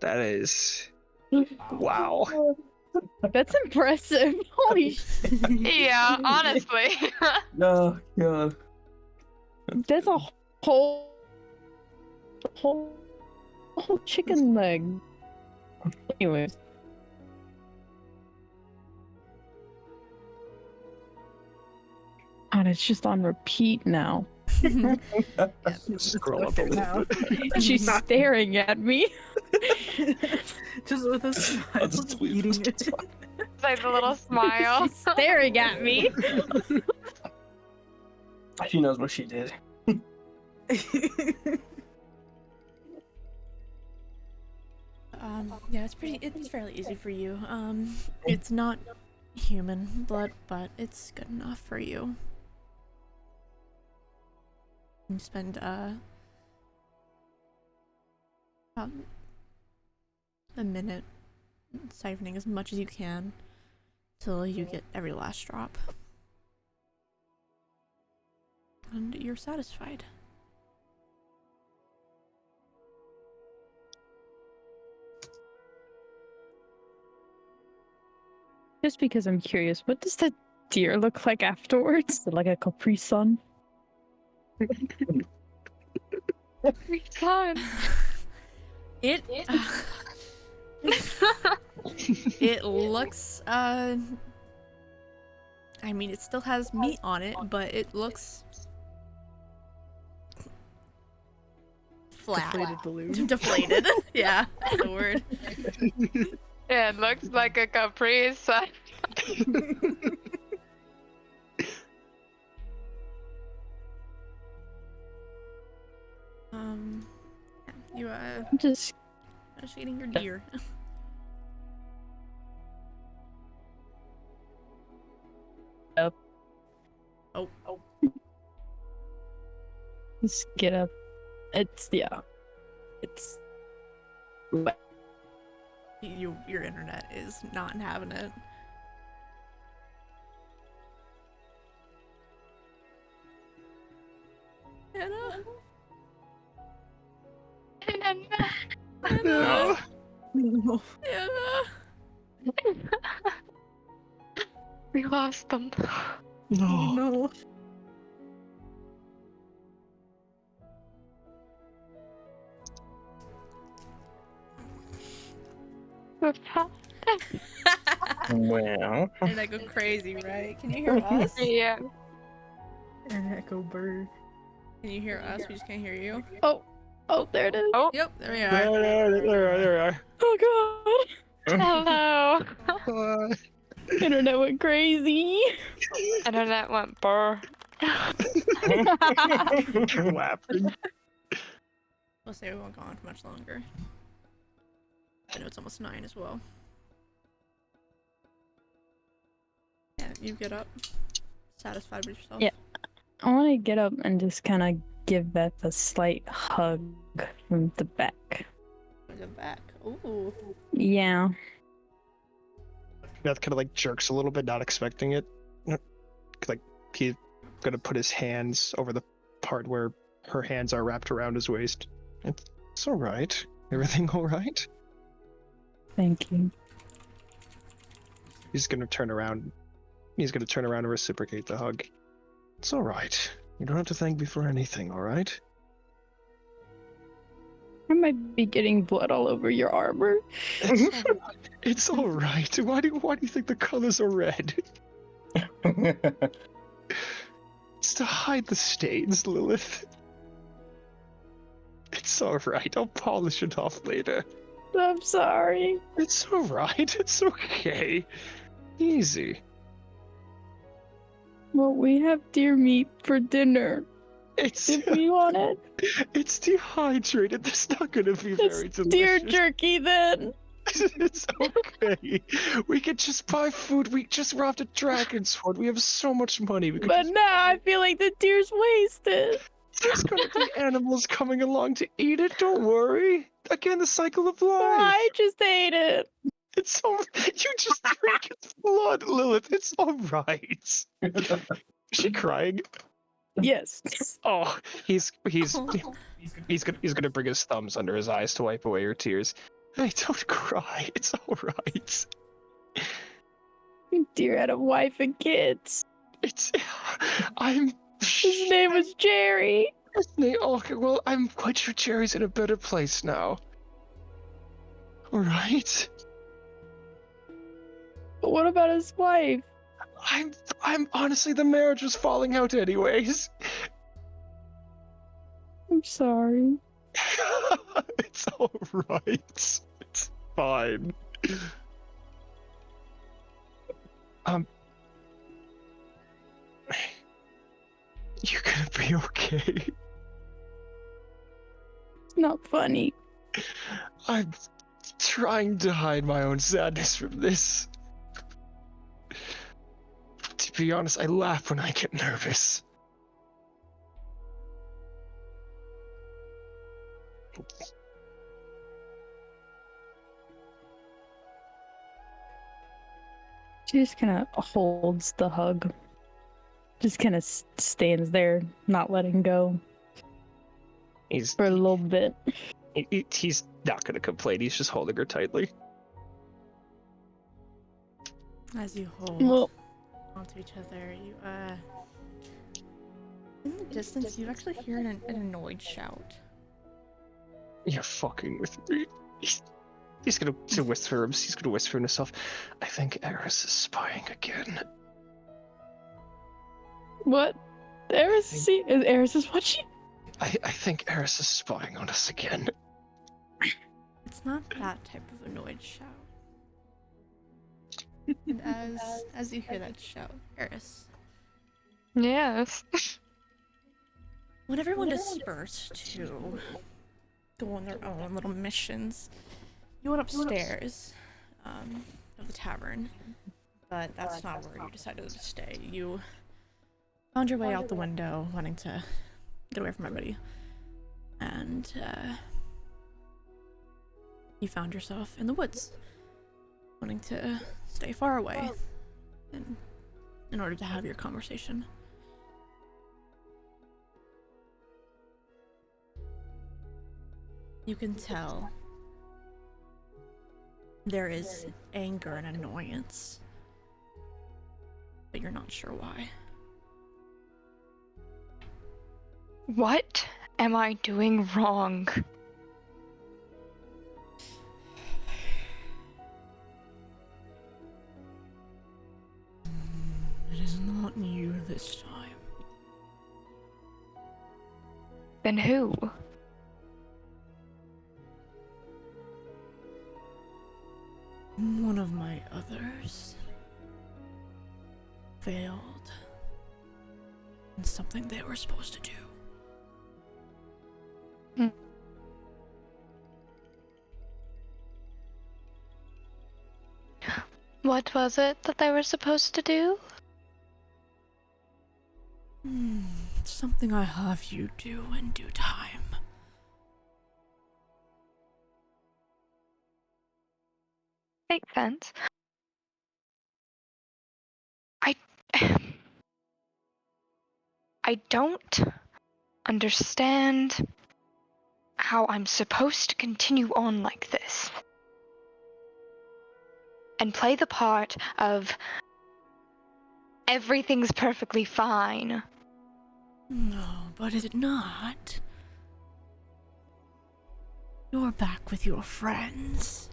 That is. Wow. That's impressive. Holy shit. Yeah, honestly. No, God. That's a whole chicken leg. Anyways. God, it's just on repeat now. Scroll up a little bit. She's staring at me. Just with a smile, just leave eating this. it. Like the little smile. She's staring at me. She knows what she did. Yeah, it's fairly easy for you. It's not human blood, but it's good enough for you. You spend about a minute siphoning as much as you can till you get every last drop. And you're satisfied. Just because I'm curious, what does the deer look like afterwards? Is it like a Capri Sun? God. It it looks I mean it still has meat on it, but it looks flat. Deflated balloon. Deflated. Yeah, that's the word. Yeah, it looks like a Capri Sun. You Just eating your deer. Up. Oh. Just get up. It's It's Your internet is not having it. Anna. No. No. Anna. We lost them. No. No. Well. And I go crazy, right? Can you hear us? Yeah. An echo bird. Can you hear us? We just can't hear you. oh, there it is. Oh, Yep, there we There, are. there we are. Oh hello. Uh, god. Internet went crazy. Internet went burr. Clapping. We'll say we won't go on for much longer. I know it's almost 9 as well. Yeah, you get up. Satisfied with yourself. Yeah. I want to get up and just kind of give Beth a slight hug from the back. Go back. Ooh. Yeah. Beth kind of like jerks a little bit, not expecting it. Like he's gonna put his hands over the part where her hands are wrapped around his waist. It's all right. Everything all right? Thank you. He's gonna turn around. He's gonna turn around and reciprocate the hug. It's all right. You don't have to thank me for anything. All right? I might be getting blood all over your armor. It's all right. Why do you think the colors are red? It's to hide the stains, Lilith. It's all right. I'll polish it off later. I'm sorry. It's all right. It's okay. Easy. Well, we have deer meat for dinner. It's if we want it. it's dehydrated. That's not gonna be very It's deer delicious. jerky then. It's okay. We could just buy food. We just robbed a dragon sword. We have so much money. We could But just now I feel like the deer's wasted. There's gonna be animals coming along to eat it. Don't worry. Again, the cycle of life. I just ate it. It's all. You just drink its blood, Lilith. It's all right. Is she crying? Yes. Oh, he's gonna bring his thumbs under his eyes to wipe away her tears. Hey, don't cry. It's all right. Deer had a wife and kids. I'm. His name was Jerry. Okay, well, I'm quite sure Jerry's in a better place now. All right. But what about his wife? I'm honestly, the marriage was falling out anyways. I'm sorry. It's all right. It's fine. You're gonna be okay. It's not funny. I'm trying to hide my own sadness from this. To be honest, I laugh when I get nervous. She just kind of holds the hug. Just kind of stands there, not letting go for a little bit. He's not gonna complain. He's just holding her tightly. As you hold Well, onto each other, you in the distance, you actually hear an annoyed shout. You're fucking with me. He's gonna whisper. He's gonna whisper to himself. I think Eris is spying again. what? Eris is watching. I think Eris is spying on us again. It's not that type of annoyed shout. And as you hear that shout, Eris, Yes. when everyone dispersed to go on their own little missions, you went upstairs of the tavern, but that's not where you decided to stay. You found your way out the window, wanting to get away from everybody, and you found yourself in the woods, wanting to stay far away in order to have your conversation. You can tell there is anger and annoyance, but you're not sure why. What am I doing wrong? It is not you this time. Then who? One of my others failed in something they were supposed to do. What was it that they were supposed to do? Something I have you do in due time. Makes sense. I don't understand how I'm supposed to continue on like this and play the part of everything's perfectly fine. No, but is it not? You're back with your friends.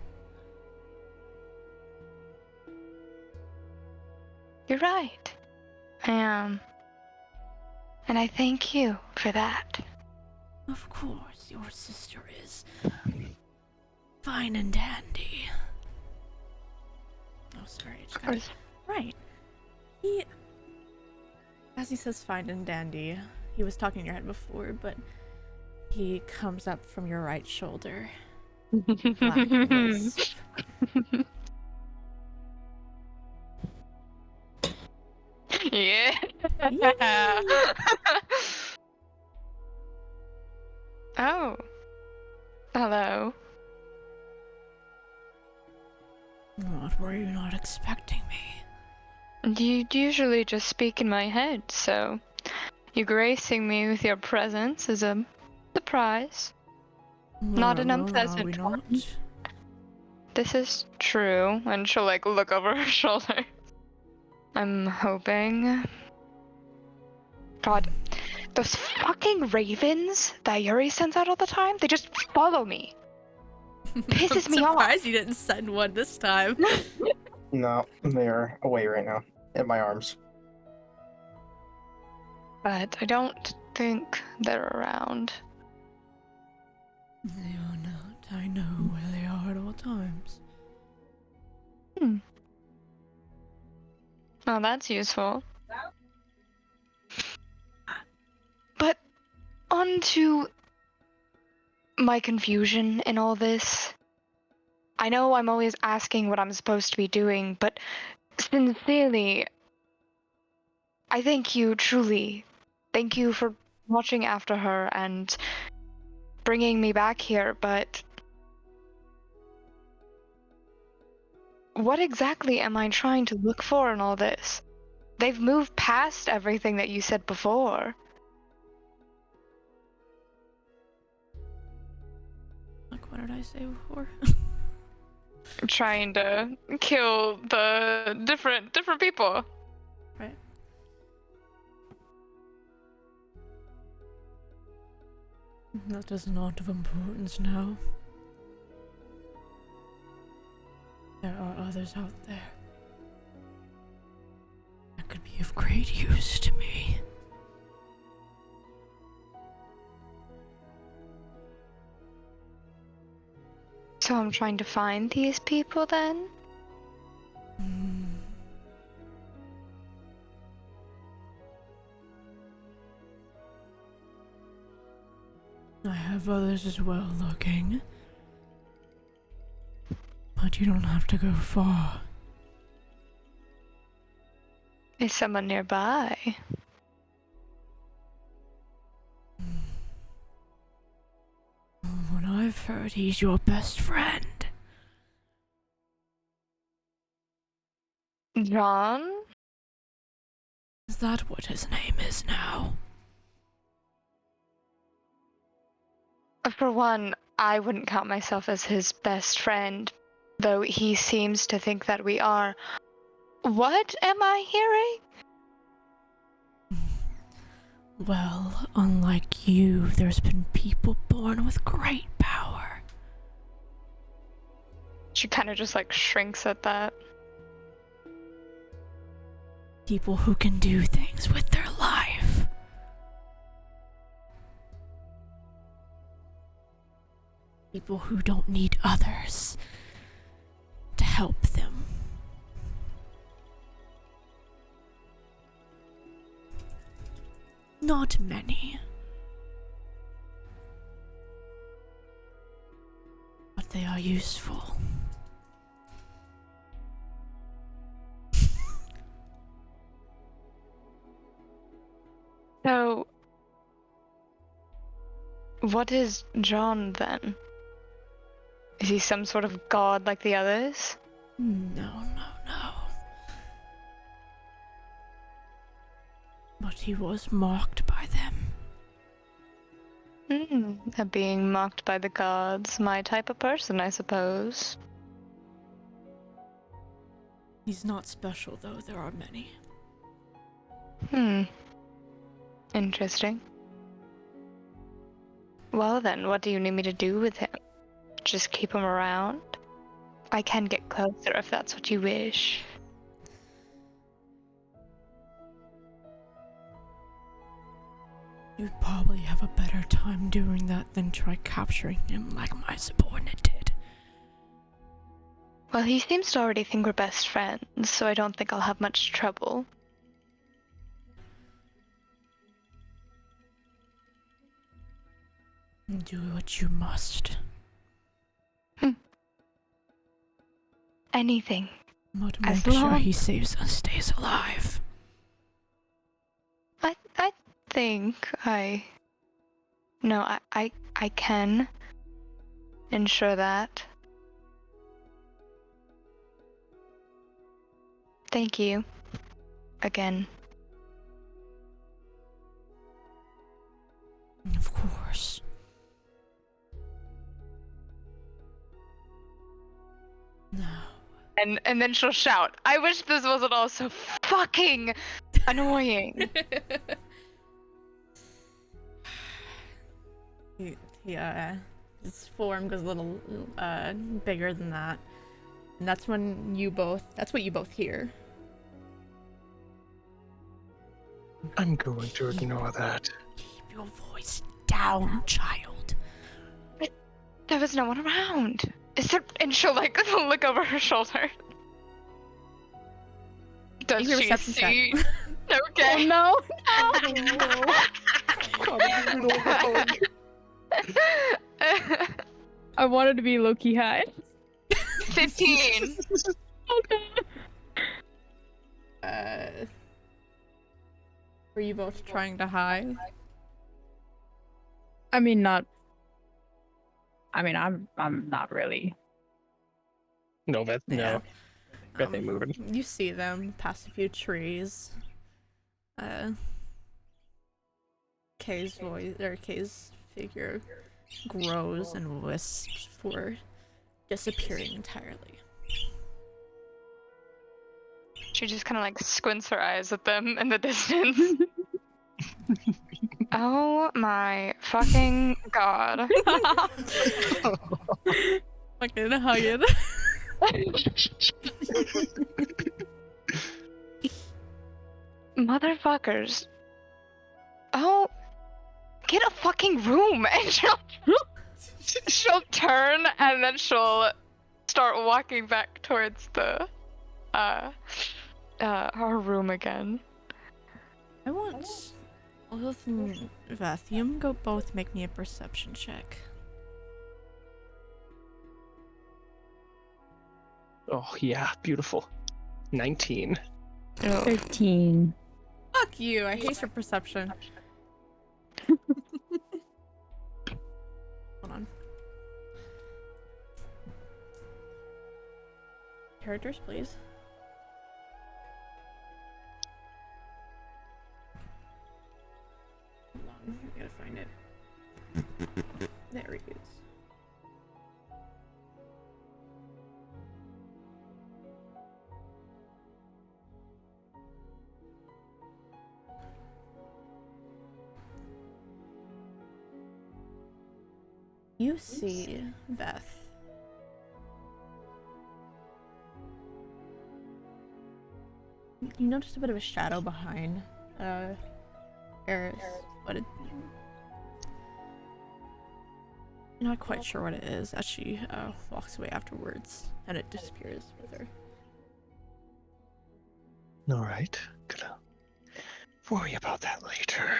You're right. I am. And I thank you for that. Of course, your sister is fine and dandy. Oh, sorry, I just got it. Right. As he says fine and dandy, he was talking in your head before, but he comes up from your right shoulder. Black wisp. Yeah. Oh. Hello. What, were you not expecting me? You usually just speak in my head, so you gracing me with your presence is a surprise. Not an unpleasant one. This is true, and she'll like look over her shoulder. I'm hoping. God, those fucking ravens that Yuri sends out all the time, they just follow me. Pisses me off. I'm surprised you didn't send one this time. No, they're away right now. In my arms. But I don't think they're around. They are not. I know where they are at all times. Oh, that's useful. But on to my confusion in all this. I know I'm always asking what I'm supposed to be doing, but sincerely, I thank you truly. Thank you for watching after her and bringing me back here, but what exactly am I trying to look for in all this? They've moved past everything that you said before. Like, what did I say before? Trying to kill the different people. Right. That is not of importance now. There are others out there that could be of great use to me. So I'm trying to find these people then? I have others as well looking. But you don't have to go far. Is someone nearby? What I've heard, he's your best friend. John? Is that what his name is now? For one, I wouldn't count myself as his best friend, though he seems to think that we are. What am I hearing? Well, unlike you, there's been people born with great power. She kind of just like shrinks at that. People who can do things with their life. People who don't need others to help them. Not many. But they are useful. So, what is John then? Is he some sort of god like the others? No. But he was mocked by them. Being mocked by the gods, my type of person, I suppose. He's not special, though. There are many. Interesting. Well then, what do you need me to do with him? Just keep him around? I can get closer if that's what you wish. You'd probably have a better time doing that than try capturing him like my subordinate did. Well, he seems to already think we're best friends, so I don't think I'll have much trouble. Do what you must. Anything. But As make sure long- he stays alive. I think I can ensure that. Thank you. Again. Of course. No. And then she'll shout, I wish this wasn't all so fucking annoying. Yeah, his form goes a little bigger than that. And that's what you both hear. I'm going to ignore that. Keep your voice down, child. There was no one around. Is there? And she'll like look over her shoulder. Does Make a she perception see? check. Okay. no. I wanted to be low-key high. 15. Were you both trying to hide? I mean, not. I mean, I'm not really. No, Beth, Yeah. no. Beth ain't moving. You see them past a few trees. Kay's figure grows and wisps before disappearing entirely. She just kind of like squints her eyes at them in the distance. Oh my fucking god. Fucking hugging. Motherfuckers. Oh, get a fucking room and she'll turn and then she'll start walking back towards the her room again. I want Lilith and Vathium go both make me a perception check. Oh, yeah, beautiful. 19. 13. Fuck you, I hate your perception. Hold on. Characters, please. Hold on, I gotta find it. There it is. You see Veth. You notice a bit of a shadow behind Eris, but you're not quite sure what it is as she walks away afterwards, and it disappears with her. Alright, gonna worry about that later.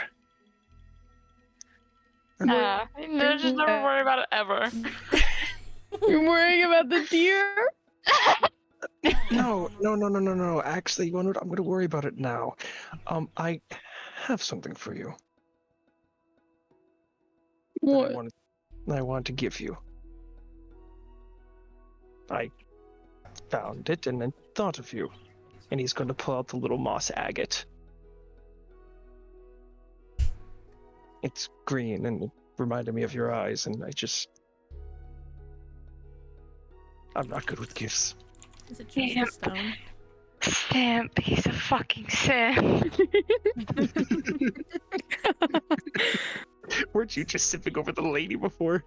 No, just never worry about it ever. You're worrying about the deer? No. Actually, you know what? I'm gonna worry about it now. I have something for you. What? I want to give you. I found it and then thought of you. And he's going to pull out the little moss agate. It's green and it reminded me of your eyes, and I'm not good with gifts. Is it just a stone? Simp, he's a fucking simp. Weren't you just sipping over the lady before?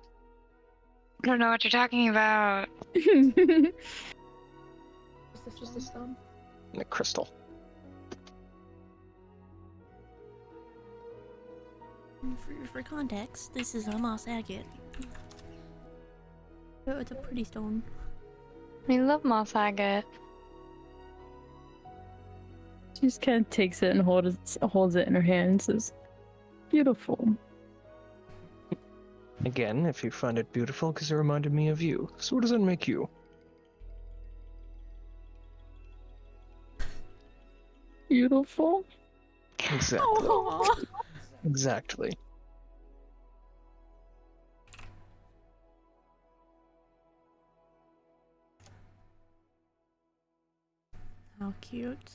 I don't know what you're talking about. Is this just a stone? And a crystal. For context, this is a moss agate. Oh, it's a pretty stone. We love moss agate. She just kind of takes it and holds it in her hand and says, beautiful. Again, if you find it beautiful because it reminded me of you. So what does that make you? Beautiful. Exactly. Aw. Exactly. How cute.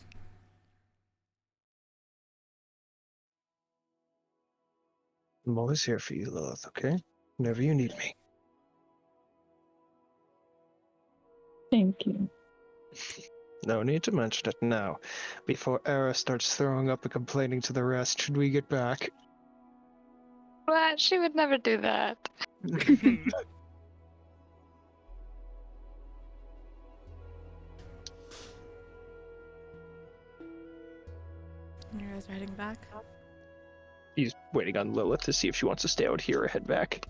I'm always here for you, Lilith, okay? Whenever you need me. Thank you. No need to mention it now. Before Era starts throwing up and complaining to the rest, should we get back? What? She would never do that. You guys are heading back? He's waiting on Lilith to see if she wants to stay out here or head back.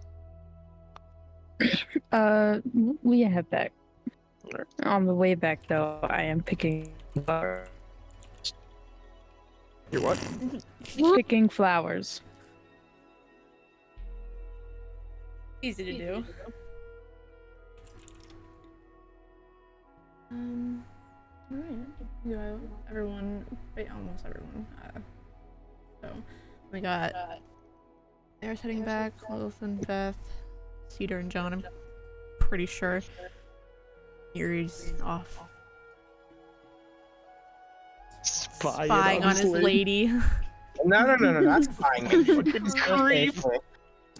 We head back. Alright. On the way back, though, I am picking flowers. You're what? Picking flowers. Easy to do. Alright. You have everyone, wait, almost everyone. So, we got Air's heading back, Lilith and Beth, Cedar and John, I'm pretty sure. Yuri's off. Spying on his lady. No, not spying.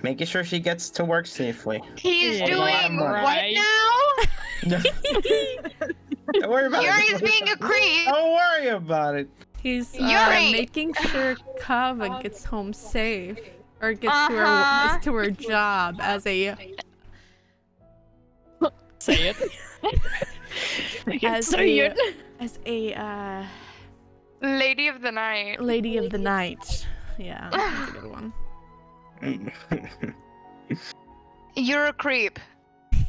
Making sure she gets to work safely. He's Yeah, doing what right. now? Don't worry about Yuri's it. being a creep. Don't worry about it. He's Yuri! making sure Kava gets home safe. Or gets to her job as a Say it. as a Lady of the night. lady of the night. Yeah, that's a good one. You're a creep.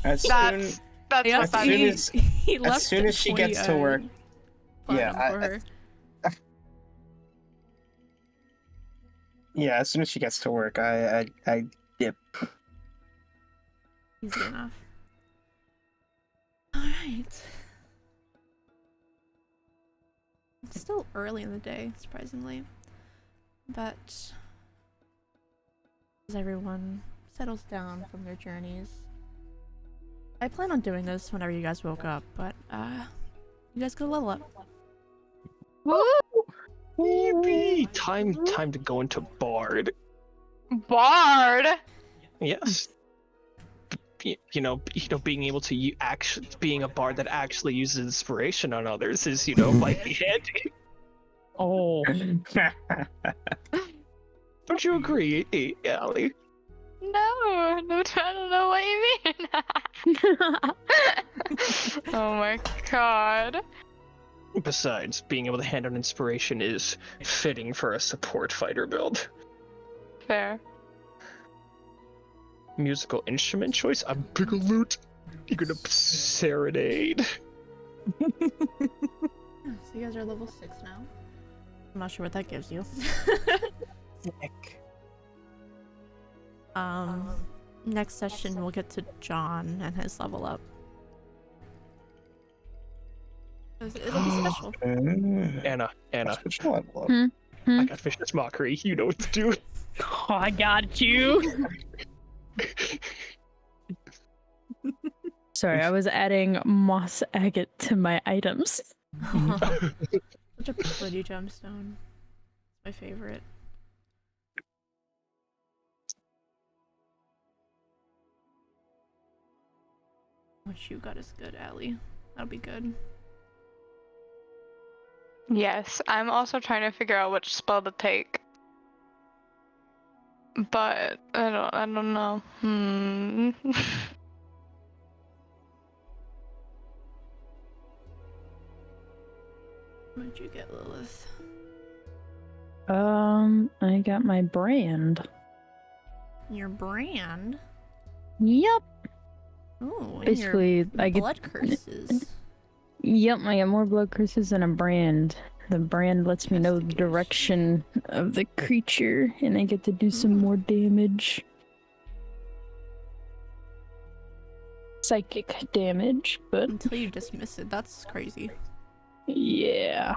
As That's soon what Yes, that soon means. he left soon as she gets to work, platinum yeah, for her. yeah, as soon as she gets to work, I dip. Easy enough. Alright. It's still early in the day, surprisingly. But as everyone settles down from their journeys, I plan on doing this whenever you guys woke up, but you guys go level up. Woo! Yippee! Time to go into Bard. Bard. Yes. You know, being able to being a bard that actually uses inspiration on others is, might be handy. Oh. Don't you agree, Allie? No, I don't know what you mean. Oh my god. Besides, being able to hand out inspiration is fitting for a support fighter build. Fair. Musical instrument choice? I'm pick a lute. You're gonna serenade. So you guys are level 6 now. I'm not sure what that gives you. Next session we'll get to John and his level up. It'll be special. Anna. Switch level up. I got Vicious Mockery. You know what to do. Oh, I got you. Sorry, I was adding moss agate to my items. Such a pretty gemstone. It's my favorite. What you got is good, Allie. That'll be good. Yes, I'm also trying to figure out which spell to take. But I don't know. What'd you get, Lilith? I got my brand. Your brand? Yep. Oh, and Basically, your I get blood curses. Yep, I get more blood curses and a brand. The brand lets me know the direction of the creature, and I get to do some more damage. psychic damage, but Until you dismiss it. That's crazy. yeah.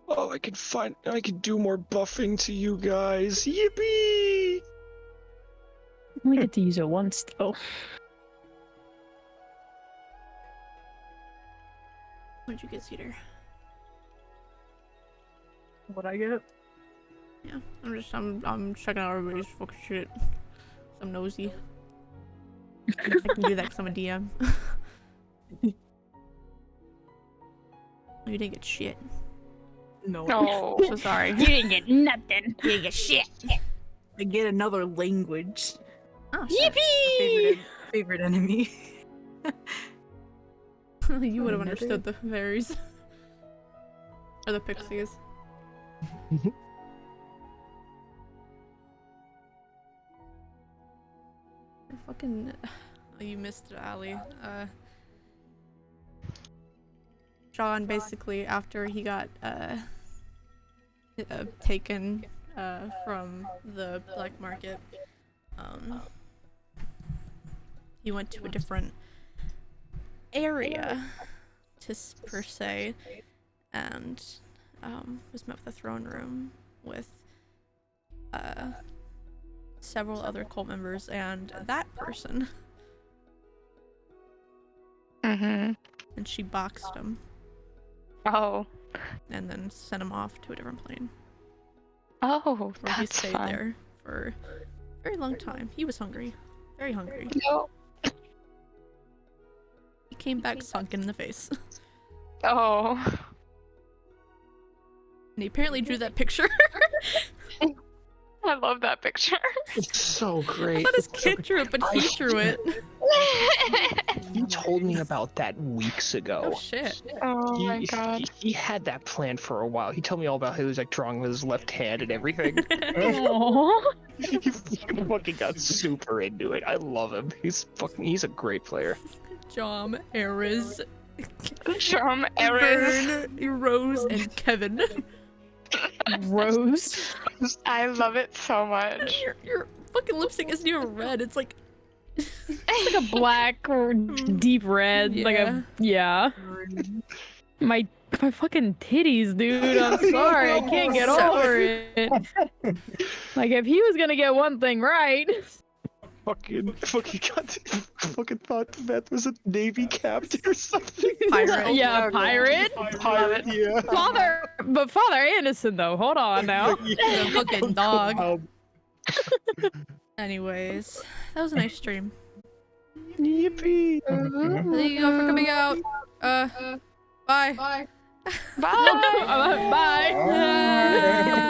Oh, I can do more buffing to you guys. Yippee! I only get to use it once though. What'd you get, Cedar? What I get? Yeah, I'm checking out everybody's fucking shit. I'm nosy. I can do that because I'm a DM. You didn't get shit. No. No. So sorry. You didn't get nothing. You didn't get shit. I get another language. Oh, shit. Favorite enemy. You would have understood the fairies. Or the pixies. Fucking... Oh, you missed it, Ali. John basically, after he got taken from the black market, he went to a different area, per se, and was met with a throne room with several other cult members and that person. Mm-hmm. And she boxed him Oh. and then sent him off to a different plane. Oh, Where he that's stayed fun. there for a very long time. He was hungry. Very hungry. No. He came back sunken in the face. Oh. And he apparently drew that picture. I love that picture. It's so I great. thought his kid drew it, but he drew it. He told me about that weeks ago. Oh shit. Oh my god. He had that planned for a while. He told me all about how he was like drawing with his left hand and everything. Aww. He fucking got super into it. I love him. He's a great player. Jom, Eriz, From Eris. Vern, Rose, and Kevin. Rose. I love it so much. Your fucking lipstick isn't even red. It's like Like a black or deep red. Like a yeah. My fucking titties, dude. I'm sorry. I can't get over it. Like if he was gonna get one thing right. Fucking thought that was a Navy captain or something. pirate. Yeah, pirate. Pirate, yeah. Father Anderson though. Hold on now. The fucking dog. Um, Anyways, that was a nice stream. Yippee! Thank you all for coming out. Bye. Bye. Bye.